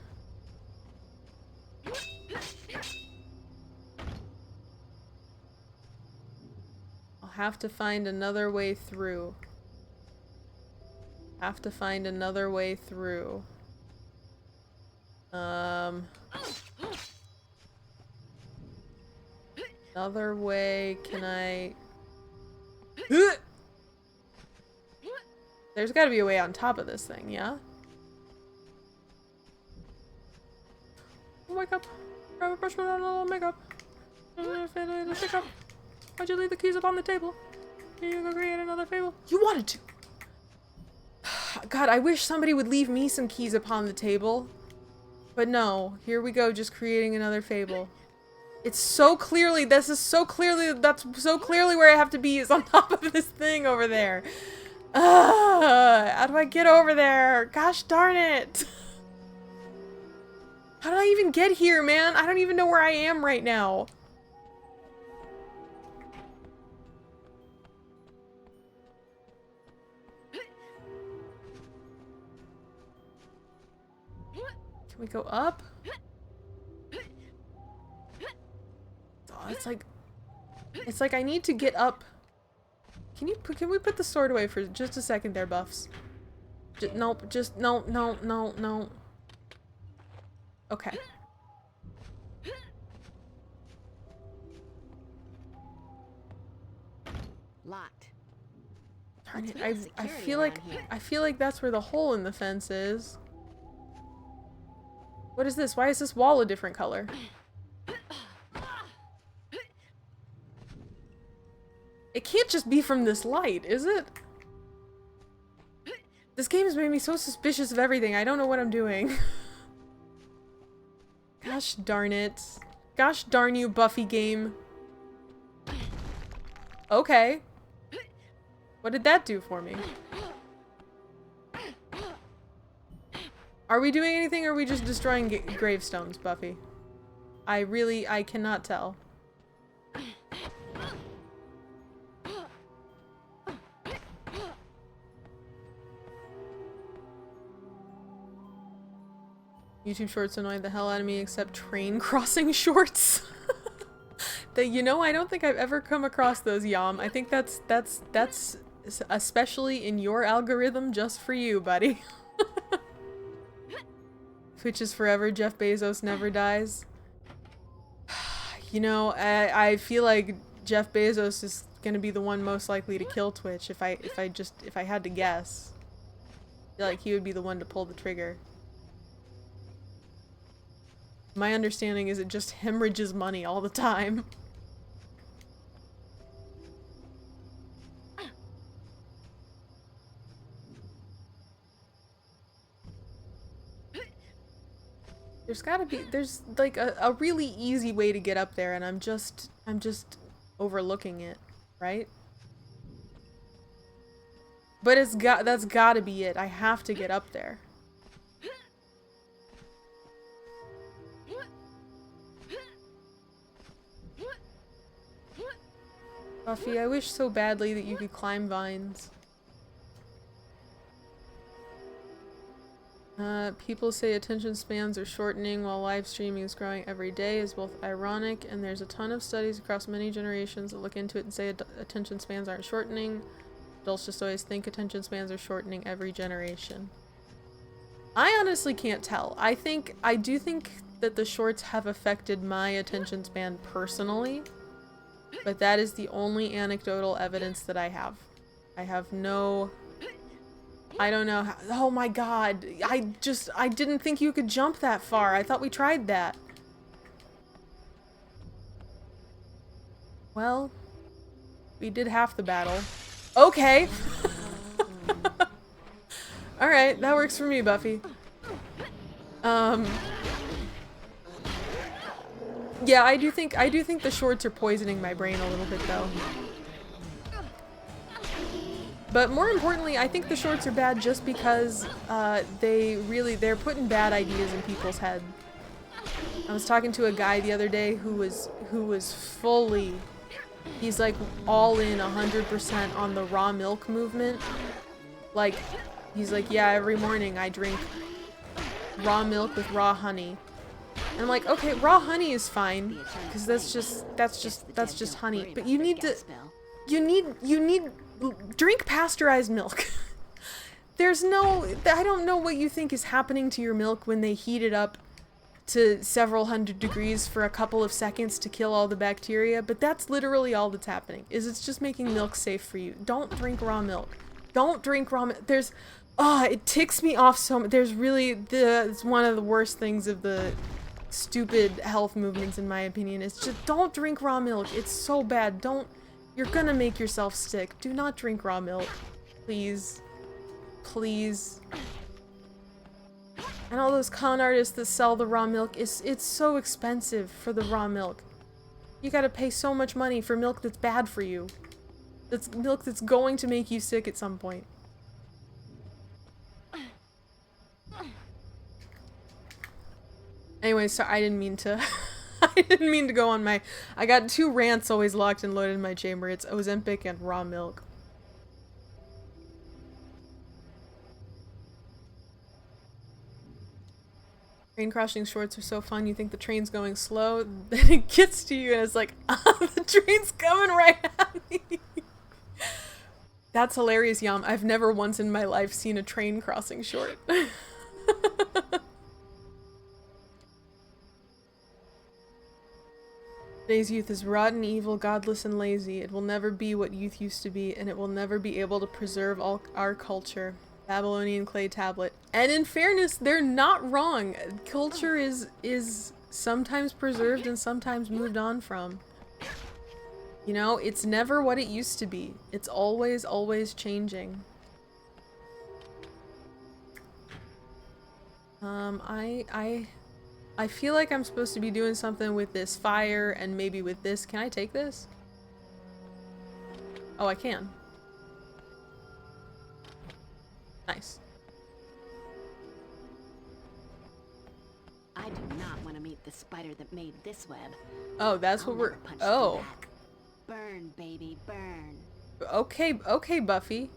I'll have to find another way through. Have to find another way through. Another way, can I... There's gotta be a way on top of this thing, yeah? Wake up! Grab a brush, put on a little makeup. Pick up. Why'd you leave the keys up on the table? You go create another fable. You wanted to! God, I wish somebody would leave me some keys upon the table. But no, here we go, just creating another fable. It's so clearly, that's so clearly where I have to be, is on top of this thing over there. How do I get over there? Gosh darn it. How did I even get here, man? I don't even know where I am right now. Can we go up? Oh, it's like I need to get up. Can we put the sword away for just a second there, Buffs? Nope, no. Okay. Locked. Darn it, I feel like that's where the hole in the fence is. What is this? Why is this wall a different color? It can't just be from this light, is it? This game has made me so suspicious of everything. I don't know what I'm doing. Gosh darn it. Gosh darn you, Buffy game. Okay. What did that do for me? Are we doing anything, or are we just destroying gravestones, Buffy? I cannot tell. YouTube shorts annoy the hell out of me, except train crossing shorts. You know, I don't think I've ever come across those, Yam. I think that's especially in your algorithm just for you, buddy. Twitch is forever, Jeff Bezos never dies. You know, I feel like Jeff Bezos is gonna be the one most likely to kill Twitch if I had to guess. I feel like he would be the one to pull the trigger. My understanding is it just hemorrhages money all the time. There's like a really easy way to get up there, and I'm just overlooking it, right? But that's gotta be it. I have to get up there. Buffy, I wish so badly that you could climb vines. People say attention spans are shortening while live streaming is growing every day is both ironic, and there's a ton of studies across many generations that look into it and say attention spans aren't shortening. Adults just always think attention spans are shortening every generation. I honestly can't tell. I do think that the shorts have affected my attention span personally, but that is the only anecdotal evidence that I have. I have no... I don't know how... Oh my god. I didn't think you could jump that far. I thought we tried that. Well, we did half the battle. Okay. Alright, that works for me, Buffy. Yeah, I do think the shorts are poisoning my brain a little bit though. But more importantly, I think the shorts are bad just because they're putting bad ideas in people's head. I was talking to a guy the other day who was fully, he's like all in 100% on the raw milk movement. Like, he's like, yeah, every morning I drink raw milk with raw honey. And I'm like, okay, raw honey is fine, because that's just honey. But you need drink pasteurized milk. I don't know what you think is happening to your milk when they heat it up to several hundred degrees for a couple of seconds to kill all the bacteria, but that's literally all that's happening, is it's just making milk safe for you. Don't drink raw milk. Don't drink raw milk. It ticks me off so much. It's one of the worst things of the stupid health movements, in my opinion, is just don't drink raw milk. It's so bad. You're gonna make yourself sick. Do not drink raw milk. Please. Please. And all those con artists that sell the raw milk, it's so expensive for the raw milk. You gotta pay so much money for milk that's bad for you. That's milk that's going to make you sick at some point. Anyway, so I didn't mean to I didn't mean to go on my... I got 2 rants always locked and loaded in my chamber. It's Ozempic and raw milk. Train crossing shorts are so fun. You think the train's going slow, then it gets to you and it's like, the train's coming right at me. That's hilarious, Yam. I've never once in my life seen a train crossing short. Today's youth is rotten, evil, godless, and lazy. It will never be what youth used to be, and it will never be able to preserve all our culture. Babylonian clay tablet. And in fairness, they're not wrong. Culture is sometimes preserved and sometimes moved on from. You know, it's never what it used to be. It's always, always changing. I feel like I'm supposed to be doing something with this fire and maybe with this. Can I take this? Oh, I can. Nice. I do not want to meet the spider that made this web. Oh, that's what we're... Oh. Burn, baby, burn. Okay, Buffy.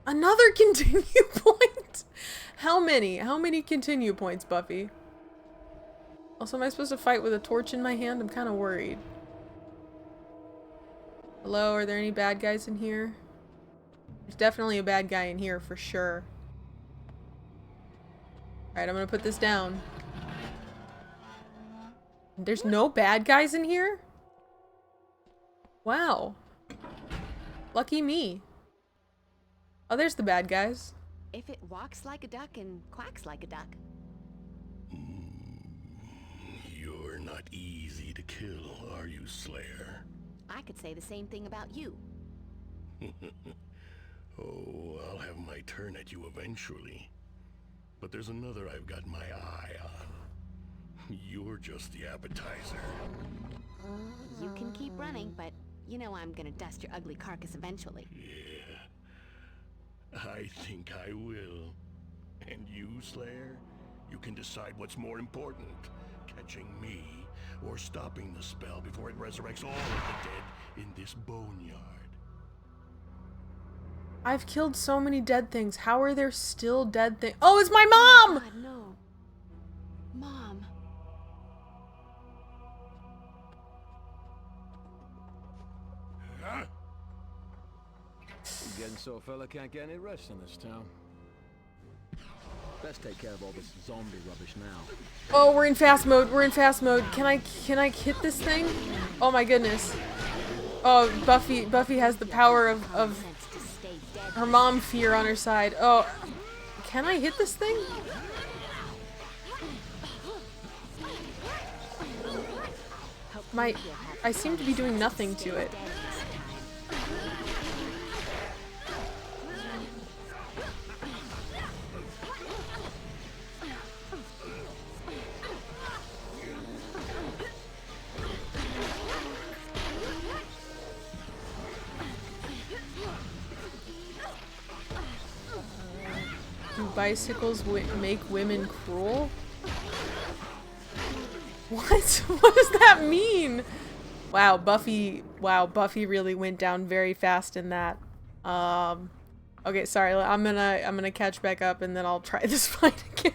Another continue point? How many? How many continue points, Buffy? Also, am I supposed to fight with a torch in my hand? I'm kind of worried. Hello, are there any bad guys in here? There's definitely a bad guy in here for sure. Alright, I'm gonna put this down. There's no bad guys in here? Wow. Lucky me. Oh, there's the bad guys. If it walks like a duck and quacks like a duck. You're not easy to kill, are you, Slayer? I could say the same thing about you. Oh, I'll have my turn at you eventually. But there's another I've got my eye on. You're just the appetizer. You can keep running, but you know I'm gonna dust your ugly carcass eventually. Yeah. I think I will. And you, Slayer? You can decide what's more important. Catching me, or stopping the spell before it resurrects all of the dead in this boneyard. I've killed so many dead things. How are there still dead things? Oh, it's my mom! God, no. Mom. Huh? Getting so a fella can't get any rest in this town. Best take care of all this zombie rubbish now. Oh, we're in fast mode. We're in fast mode. Can I hit this thing? Oh my goodness. Oh, Buffy has the power of her mom fear on her side. Oh, can I hit this thing? I seem to be doing nothing to it. Do bicycles make women cruel? What? What does that mean? Wow, Buffy really went down very fast in that. Okay, sorry, I'm gonna catch back up and then I'll try this fight again.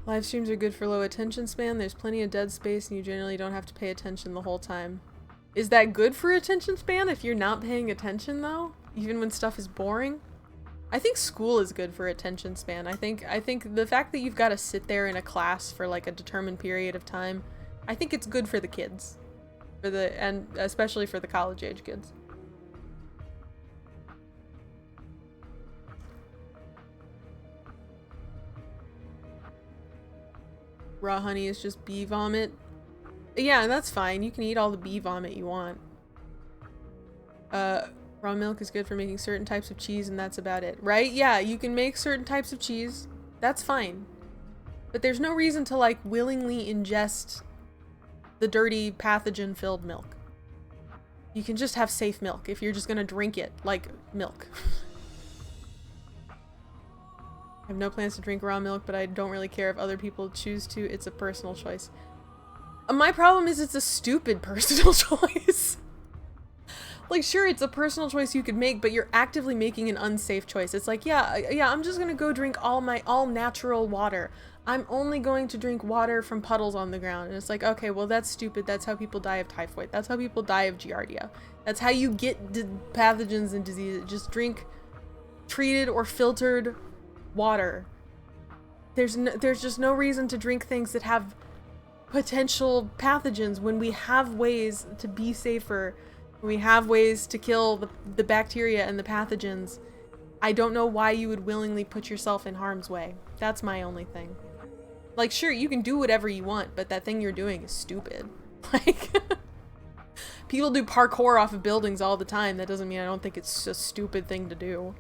Live streams are good for low attention span. There's plenty of dead space and you generally don't have to pay attention the whole time. Is that good for attention span if you're not paying attention though? Even when stuff is boring? I think school is good for attention span. I think the fact that you've got to sit there in a class for like a determined period of time, I think it's good for the kids. And especially for the college age kids. Raw honey is just bee vomit. Yeah, and that's fine. You can eat all the bee vomit you want. Raw milk is good for making certain types of cheese and that's about it. Right? Yeah, you can make certain types of cheese. That's fine. But there's no reason to like willingly ingest the dirty pathogen-filled milk. You can just have safe milk if you're just gonna drink it like milk. I have no plans to drink raw milk, but I don't really care if other people choose to. It's a personal choice. My problem is it's a stupid personal choice. Like, sure, it's a personal choice you could make, but you're actively making an unsafe choice. It's like, yeah, I'm just gonna go drink all natural water. I'm only going to drink water from puddles on the ground. And it's like, okay, well, that's stupid. That's how people die of typhoid. That's how people die of giardia. That's how you get pathogens and diseases. Just drink treated or filtered water. There's just no reason to drink things that have potential pathogens when we have ways to be safer. When we have ways to kill the bacteria and the pathogens. I don't know why you would willingly put yourself in harm's way. That's my only thing. Like, sure, you can do whatever you want, but that thing you're doing is stupid. Like, people do parkour off of buildings all the time. That doesn't mean I don't think it's a stupid thing to do.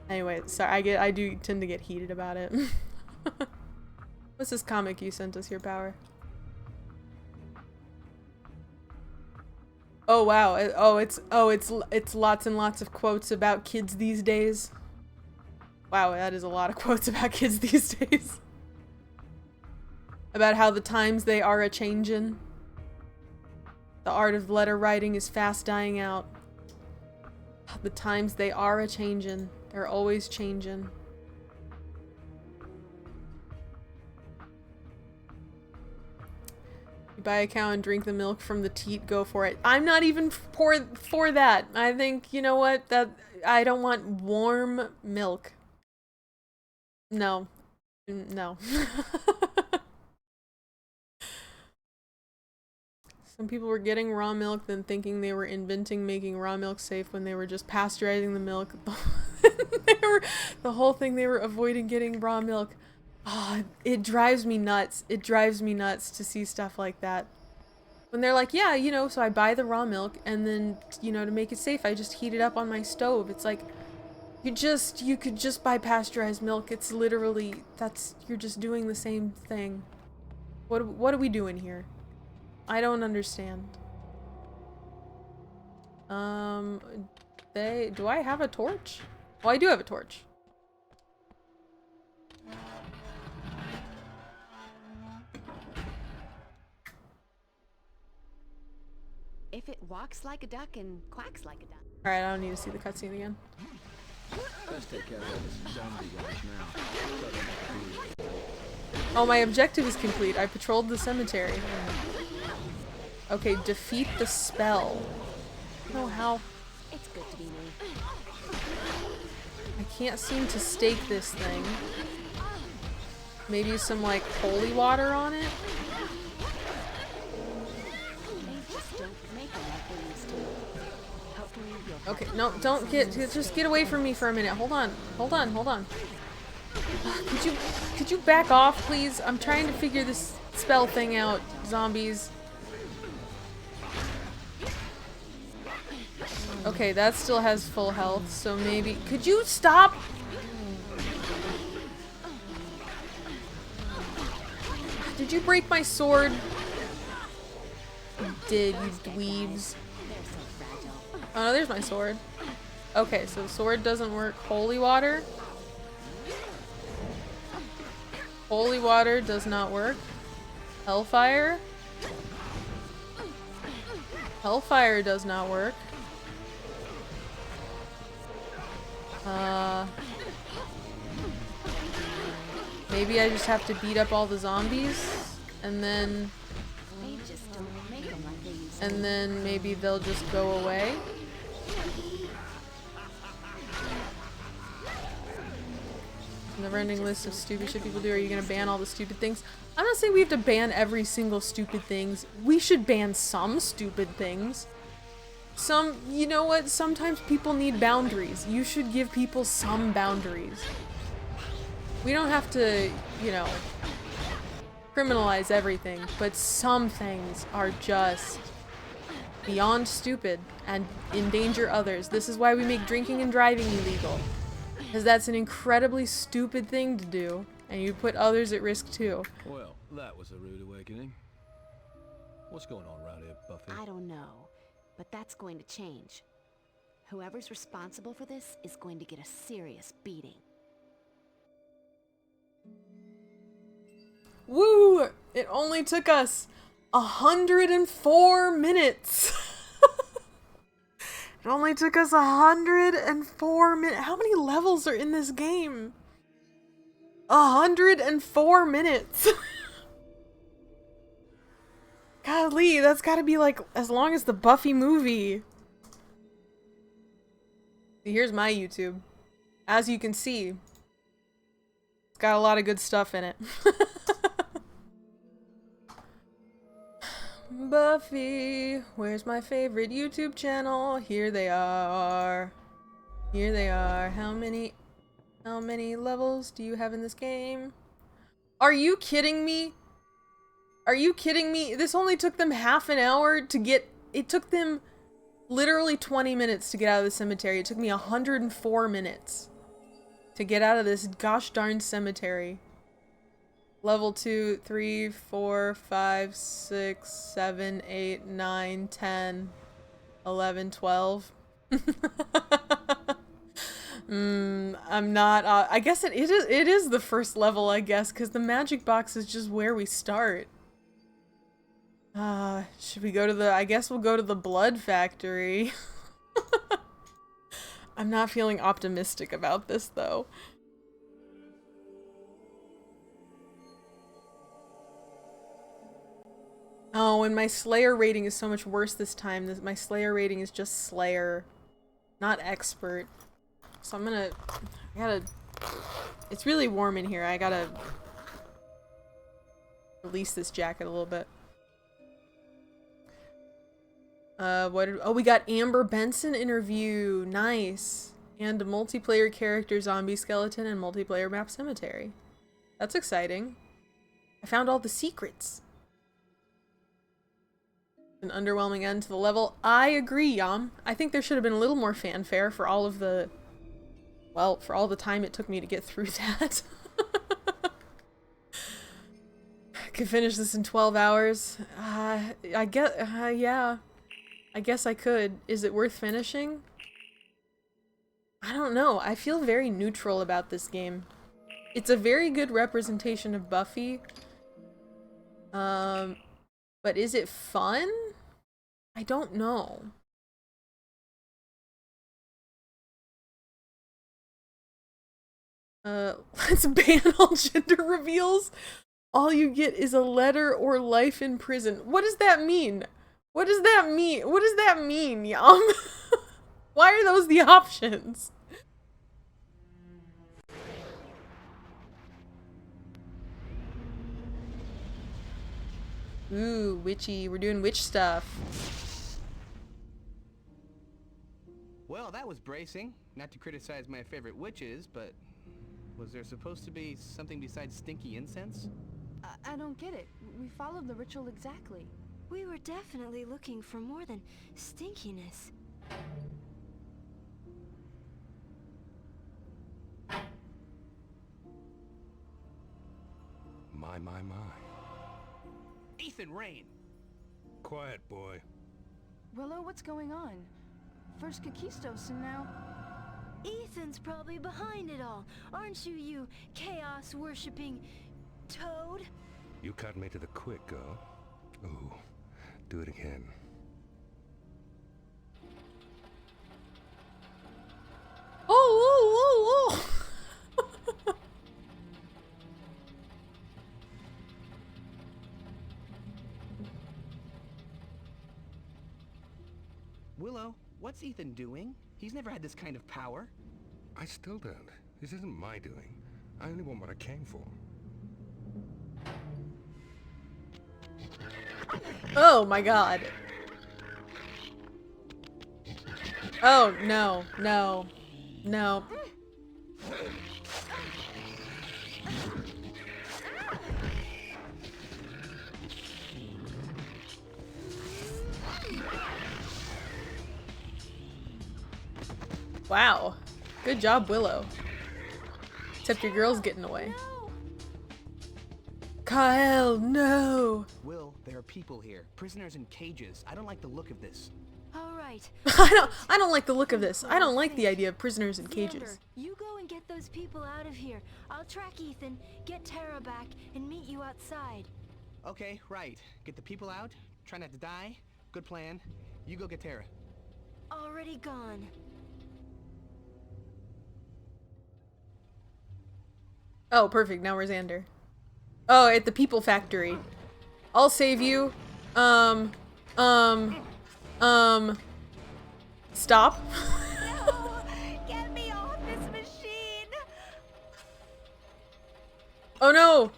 Anyway, sorry, I do tend to get heated about it. What's this comic you sent us here, Power? Oh wow! It's lots and lots of quotes about kids these days. Wow, that is a lot of quotes about kids these days. About how the times they are a-changin'. The art of letter writing is fast dying out. The times they are a-changin'. They're always changing. You buy a cow and drink the milk from the teat, go for it. I'm not even for that. I think, you know what? I don't want warm milk. No. No. Some people were getting raw milk then thinking they were inventing making raw milk safe when they were just pasteurizing the milk. The whole thing they were avoiding getting raw milk. Oh, it drives me nuts. It drives me nuts to see stuff like that. When they're like, yeah, you know, so I buy the raw milk and then, you know, to make it safe, I just heat it up on my stove. It's like, you could just buy pasteurized milk. It's literally, you're just doing the same thing. What are we doing here? I don't understand. Do I have a torch? Well, I do have a torch. If it walks like a duck and quacks like a duck. Alright, I don't need to see the cutscene again. Let's take care of this zombie guys now. Oh, my objective is complete. I patrolled the cemetery. Okay, defeat the spell. I don't know how. It's good to be me. I can't seem to stake this thing. Maybe some like holy water on it? Okay, no, don't just get away from me for a minute. Hold on. Could you back off, please? I'm trying to figure this spell thing out, zombies. Okay, that still has full health, so maybe... Could you stop? Did you break my sword? You did, you dweebs. Oh no, there's my sword. Okay, so the sword doesn't work. Holy water. Holy water does not work. Hellfire. Hellfire does not work. Maybe I just have to beat up all the zombies, and then maybe they'll just go away. Never-ending list of stupid shit people do. Are you gonna ban all the stupid things? I'm not saying we have to ban every single stupid things. We should ban some stupid things. Some, you know what? Sometimes people need boundaries. You should give people some boundaries. We don't have to, you know, criminalize everything, but some things are just beyond stupid and endanger others. This is why we make drinking and driving illegal. Because that's an incredibly stupid thing to do, and you put others at risk too. Well, that was a rude awakening. What's going on around here, Buffy? I don't know, but that's going to change. Whoever's responsible for this is going to get a serious beating. Woo! It only took us 104 minutes. It only took us 104 minutes. How many levels are in this game? 104 minutes. Golly, that's gotta be like as long as the Buffy movie. Here's my YouTube. As you can see, it's got a lot of good stuff in it. Buffy, where's my favorite YouTube channel? Here they are. Here they are. How many levels do you have in this game? Are you kidding me? Are you kidding me? This only took them half an hour to get... It took them literally 20 minutes to get out of the cemetery. It took me 104 minutes to get out of this gosh darn cemetery. Level 2, 3, 4, 5, 6, 7, 8, 9, 10, 11, 12. I'm not, I guess it is the first level, I guess, because the magic box is just where we start. Should we go to the, I guess we'll go to the blood factory. I'm not feeling optimistic about this, though. Oh, and my Slayer rating is so much worse this time. My Slayer rating is just Slayer, not expert. So I gotta, it's really warm in here. I gotta release this jacket a little bit. Oh, we got Amber Benson interview. Nice. And a multiplayer character zombie skeleton and multiplayer map cemetery. That's exciting. I found all the secrets. An underwhelming end to the level. I agree, Yam. I think there should have been a little more fanfare for all of the... Well, for all the time it took me to get through that. I could finish this in 12 hours. I get... yeah. I guess I could. Is it worth finishing? I don't know. I feel very neutral about this game. It's a very good representation of Buffy. But is it fun? I don't know. Let's ban all gender reveals. All you get is a letter or life in prison. What does that mean? What does that mean? What does that mean, Yum? Why are those the options? Ooh, witchy. We're doing witch stuff. Well, that was bracing. Not to criticize my favorite witches, but was there supposed to be something besides stinky incense? I don't get it. We followed the ritual exactly. We were definitely looking for more than stinkiness. My. Ethan, Rain! Quiet, boy. Willow, what's going on? First Kakistos and now... Ethan's probably behind it all, aren't you, you chaos-worshipping toad? You cut me to the quick, girl. Ooh, do it again. Oh. Willow, what's Ethan doing? He's never had this kind of power. I still don't. This isn't my doing. I only want what I came for. Oh my god. Oh, no, no, no. Wow. Good job, Willow. Except your girl's getting away. No. Kyle, no! Will, there are people here. Prisoners in cages. I don't like the look of this. All right. I don't like the look of this. I don't like the idea of prisoners in cages. Xander, you go and get those people out of here. I'll track Ethan, get Tara back, and meet you outside. Okay, right. Get the people out. Try not to die. Good plan. You go get Tara. Already gone. Oh, perfect. Now we're Xander. Oh, at the People Factory. I'll save you. Stop. No! Get me off this machine! Oh no!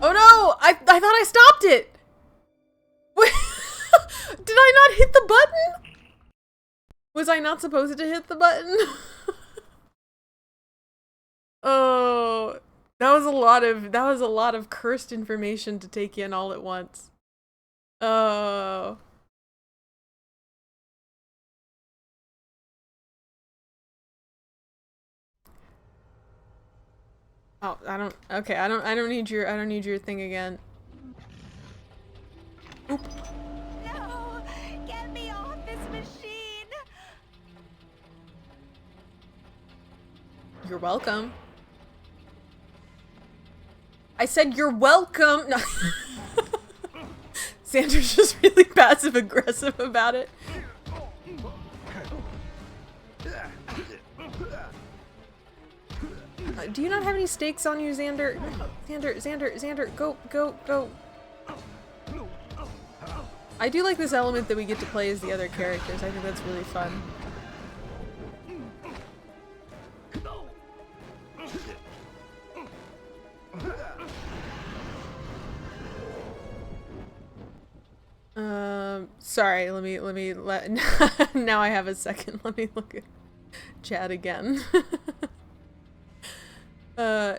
Oh no! I thought I stopped it! Wait, did I not hit the button? Was I not supposed to hit the button? Oh, that was a lot of cursed information to take in all at once. Oh. Oh, I don't need your thing again. Oop. No! Get me off this machine! You're welcome. I said you're welcome. No. Xander's just really passive aggressive about it. Do you not have any stakes on you, Xander? Xander, go. I do like this element that we get to play as the other characters. I think that's really fun. Sorry, let me now I have a second. Let me look at chat again. Yeah,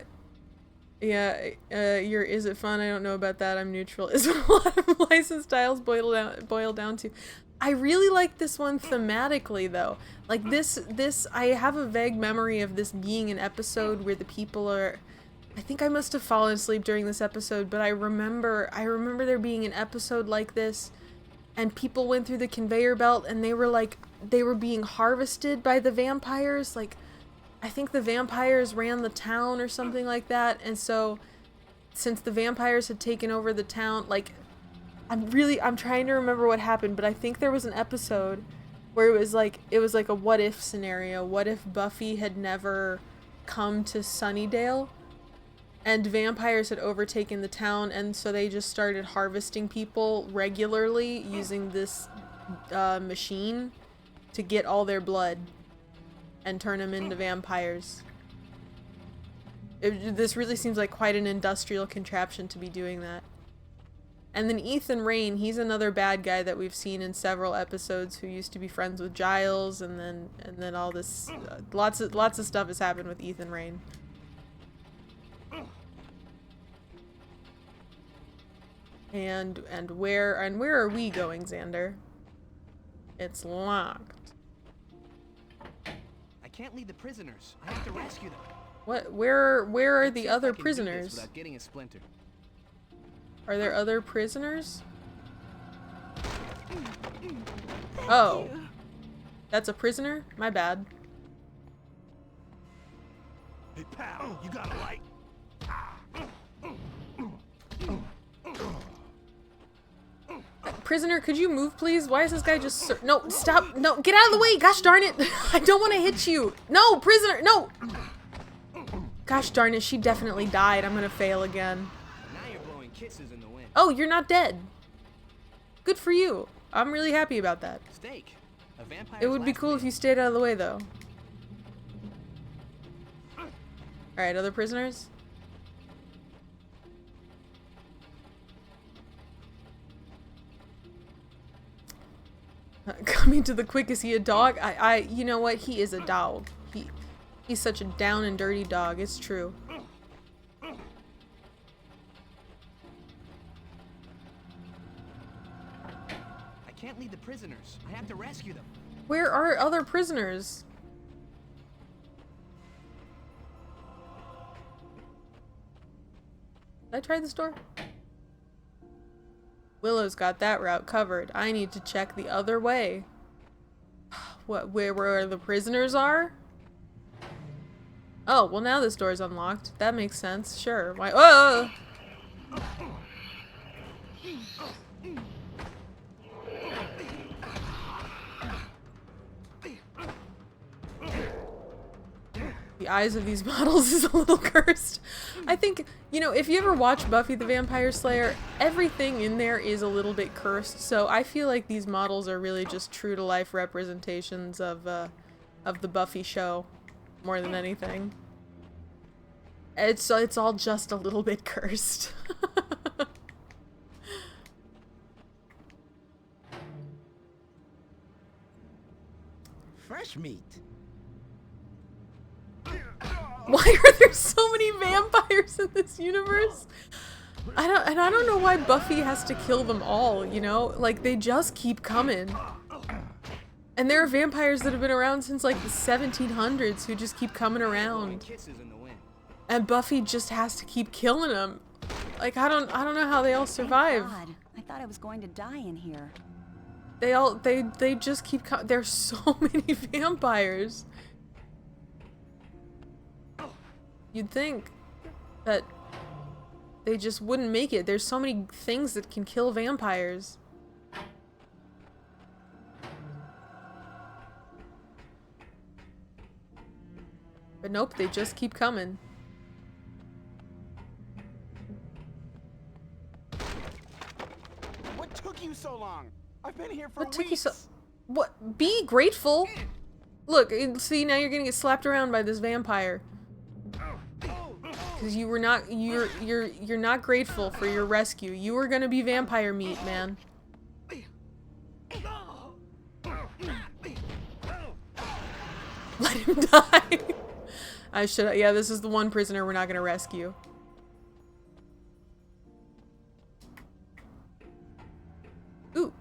your is it fun? I don't know about that. I'm neutral. Is what a lot of licensed styles boil down to. I really like this one thematically though. Like this I have a vague memory of this being an episode where the people are, I think I must have fallen asleep during this episode, but I remember there being an episode like this and people went through the conveyor belt and they were being harvested by the vampires. Like, I think the vampires ran the town or something like that, and so since the vampires had taken over the town, like, I'm trying to remember what happened, but I think there was an episode where it was like a what if scenario. What if Buffy had never come to Sunnydale and vampires had overtaken the town, and so they just started harvesting people regularly using this machine to get all their blood and turn them into vampires. This really seems like quite an industrial contraption to be doing that. And then Ethan Rayne, he's another bad guy that we've seen in several episodes who used to be friends with Giles, and then all this lots of stuff has happened with Ethan Rayne. And where are we going, Xander? It's locked. I can't leave the prisoners. I have to rescue them. What? Where are the other prisoners? Without getting a splinter. Are there other prisoners? Oh. That's a prisoner? My bad. Hey, pal, you got a light? Prisoner, could you move, please? Why is this guy just... No, stop. No, get out of the way. Gosh darn it. I don't want to hit you. No, prisoner. No. Gosh darn it. She definitely died. I'm going to fail again. Now you're blowing kisses in the wind. Oh, you're not dead. Good for you. I'm really happy about that. Steak. A vampire's It would be last cool meal. if you stayed out of the way, though. Alright, other prisoners? Coming to the quick, is he a dog? You know what? He is a dog. He's such a down and dirty dog. It's true. I can't lead the prisoners. I have to rescue them. Where are other prisoners? Did I try this door? Willow's got that route covered. I need to check the other way. What, where the prisoners are? Oh, well now this door's unlocked. That makes sense. Sure. Why? Oh! The eyes of these models is a little cursed. I think, you know, if you ever watch Buffy the Vampire Slayer, everything in there is a little bit cursed, so I feel like these models are really just true to life representations of the Buffy show, more than anything. It's all just a little bit cursed. Fresh meat. Why are there so many vampires in this universe? I don't know why Buffy has to kill them all, you know? Like, they just keep coming. And there are vampires that have been around since like the 1700s who just keep coming around. And Buffy just has to keep killing them. Like, I don't know how they all survive. God, I thought I was going to die in here. They just keep there's so many vampires. You'd think that they just wouldn't make it. There's so many things that can kill vampires. But nope, they just keep coming. What took you so long? I've been here for What weeks. took you so... What? Be grateful. Look, see, now you're gonna get slapped around by this vampire. Because you were not, you're not grateful for your rescue. You were gonna be vampire meat, man. Let him die. I should, yeah, this is the one prisoner we're not gonna rescue. Ooh,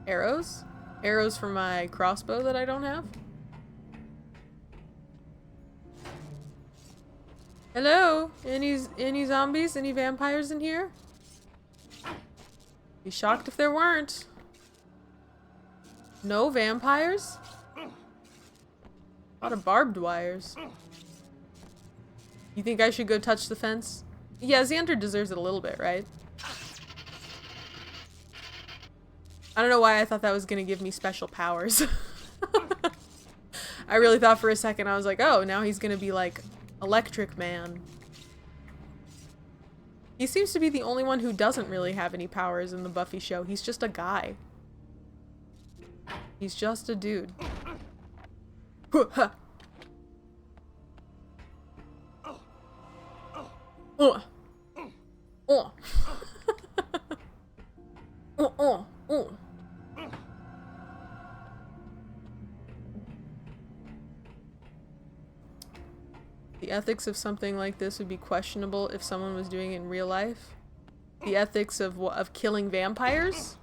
arrows? Arrows for my crossbow that I don't have? Hello? Any zombies? Any vampires in here? Be shocked if there weren't. No vampires? A lot of barbed wires. You think I should go touch the fence? Yeah, Xander deserves it a little bit, right? I don't know why I thought that was gonna give me special powers. I really thought for a second, I was like, oh, now he's gonna be like Electric Man. He seems to be the only one who doesn't really have any powers in the Buffy show. He's just a guy. He's just a dude. The ethics of something like this would be questionable if someone was doing it in real life. The ethics of killing vampires?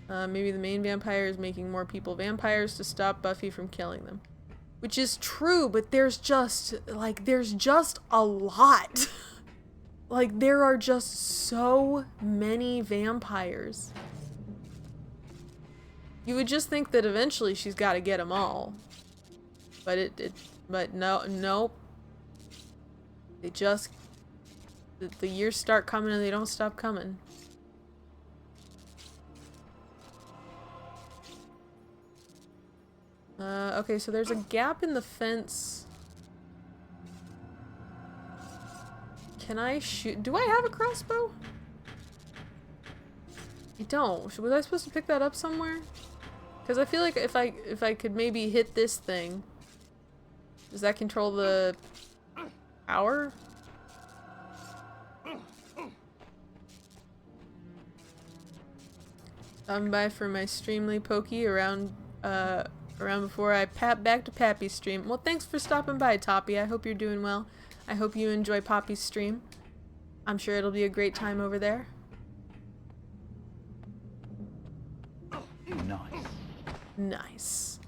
Maybe the main vampire is making more people vampires to stop Buffy from killing them. Which is true, but there's just a lot. Like, there are just so many vampires. You would just think that eventually she's got to get them all. But but nope. They just, the years start coming and they don't stop coming. Okay, so there's a gap in the fence. Can I shoot? Do I have a crossbow? I don't. Was I supposed to pick that up somewhere? Because I feel like if I could maybe hit this thing, does that control the power? Stopping by for my streamly Poky around before I pap back to Pappy's stream. Well, thanks for stopping by, Toppy. I hope you're doing well. I hope you enjoy Poppy's stream. I'm sure it'll be a great time over there. Nice. Nice.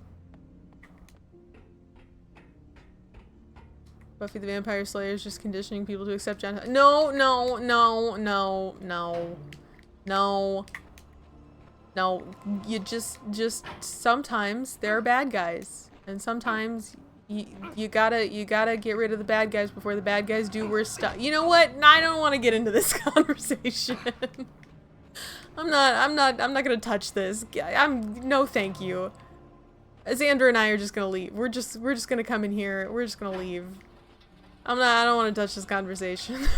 Buffy the Vampire Slayer is just conditioning people to accept John. No. No, you just sometimes there are bad guys, and sometimes you gotta get rid of the bad guys before the bad guys do worse stuff. You know what? I don't want to get into this conversation. I'm not gonna touch this. No, thank you. Xander and I are just gonna leave. We're just gonna come in here. We're just gonna leave. I don't want to touch this conversation.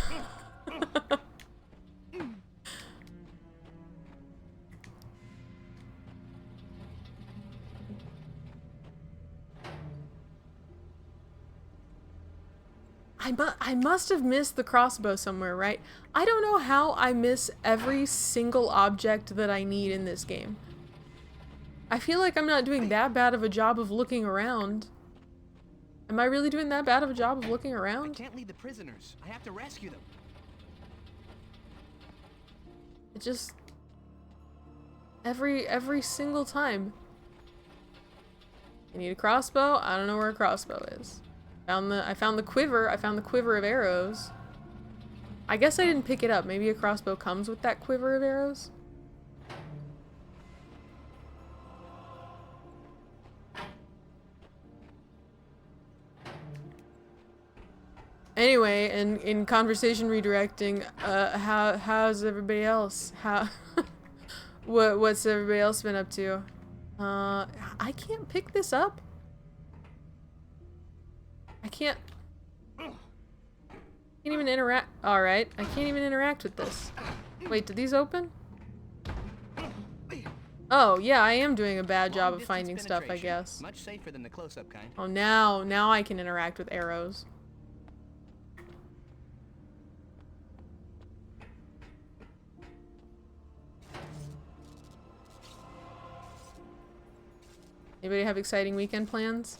I must have missed the crossbow somewhere, right? I don't know how I miss every single object that I need in this game. I feel like I'm not doing that bad of a job of looking around. Am I really doing that bad of a job of looking around? I can't leave the prisoners. I have to rescue them. It just... Every single time. I need a crossbow. I don't know where a crossbow is. I found the quiver. I found the quiver of arrows. I guess I didn't pick it up. Maybe a crossbow comes with that quiver of arrows? Anyway, in conversation redirecting, how's everybody else? What's everybody else been up to? I can't pick this up. I can't even interact. Alright, I can't even interact with this. Wait, did these open? Oh, yeah, I am doing a bad job of finding stuff, I guess. Much safer than the close-up kind. Oh, now I can interact with arrows. Anybody have exciting weekend plans?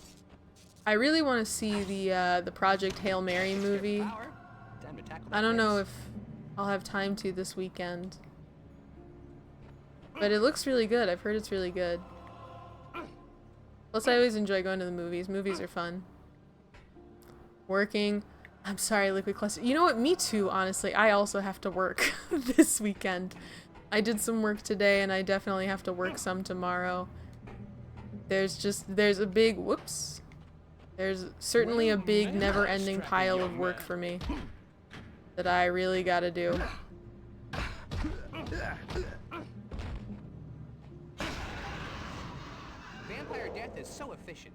I really want to see the Project Hail Mary movie. I don't know if I'll have time to this weekend. But it looks really good. I've heard it's really good. Plus, I always enjoy going to the movies. Movies are fun. Working. I'm sorry, Liquid Cluster. You know what? Me too, honestly. I also have to work this weekend. I did some work today, and I definitely have to work some tomorrow. There's a big... Whoops. There's certainly a big, never-ending pile of work for me that I really gotta do. Vampire death is so efficient.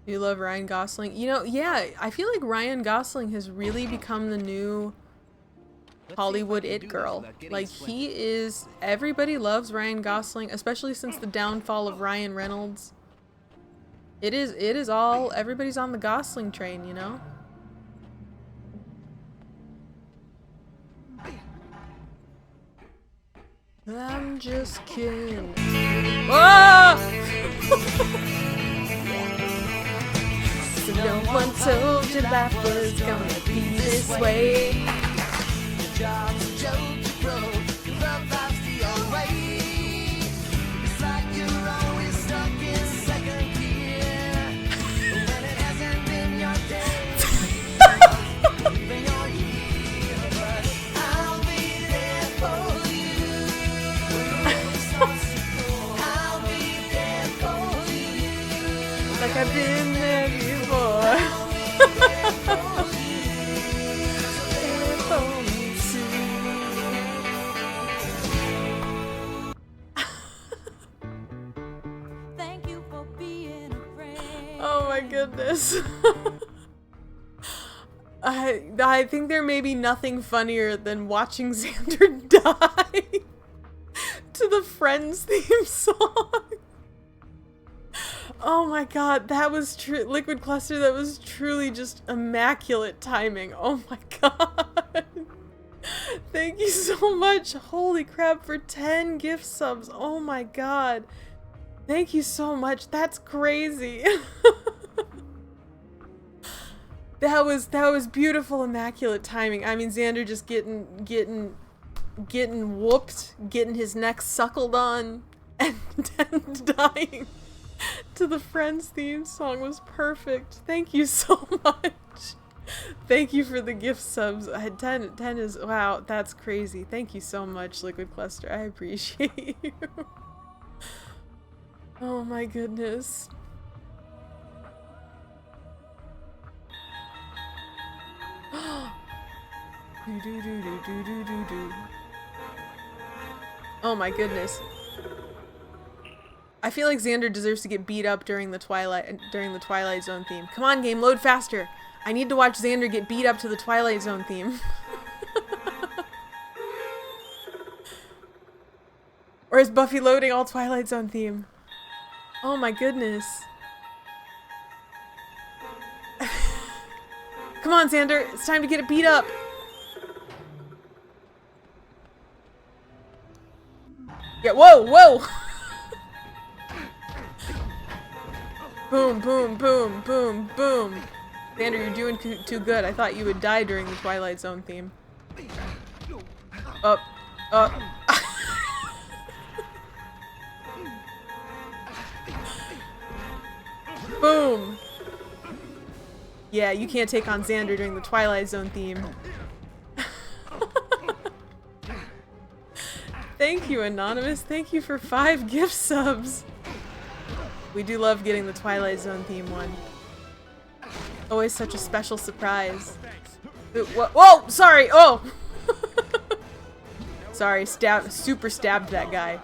You love Ryan Gosling? You know, yeah, I feel like Ryan Gosling has really become the new Hollywood it girl. Like, he is... Everybody loves Ryan Gosling, especially since the downfall of Ryan Reynolds. It is all... Everybody's on the Gosling train, you know? I'm just kidding. Whoa! So no one told you life was gonna be this way. Your job's a joke, you broke. Your love life's the old way. It's like you're always stuck in second goodness. I think there may be nothing funnier than watching Xander die to the Friends theme song. Oh my god, that was true. Liquid Cluster, that was truly just immaculate timing. Oh my god. Thank you so much. Holy crap, for 10 gift subs. Oh my god. Thank you so much. That's crazy. That was beautiful, immaculate timing. I mean, Xander just getting whooped, getting his neck suckled on, and dying to the Friends theme song was perfect. Thank you so much. Thank you for the gift subs. 10 is, wow, that's crazy. Thank you so much, Liquid Cluster. I appreciate you. Oh my goodness. Oh my goodness. I feel like Xander deserves to get beat up during the Twilight Zone theme. Come on, game, load faster. I need to watch Xander get beat up to the Twilight Zone theme. Or is Buffy loading all Twilight Zone theme? Oh my goodness. Come on, Xander, it's time to get it beat up. Yeah, whoa, whoa. Boom, boom, boom, boom, boom. Xander, you're doing too good. I thought you would die during the Twilight Zone theme. Up, up. Boom. Yeah, you can't take on Xander during the Twilight Zone theme. Thank you, Anonymous. Thank you for 5 gift subs. We do love getting the Twilight Zone theme one. Always such a special surprise. Whoa, sorry. Oh. Sorry, super stabbed that guy.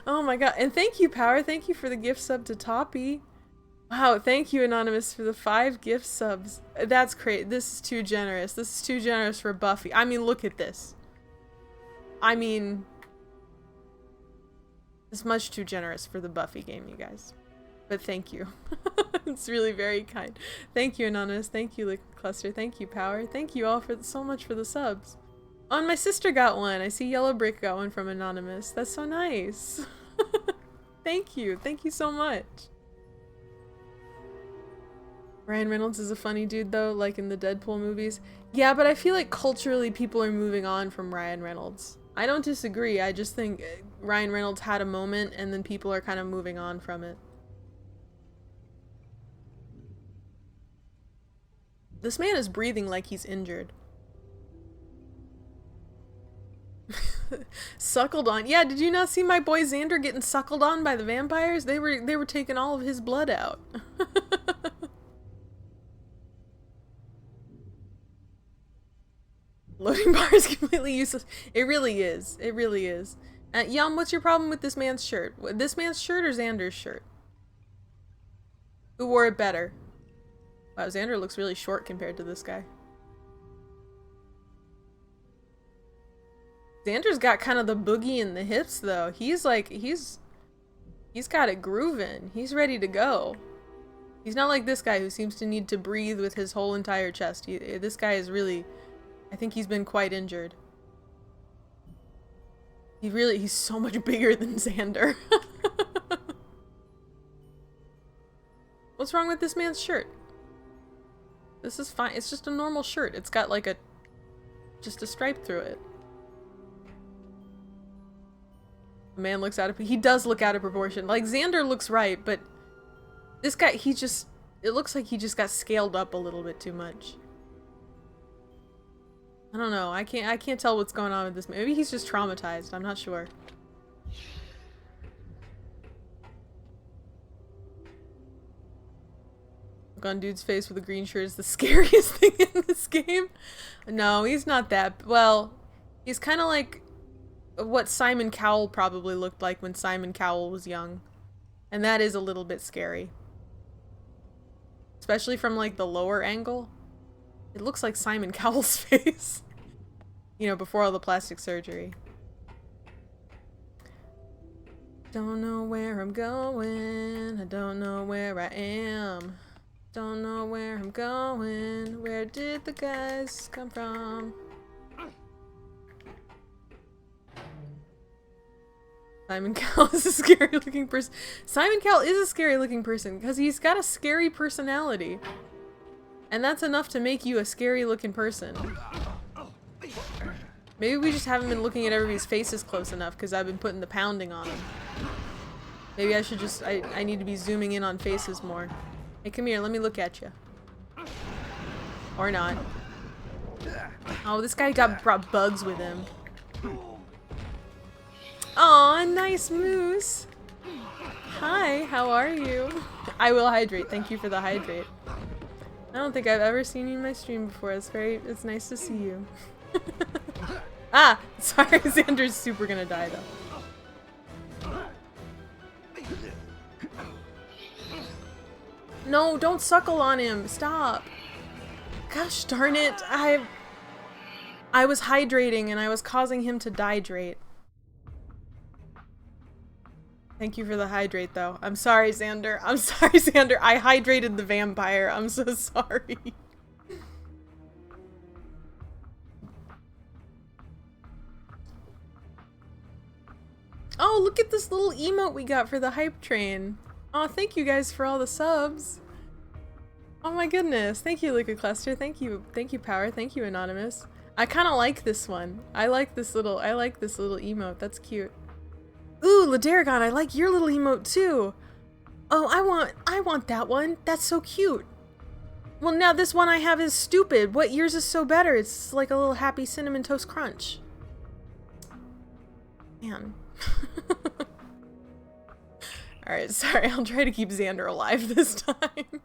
Oh my god, and thank you, Power. Thank you for the gift sub to Toppy. Wow, thank you, Anonymous, for the 5 gift subs. That's great. This is too generous. This is too generous for Buffy. I mean, look at this. I mean, it's much too generous for the Buffy game, you guys. But thank you. It's really very kind. Thank you, Anonymous. Thank you, Liquid Cluster. Thank you, Power. Thank you all for so much for the subs. Oh, and my sister got one. I see Yellow Brick got one from Anonymous. That's so nice. Thank you. Thank you so much. Ryan Reynolds is a funny dude, though, like in the Deadpool movies. Yeah, but I feel like culturally people are moving on from Ryan Reynolds. I don't disagree. I just think Ryan Reynolds had a moment and then people are kind of moving on from it. This man is breathing like he's injured. Suckled on. Yeah, did you not see my boy Xander getting suckled on by the vampires? They were taking all of his blood out. Loading bar is completely useless. It really is. It really is. Yum, what's your problem with this man's shirt? This man's shirt or Xander's shirt? Who wore it better? Wow, Xander looks really short compared to this guy. Xander's got kind of the boogie in the hips, though. He's like, he's got it grooving. He's ready to go. He's not like this guy who seems to need to breathe with his whole entire chest. This guy is really, I think he's been quite injured. He's so much bigger than Xander. What's wrong with this man's shirt? This is fine. It's just a normal shirt. It's got like just a stripe through it. The man looks out of, he does look out of proportion. Like, Xander looks right, but this guy, it looks like he just got scaled up a little bit too much. I don't know. I can't tell what's going on with this man. Maybe he's just traumatized. I'm not sure. Look on dude's face with a green shirt is the scariest thing in this game. No, he's not that. Well, he's kind of like what Simon Cowell probably looked like when Simon Cowell was young. And that is a little bit scary. Especially from like the lower angle. It looks like Simon Cowell's face. You know, before all the plastic surgery. Don't know where I'm going. I don't know where I am. Don't know where I'm going. Where did the guys come from? Simon Cowell is a scary looking person. Simon Cowell is a scary looking person because he's got a scary personality. And that's enough to make you a scary looking person. Maybe we just haven't been looking at everybody's faces close enough because I've been putting the pounding on them. Maybe I should just, I need to be zooming in on faces more. Hey, come here, let me look at you. Or not. Oh, this guy brought bugs with him. Aw, nice moose. Hi, how are you? I will hydrate. Thank you for the hydrate. I don't think I've ever seen you in my stream before. It's nice to see you. Ah! Sorry, Xander's super gonna die though. No, don't suckle on him. Stop. Gosh darn it. I was hydrating and I was causing him to dehydrate. Thank you for the hydrate, though. I'm sorry, Xander. I'm sorry, Xander. I hydrated the vampire. I'm so sorry. Oh, look at this little emote we got for the hype train. Oh, thank you guys for all the subs. Oh my goodness. Thank you, Luca Cluster. Thank you, Power. Thank you, Anonymous. I kind of like this one. I like this little emote. That's cute. Ooh, Ladaragon, I like your little emote too. Oh, I want that one. That's so cute. Well, now this one I have is stupid. What yours is so better? It's like a little happy cinnamon toast crunch. Man. Alright, sorry. I'll try to keep Xander alive this time.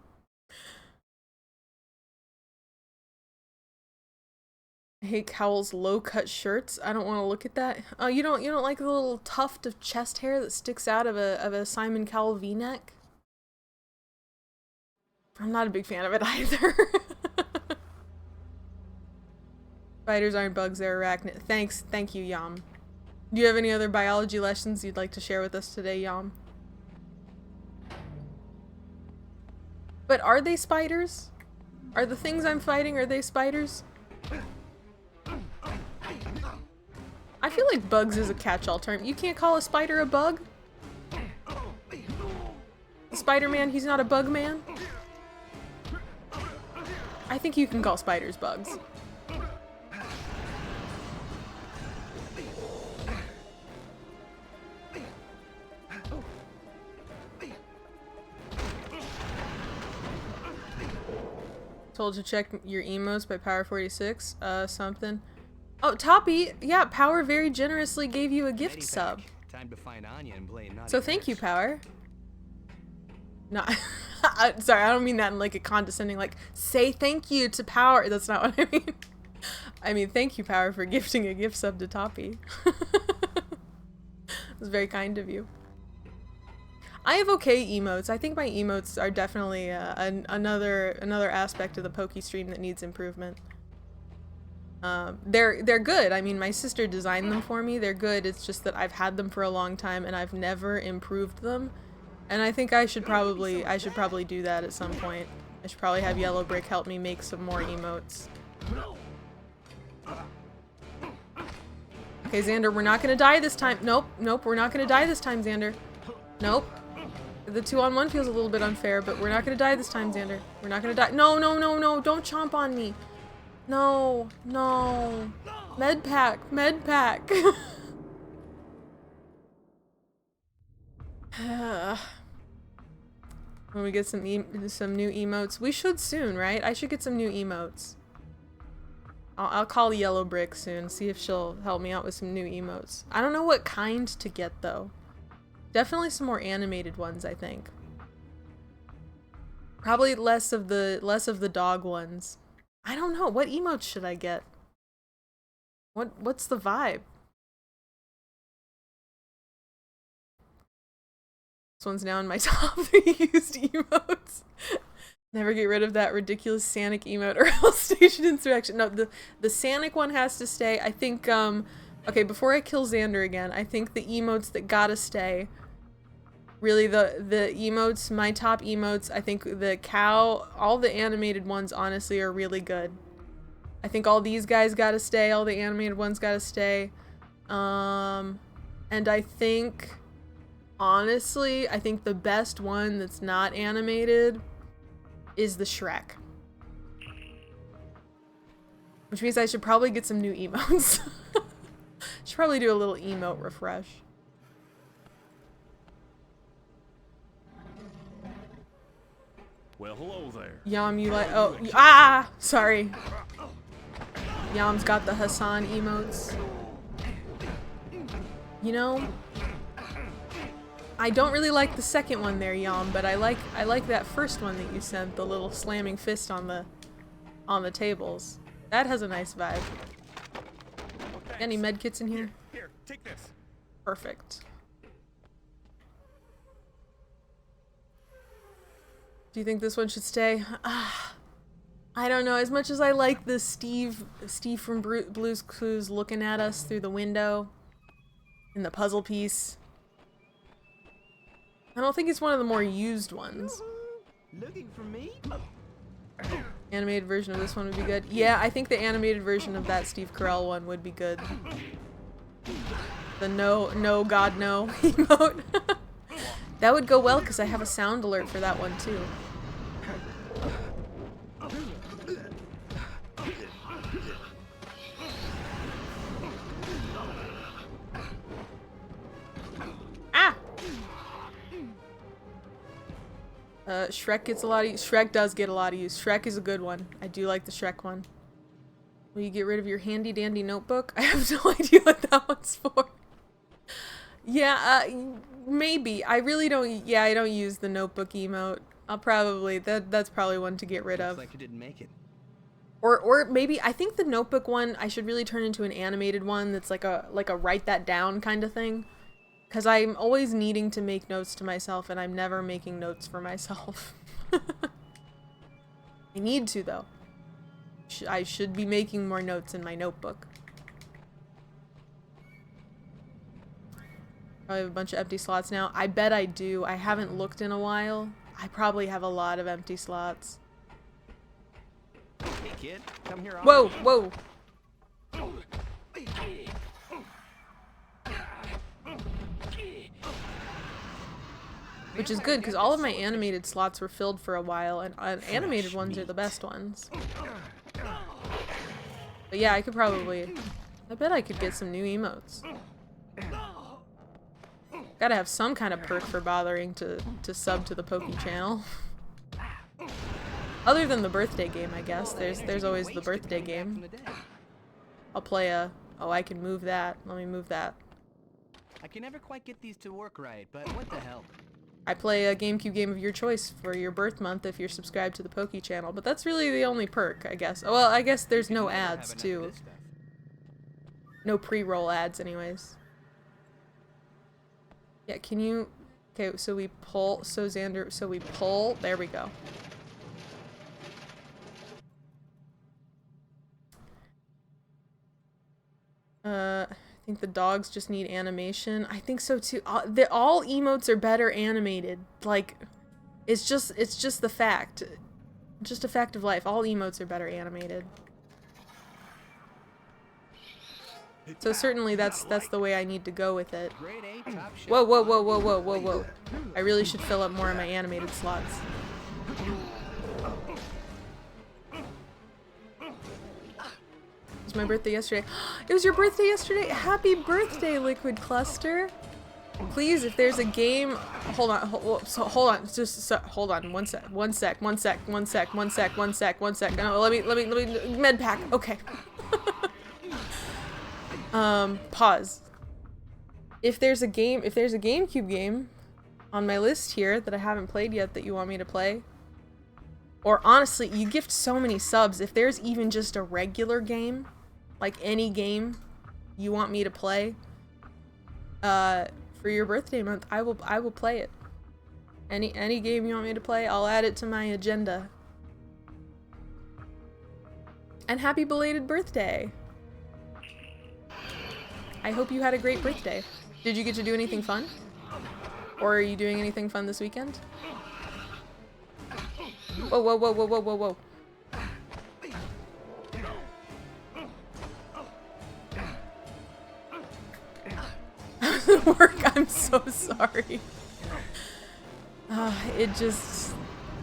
I hate Cowell's low-cut shirts. I don't want to look at that. Oh, you don't like the little tuft of chest hair that sticks out of a Simon Cowell V-neck? I'm not a big fan of it either. Spiders aren't bugs, they're arachnid. Thank you, Yam. Do you have any other biology lessons you'd like to share with us today, Yam? But are they spiders? Are the things I'm fighting, are they spiders? I feel like bugs is a catch-all term. You can't call a spider a bug? Spider-Man, he's not a bug man? I think you can call spiders bugs. Told to check your emotes by Power 46. Something. Oh, Toppy! Yeah, Power very generously gave you a gift sub. Time to find Anya and blame So thank you, Power. No, sorry, I don't mean that in like a condescending, like, say thank you to Power. That's not what I mean. I mean, thank you, Power, for gifting a gift sub to Toppy. It was very kind of you. I have okay emotes. I think my emotes are definitely another aspect of the Poky stream that needs improvement. They're good. I mean, my sister designed them for me. They're good. It's just that I've had them for a long time and I've never improved them. And I think I should probably do that at some point. I should probably have Yellow Brick help me make some more emotes. Okay, Xander, we're not gonna die this time. Nope, we're not gonna die this time, Xander. Nope. The 2-on-1 feels a little bit unfair, but we're not gonna die this time, Xander. We're not gonna die. No, don't chomp on me. No. Med pack. When we get some new emotes, we should soon, right? I should get some new emotes. I'll call Yellow Brick soon, see if she'll help me out with some new emotes. I don't know what kind to get though. Definitely some more animated ones, I think. Probably less of the dog ones. I don't know. What emotes should I get? What's the vibe? This one's now in my top 3 used emotes. Never get rid of that ridiculous Sanic emote or else station insurrection. No, the Sanic one has to stay. I think, okay, before I kill Xander again, I think the emotes that gotta stay, really the emotes, my top emotes, I think the cow, all the animated ones honestly are really good. I think all these guys gotta stay, all the animated ones gotta stay. And I think, honestly, I think the best one that's not animated is the Shrek. Which means I should probably get some new emotes. Should probably do a little emote refresh. Well, hello there. Yam, you like, oh, ah, sorry. Yam's got the Hassan emotes. You know, I don't really like the second one there, Yam, but I like that first one that you sent, the little slamming fist on the tables. That has a nice vibe. Any medkits in here? Here, take this. Perfect. Do you think this one should stay? I don't know. As much as I like the Steve from Blue's Clues looking at us through the window in the puzzle piece, I don't think it's one of the more used ones. Looking for me? Animated version of this one would be good. Yeah, I think the animated version of that Steve Carell one would be good. The no God no emote. That would go well because I have a sound alert for that one too. Ah! Shrek gets a lot of use. Shrek does get a lot of use. Shrek is a good one. I do like the Shrek one. Will you get rid of your handy dandy notebook? I have no idea what that one's for. Yeah, maybe. I really don't, yeah, I don't use the notebook emote. I'll probably, that's probably one to get rid of. Looks like you didn't make it. Or maybe, I think the notebook one, I should really turn into an animated one that's like a write that down kind of thing. Because I'm always needing to make notes to myself and I'm never making notes for myself. I need to though. I should be making more notes in my notebook. I have a bunch of empty slots now. I bet I do. I haven't looked in a while. I probably have a lot of empty slots. Hey kid, come here. Whoa, whoa. Which is good, because all of my animated slots were filled for a while, and animated ones are the best ones. But yeah, I could probably... I bet I could get some new emotes. Gotta have some kind of perk for bothering to sub to the Poky channel. Other than the birthday game, I guess. There's always the birthday game. I'll play a... Oh, I can move that. Let me move that. I can never quite get these to work right, but what the hell? I play a Gamecube game of your choice for your birth month if you're subscribed to the Poky channel, but that's really the only perk, I guess. Oh, well, I guess there's no ads, too. No pre-roll ads, anyways. Yeah, can you... Okay, so we pull... So, Xander... So we pull... There we go. I think the dogs just need animation. I think so too. All emotes are better animated. Like, it's just the fact. Just a fact of life. All emotes are better animated. So certainly that's the way I need to go with it. Whoa, whoa, whoa, whoa, whoa, whoa, whoa. I really should fill up more of my animated slots. It was my birthday yesterday. It was your birthday yesterday? Happy birthday, Liquid Cluster. Please, if there's a game, hold on, hold on, one sec. No, let me med pack. Okay. Pause. If there's a GameCube game on my list here that I haven't played yet that you want me to play, or honestly, you gift so many subs, if there's even just a regular game, like any game you want me to play, for your birthday month, I will play it. Any game you want me to play, I'll add it to my agenda. And happy belated birthday! I hope you had a great birthday. Did you get to do anything fun? Or are you doing anything fun this weekend? Whoa, whoa, whoa, whoa, whoa, whoa, whoa. Work, I'm so sorry. It just...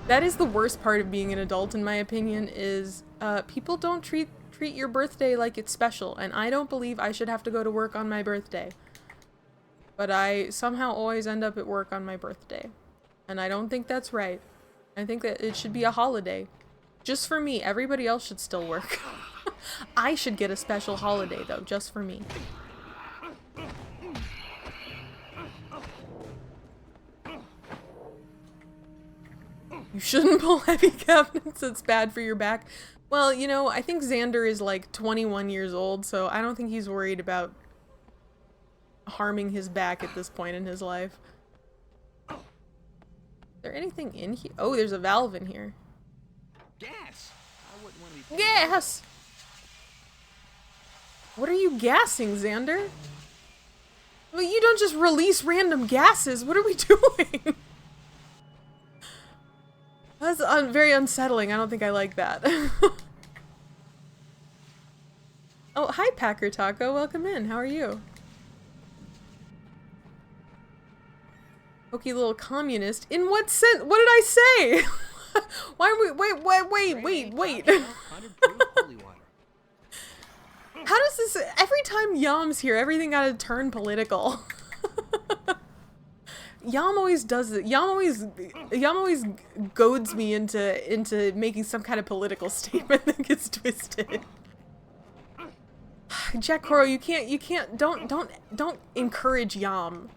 That is the worst part of being an adult, in my opinion, is people don't treat your birthday like it's special, and I don't believe I should have to go to work on my birthday. But I somehow always end up at work on my birthday. And I don't think that's right. I think that it should be a holiday. Just for me. Everybody else should still work. I should get a special holiday, though, just for me. You shouldn't pull heavy cabinets, it's bad for your back. Well, you know, I think Xander is like 21 years old, so I don't think he's worried about harming his back at this point in his life. Is there anything in here? Oh, there's a valve in here. Gas! I wouldn't want to be Gas! What are you gassing, Xander? Well, you don't just release random gases. What are we doing? That's very unsettling. I don't think I like that. Oh, hi, Packer Taco. Welcome in. How are you? Poky little communist. In what sense? What did I say? Why are we... Wait. How does this... Every time Yam's here, everything gotta turn political. Yam always does it. Yam always goads me into making some kind of political statement that gets twisted. Jack Coro, you can't, don't encourage Yam.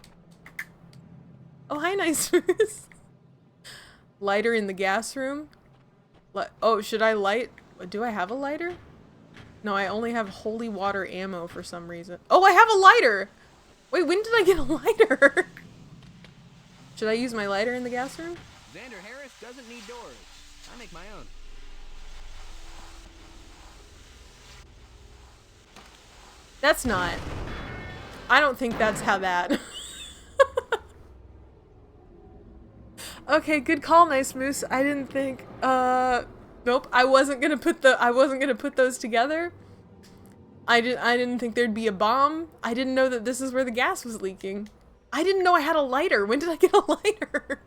Oh, hi, nice. Lighter in the gas room? Oh, should I light? Do I have a lighter? No, I only have holy water ammo for some reason. Oh, I have a lighter! Wait, when did I get a lighter? Should I use my lighter in the gas room? Xander Harris doesn't need doors. I make my own. That's not. I don't think that's how that. Okay, good call, Nice Moose. I didn't think. Nope. I wasn't gonna put those together. I didn't think there'd be a bomb. I didn't know that this is where the gas was leaking. I didn't know I had a lighter. When did I get a lighter?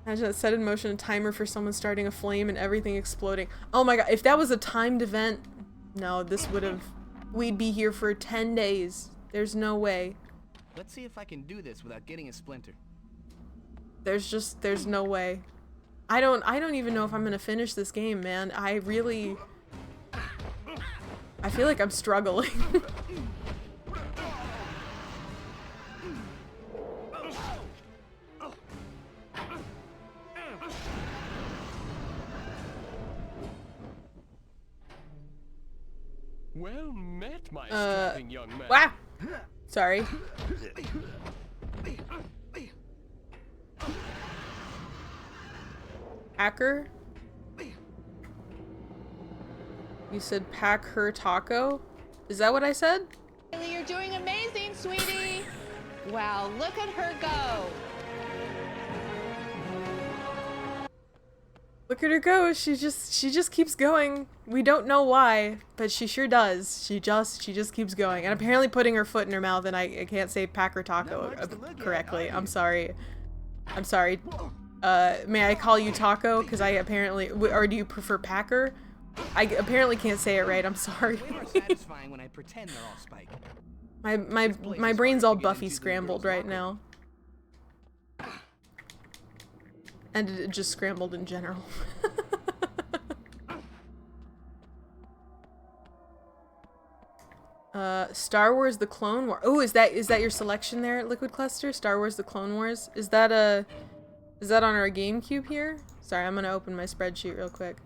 Imagine that set in motion a timer for someone starting a flame and everything exploding. Oh my god, if that was a timed event, no, this would have... We'd be here for 10 days. There's no way. Let's see if I can do this without getting a splinter. There's no way. I don't even know if I'm gonna finish this game, man. I feel like I'm struggling. Well met, my strapping young man. Wow. Sorry. Hacker? You said pack her taco? Is that what I said? You're doing amazing, sweetie. Wow, look at her go. Look at her go. She just keeps going. We don't know why, but she sure does. She just keeps going. And apparently putting her foot in her mouth, and I can't say pack her taco correctly. I'm sorry. I'm sorry. May I call you Taco? Because I apparently... Or do you prefer Packer? I apparently can't say it right. I'm sorry. When I pretend they're all Spike. My brain's all Buffy scrambled right now. And it just scrambled in general. Star Wars The Clone Wars. Oh, is that your selection there, Liquid Cluster? Star Wars The Clone Wars? Is that on our GameCube here? Sorry, I'm gonna open my spreadsheet real quick.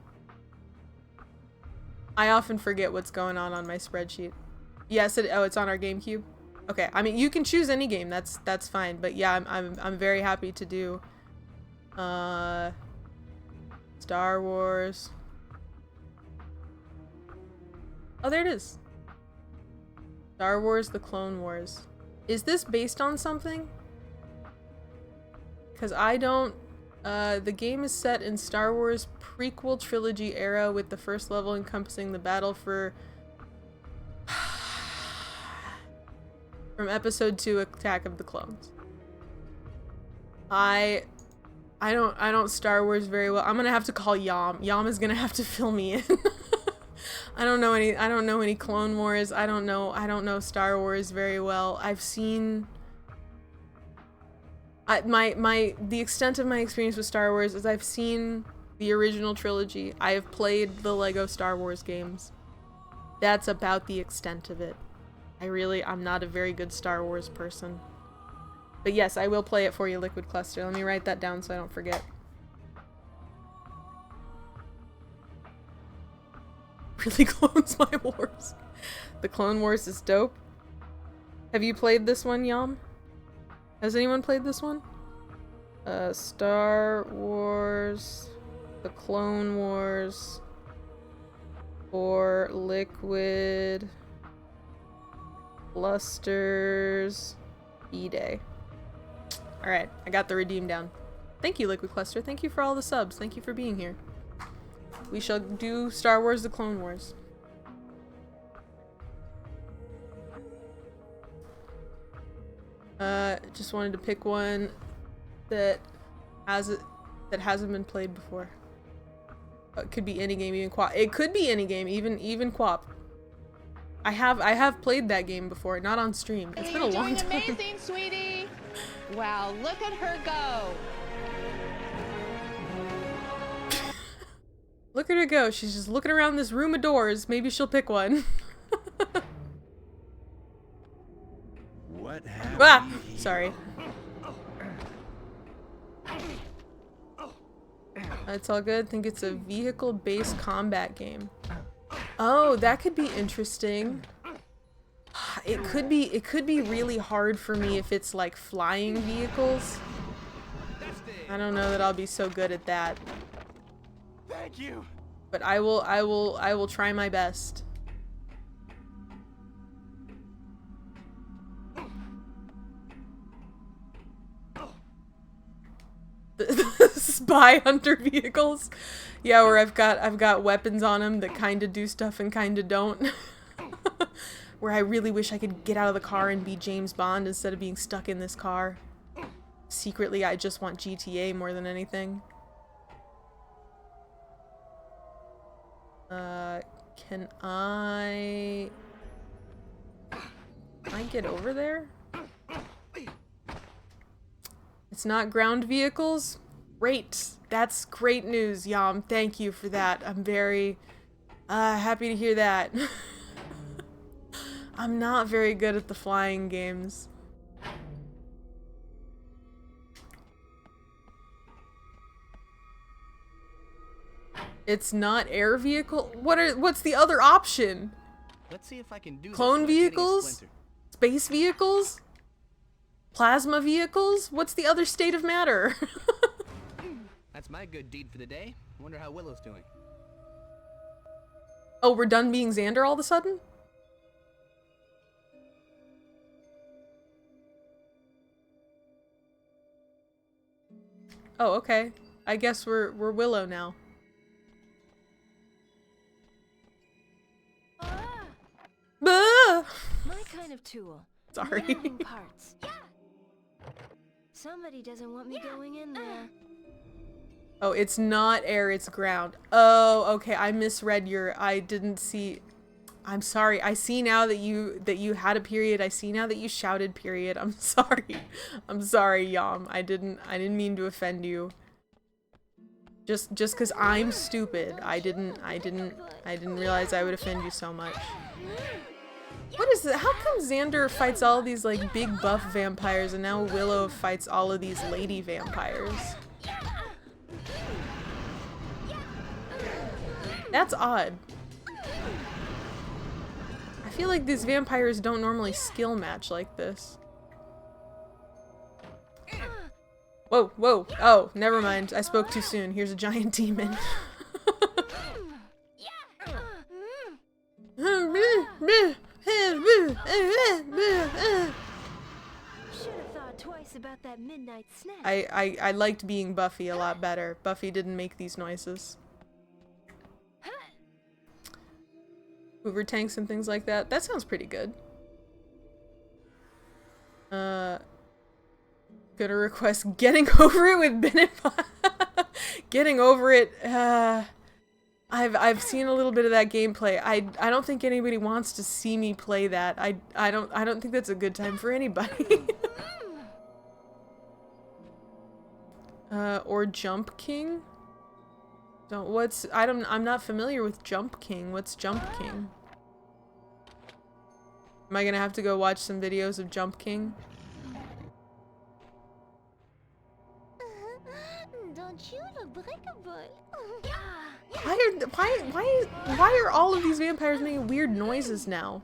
I often forget what's going on my spreadsheet. Yes, it's on our GameCube. Okay, I mean you can choose any game. That's fine. But yeah, I'm very happy to do Star Wars. Oh, there it is. Star Wars: The Clone Wars. Is this based on something? Because I don't... the game is set in Star Wars prequel trilogy era with the first level encompassing the battle for... from Episode 2, Attack of the Clones. I don't Star Wars very well. I'm gonna have to call Yam. Yam is gonna have to fill me in. I don't know any Clone Wars. I don't know Star Wars very well. I've seen the extent of my experience with Star Wars is I've seen the original trilogy. I have played the Lego Star Wars games. That's about the extent of it. I'm not a very good Star Wars person. But yes, I will play it for you, Liquid Cluster. Let me write that down so I don't forget. Really Clones My Wars. The Clone Wars is dope. Have you played this one, Yam? Has anyone played this one? Star Wars, The Clone Wars, for Liquid Clusters E-Day. Alright, I got the redeem down. Thank you, Liquid Cluster. Thank you for all the subs. Thank you for being here. We shall do Star Wars: The Clone Wars. Just wanted to pick one that hasn't been played before. It could be any game, even QWOP. It could be any game, even QWOP. I have played that game before, not on stream. It's been a long time. You're doing amazing, sweetie. Wow, look at her go. Look at her go. She's just looking around this room of doors. Maybe she'll pick one. What happened? Ah! Sorry. It's all good. I think it's a vehicle-based combat game. Oh, that could be interesting. It could be really hard for me if it's like flying vehicles. I don't know that I'll be so good at that. Thank you. But I will try my best. The spy hunter vehicles. Yeah, where I've got weapons on them that kind of do stuff and kind of don't. Where I really wish I could get out of the car and be James Bond instead of being stuck in this car. Secretly, I just want GTA more than anything. Can I get over there? It's not ground vehicles? Great. That's great news, Yam. Thank you for that. I'm very happy to hear that. I'm not very good at the flying games. It's not air vehicle? What's the other option? Let's see if I can do Clone this without getting a vehicles? splinter. Space vehicles? Plasma vehicles? What's the other state of matter? That's my good deed for the day. Wonder how Willow's doing. Oh, we're done being Xander all of a sudden? Oh, okay. I guess we're Willow now. Ah! My kind of tool. Sorry. Moving parts. Somebody doesn't want me going in there. Oh, it's not air, it's ground. Oh, okay. I misread I didn't see. I'm sorry. I see now that you had a period. I see now that you shouted period. I'm sorry. I'm sorry, Yam. I didn't mean to offend you. Just cuz I'm stupid. I didn't realize I would offend you so much. What is it? How come Xander fights all these like big buff vampires and now Willow fights all of these lady vampires? That's odd. I feel like these vampires don't normally skill match like this. Whoa, whoa. Oh, never mind. I spoke too soon. Here's a giant demon. Should've thought twice about that midnight snack. I liked being Buffy a lot better. Buffy didn't make these noises. Hoover tanks and things like that. That sounds pretty good. Gonna request Getting Over It with Ben and Getting Over It. I've seen a little bit of that gameplay. I don't think anybody wants to see me play that. I don't think that's a good time for anybody. Or Jump King? I'm not familiar with Jump King. What's Jump King? Am I gonna have to go watch some videos of Jump King? Don't you look breakable? Why are all of these vampires making weird noises now?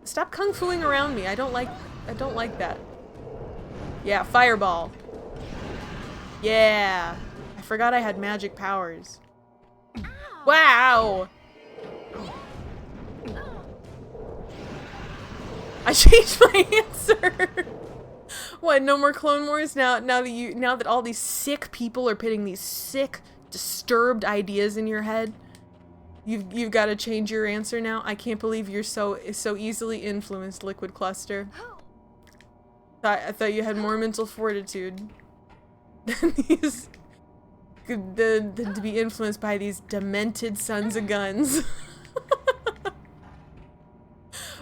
Stop kung fuing around me. I don't like that. Yeah, fireball. Yeah. I forgot I had magic powers. Wow. I changed my answer. What, no more Clone Wars now that all these sick people are putting these sick, disturbed ideas in your head? You've got to change your answer now? I can't believe you're so easily influenced, Liquid Cluster. I thought you had more mental fortitude than these than to be influenced by these demented sons of guns.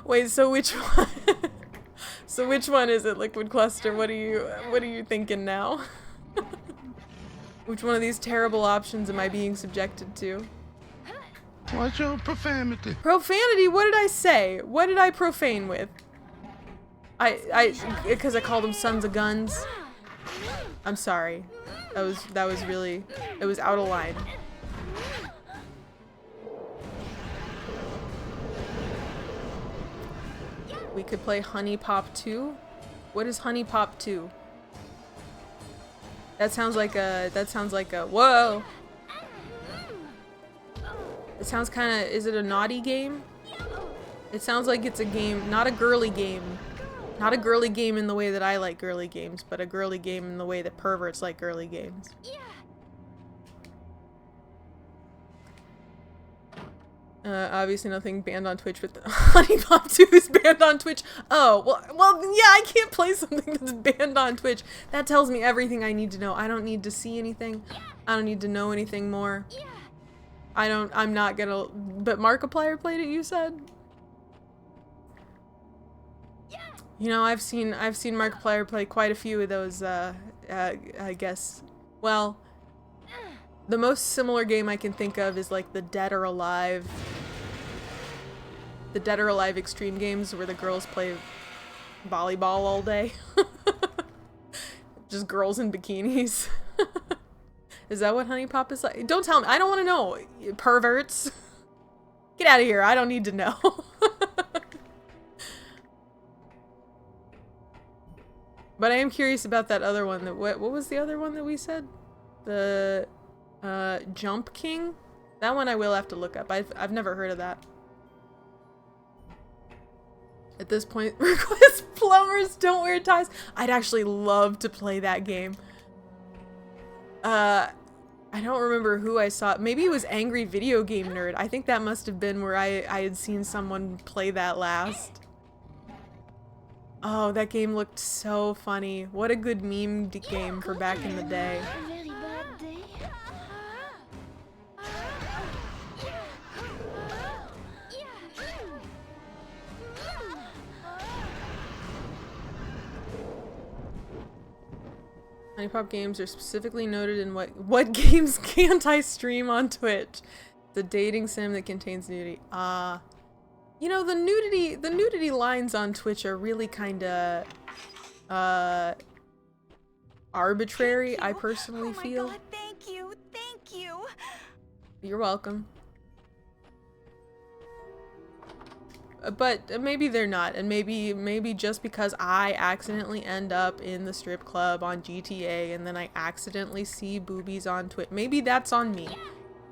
Wait, so which one? So which one is it, Liquid Cluster? What are you thinking now? Which one of these terrible options am I being subjected to? What's your profanity? Profanity? What did I say? What did I profane with? Because I called them sons of guns. I'm sorry. That was really, it was out of line. We could play Honey Pop 2. What is Honey Pop 2? That sounds like a whoa. It sounds kind of, is it a naughty game? It sounds like it's a game, not a girly game. Not a girly game in the way that I like girly games, but a girly game in the way that perverts like girly games. Obviously nothing banned on Twitch, but Honey Pop 2 is banned on Twitch. Oh, well, yeah, I can't play something that's banned on Twitch. That tells me everything I need to know. I don't need to see anything. I don't need to know anything more. I'm not gonna, but Markiplier played it, you said? You know, I've seen Markiplier play quite a few of those, I guess. Well, the most similar game I can think of is like the Dead or Alive extreme games where the girls play volleyball all day. Just girls in bikinis. Is that what Honey Pop is like? Don't tell me. I don't want to know. You perverts. Get out of here. I don't need to know. But I am curious about that other one. What was the other one that we said? The Jump King? That one I will have to look up. I've never heard of that. At this point, request plumbers don't wear ties. I'd actually love to play that game. I don't remember who I saw. Maybe it was Angry Video Game Nerd. I think that must have been where I had seen someone play that last. Oh, that game looked so funny. What a good meme game for back in the day. Very bad day. Honey Pop games are specifically noted in what games can't I stream on Twitch? The dating sim that contains nudity. You know, the nudity lines on Twitch are really kinda arbitrary, I personally feel. God, thank you. You're welcome. But maybe they're not, and maybe just because I accidentally end up in the strip club on GTA and then I accidentally see boobies on Twitch, maybe that's on me.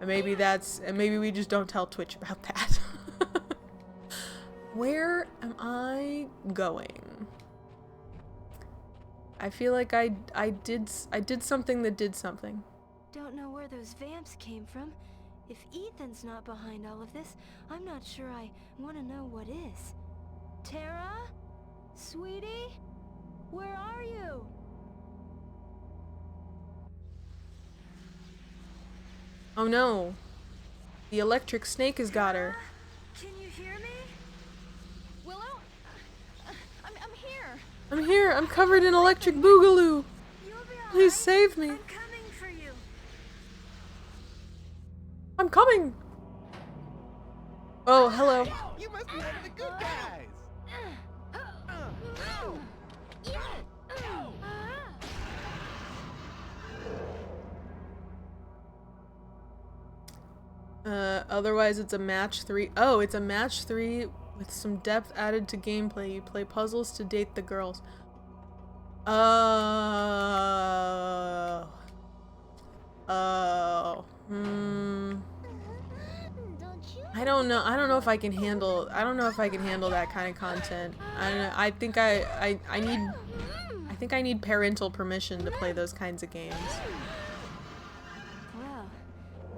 And maybe we just don't tell Twitch about that. Where am I going? I feel like I did something that did something. Don't know where those vamps came from. If Ethan's not behind all of this, I'm not sure I want to know what is. Tara? Sweetie? Where are you? Oh no. The electric snake has got her. Can you hear me? Willow? I'm here. I'm here. I'm covered in electric boogaloo. Please save me. I'm coming for you. I'm coming. Oh, hello. You must be one of the good guys. Otherwise it's a match 3. Oh, it's a match 3 with some depth added to gameplay. You play puzzles to date the girls. Oh. I don't know if I can handle that kind of content. I don't know. I think I need parental permission to play those kinds of games. Well,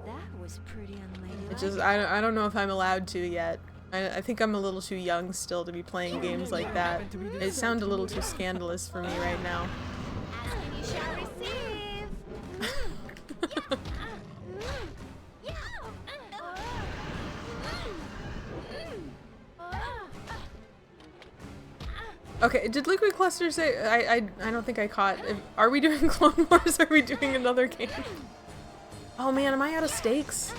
that was pretty unladylike. It just I don't know if I'm allowed to yet. I think I'm a little too young still to be playing games like that. It sounds a little too scandalous for me right now. You shall receive. Okay, did Liquid Cluster say I don't think I caught. Are we doing Clone Wars or are we doing another game? Oh man, am I out of stakes?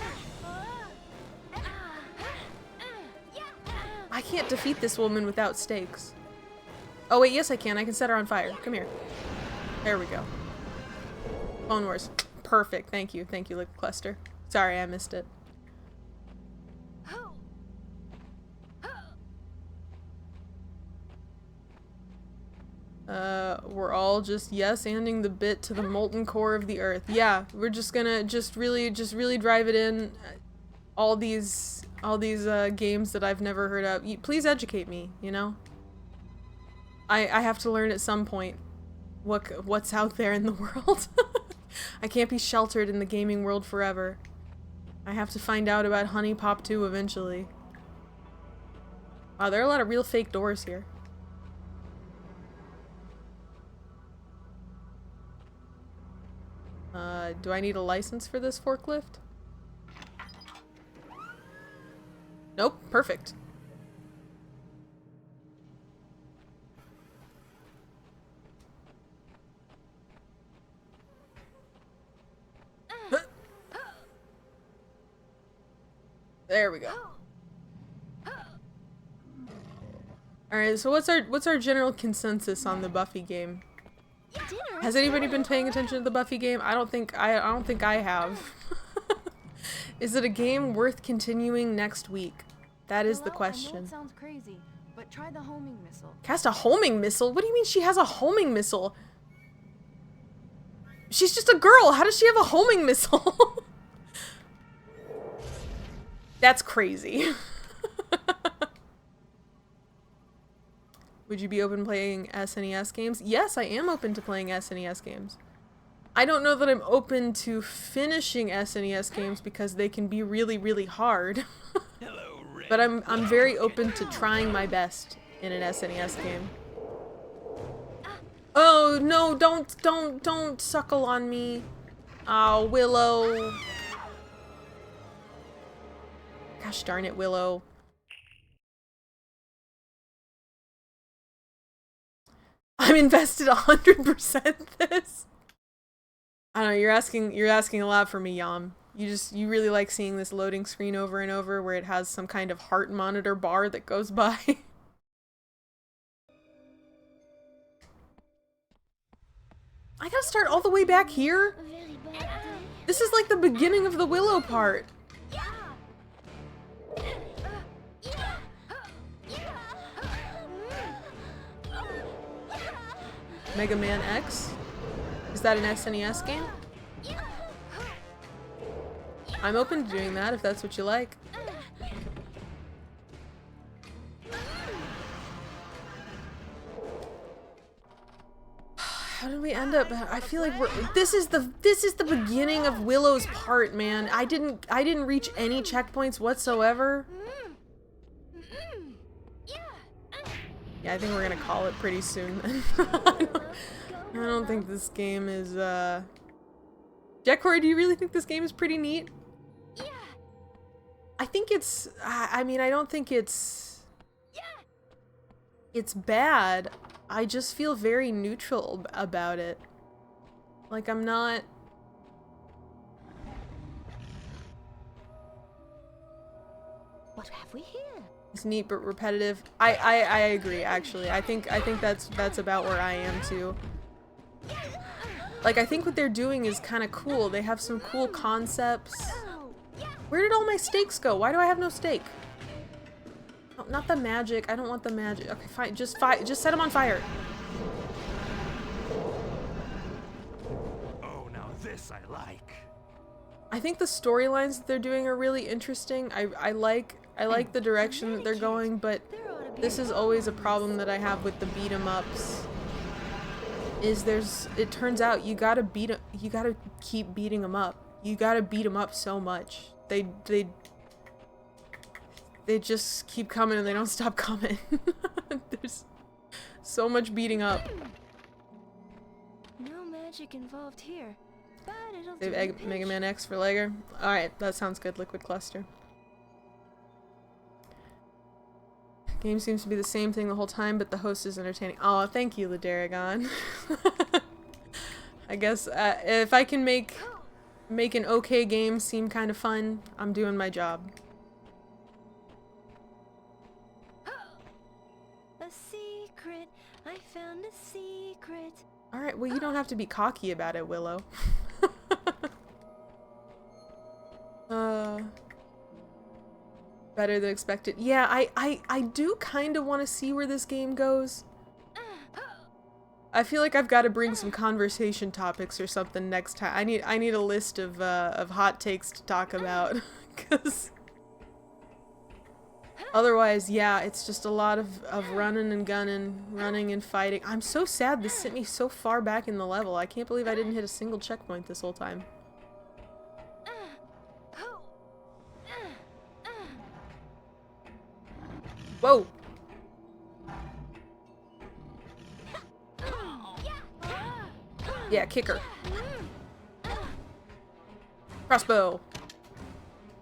I can't defeat this woman without stakes. Oh wait, yes I can. I can set her on fire. Come here. There we go. Clone Wars. Perfect. Thank you. Thank you, Liquid Cluster. Sorry, I missed it. We're all just yes-anding the bit to the molten core of the earth. Yeah, we're just gonna really drive it in. All these games that I've never heard of. Please educate me, you know? I have to learn at some point what's out there in the world. I can't be sheltered in the gaming world forever. I have to find out about Honey Pop 2 eventually. Wow, there are a lot of real fake doors here. Do I need a license for this forklift? Nope, perfect. There we go. Alright, so what's our general consensus on the Buffy game? Has anybody been paying attention to the Buffy game? I don't think I have. Is it a game worth continuing next week? That is the question. I know it sounds crazy, but try the homing missile. Cast a homing missile? What do you mean she has a homing missile? She's just a girl. How does she have a homing missile? That's crazy. Would you be open playing SNES games? Yes, I am open to playing SNES games. I don't know that I'm open to finishing SNES games because they can be really, really hard. But I'm very open to trying my best in an SNES game. Oh no, don't suckle on me. Oh, Willow. Gosh darn it, Willow. I'm invested 100% this. I don't know, you're asking a lot from me, Yam. You really like seeing this loading screen over and over where it has some kind of heart monitor bar that goes by. I gotta start all the way back here? This is like the beginning of the Willow part. Mega Man X? Is that an SNES game? I'm open to doing that if that's what you like. How did we end up? I feel like this is the beginning of Willow's part, man. I didn't reach any checkpoints whatsoever. Yeah, I think we're gonna call it pretty soon then. I don't think this game is Jack Corey, do you really think this game is pretty neat? Yeah. I think it's I mean, I don't think it's bad. I just feel very neutral about it. Like, I'm not... What have we here? It's neat but repetitive. I agree, actually. I think that's about where I am too. Like, I think what they're doing is kind of cool. They have some cool concepts. Where did all my stakes go? Why do I have no stake? Oh, not the magic. I don't want the magic. Okay, fine. Just set them on fire. Oh, now this I like. I think the storylines that they're doing are really interesting. I like the direction that they're going, but this is always a problem that I have with the beat 'em ups. It turns out you gotta keep beating them up. You gotta beat them up so much. They just keep coming and they don't stop coming. There's so much beating up. No magic involved here, but it'll Save do the Mega pinch. Man X for later. Alright, that sounds good. Liquid Cluster. Game seems to be the same thing the whole time, but the host is entertaining. Oh, thank you, Ladaragon. I guess if I can make an okay game seem kind of fun, I'm doing my job. A secret. I found a secret. Alright, well, you don't have to be cocky about it, Willow. Better than expected. Yeah, I do kind of want to see where this game goes. I feel like I've got to bring some conversation topics or something next time. I need a list of hot takes to talk about, because otherwise, yeah, it's just a lot of running and gunning, running and fighting. I'm so sad this sent me so far back in the level. I can't believe I didn't hit a single checkpoint this whole time. Whoa! Yeah, kicker. Crossbow.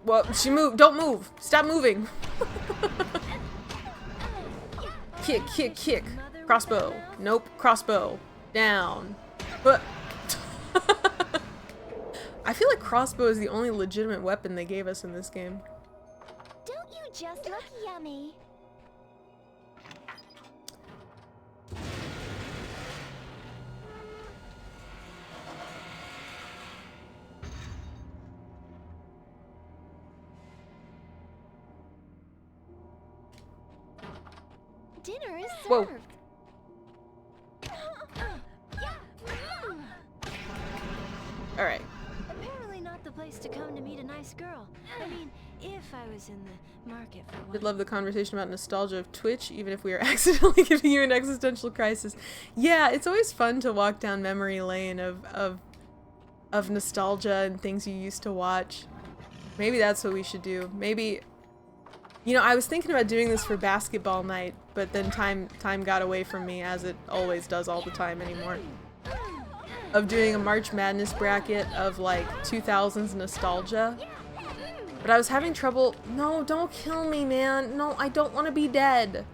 Well, she moved. Don't move. Stop moving. Kick, kick, kick. Crossbow. Nope. Crossbow. Down. But I feel like crossbow is the only legitimate weapon they gave us in this game. Don't you just look yummy? Dinner is served. Whoa. Alright. Apparently not the place to come to meet a nice girl. I mean, if I was in the market for one. Did love the conversation about nostalgia of Twitch, even if we are accidentally giving you an existential crisis. Yeah, it's always fun to walk down memory lane of nostalgia and things you used to watch. Maybe that's what we should do. Maybe, you know, I was thinking about doing this for basketball night, but then time got away from me, as it always does all the time anymore. Of doing a March Madness bracket of like 2000s nostalgia. But I was having trouble. No, don't kill me, man. No, I don't want to be dead.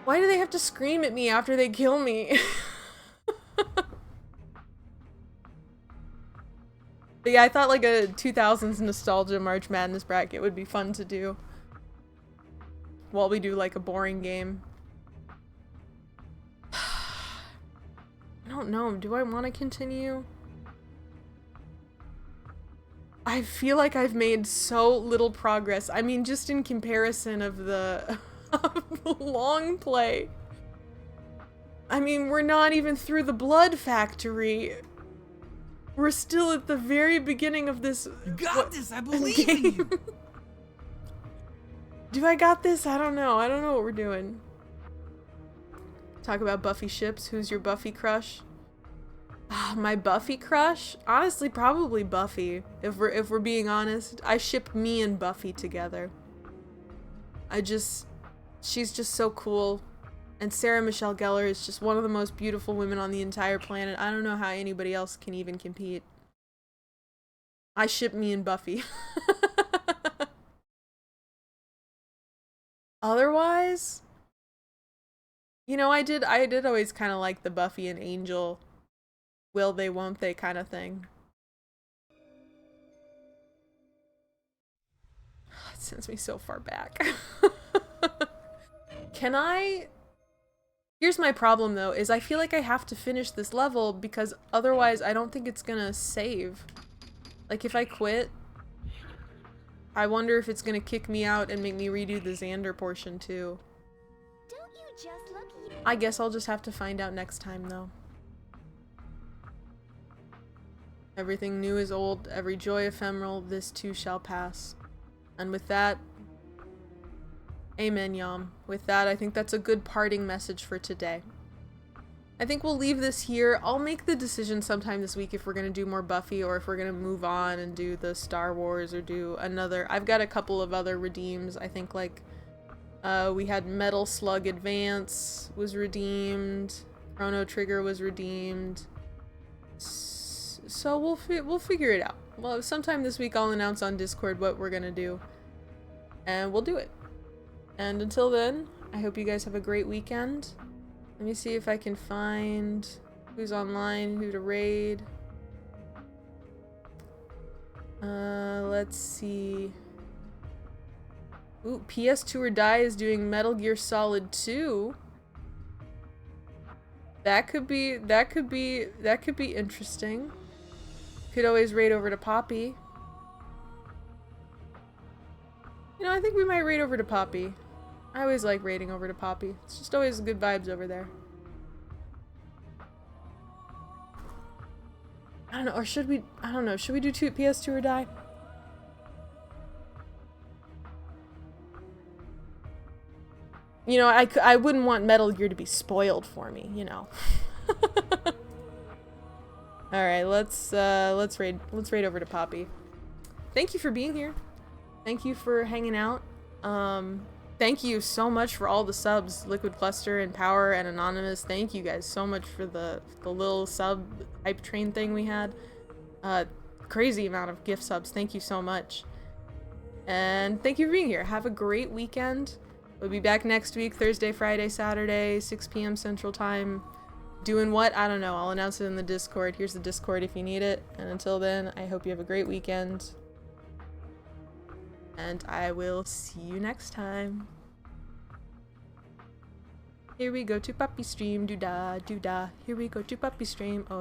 Why do they have to scream at me after they kill me? But yeah, I thought like a 2000s nostalgia March Madness bracket would be fun to do while we do like a boring game. I don't know. Do I want to continue? I feel like I've made so little progress. I mean, just in comparison of the long play. I mean, we're not even through the blood factory. We're still at the very beginning of this. You got this, I believe game. in you. Do I got this? I don't know. I don't know what we're doing. Talk about Buffy ships. Who's your Buffy crush? My Buffy crush? Honestly, probably Buffy. If we're being honest, I ship me and Buffy together. She's just so cool. And Sarah Michelle Gellar is just one of the most beautiful women on the entire planet. I don't know how anybody else can even compete. I ship me and Buffy. Otherwise, you know, I did always kind of like the Buffy and Angel will they won't they kind of thing. It sends me so far back. Can I? Here's my problem though, is I feel like I have to finish this level because otherwise I don't think it's gonna save. Like if I quit, I wonder if it's gonna kick me out and make me redo the Xander portion too. Don't you just look evil? I guess I'll just have to find out next time though. Everything new is old, every joy ephemeral, this too shall pass. And with that, amen, Yam. With that, I think that's a good parting message for today. I think we'll leave this here. I'll make the decision sometime this week if we're going to do more Buffy or if we're going to move on and do the Star Wars or do another. I've got a couple of other redeems. I think like we had Metal Slug Advance was redeemed. Chrono Trigger was redeemed. So we'll figure it out. Well, sometime this week I'll announce on Discord what we're going to do. And we'll do it. And until then, I hope you guys have a great weekend. Let me see if I can find who's online, who to raid. Let's see. Ooh, PS2 or Die is doing Metal Gear Solid 2. That could be interesting. Could always raid over to Poppy. You know, I think we might raid over to Poppy. I always like raiding over to Poppy. It's just always good vibes over there. I don't know, or should we, I don't know, should we do PS2 or Die? You know, I wouldn't want Metal Gear to be spoiled for me, you know. Alright, let's raid over to Poppy. Thank you for being here. Thank you for hanging out. Thank you so much for all the subs, Liquid Cluster and Power and Anonymous. Thank you guys so much for the little sub hype train thing we had. Crazy amount of gift subs. Thank you so much. And thank you for being here. Have a great weekend. We'll be back next week, Thursday, Friday, Saturday, 6 p.m. Central Time. Doing what? I don't know. I'll announce it in the Discord. Here's the Discord if you need it. And until then, I hope you have a great weekend. And I will see you next time. Here we go to Puppy Stream, doo-da, doo-da. Here we go to Puppy Stream. Oh.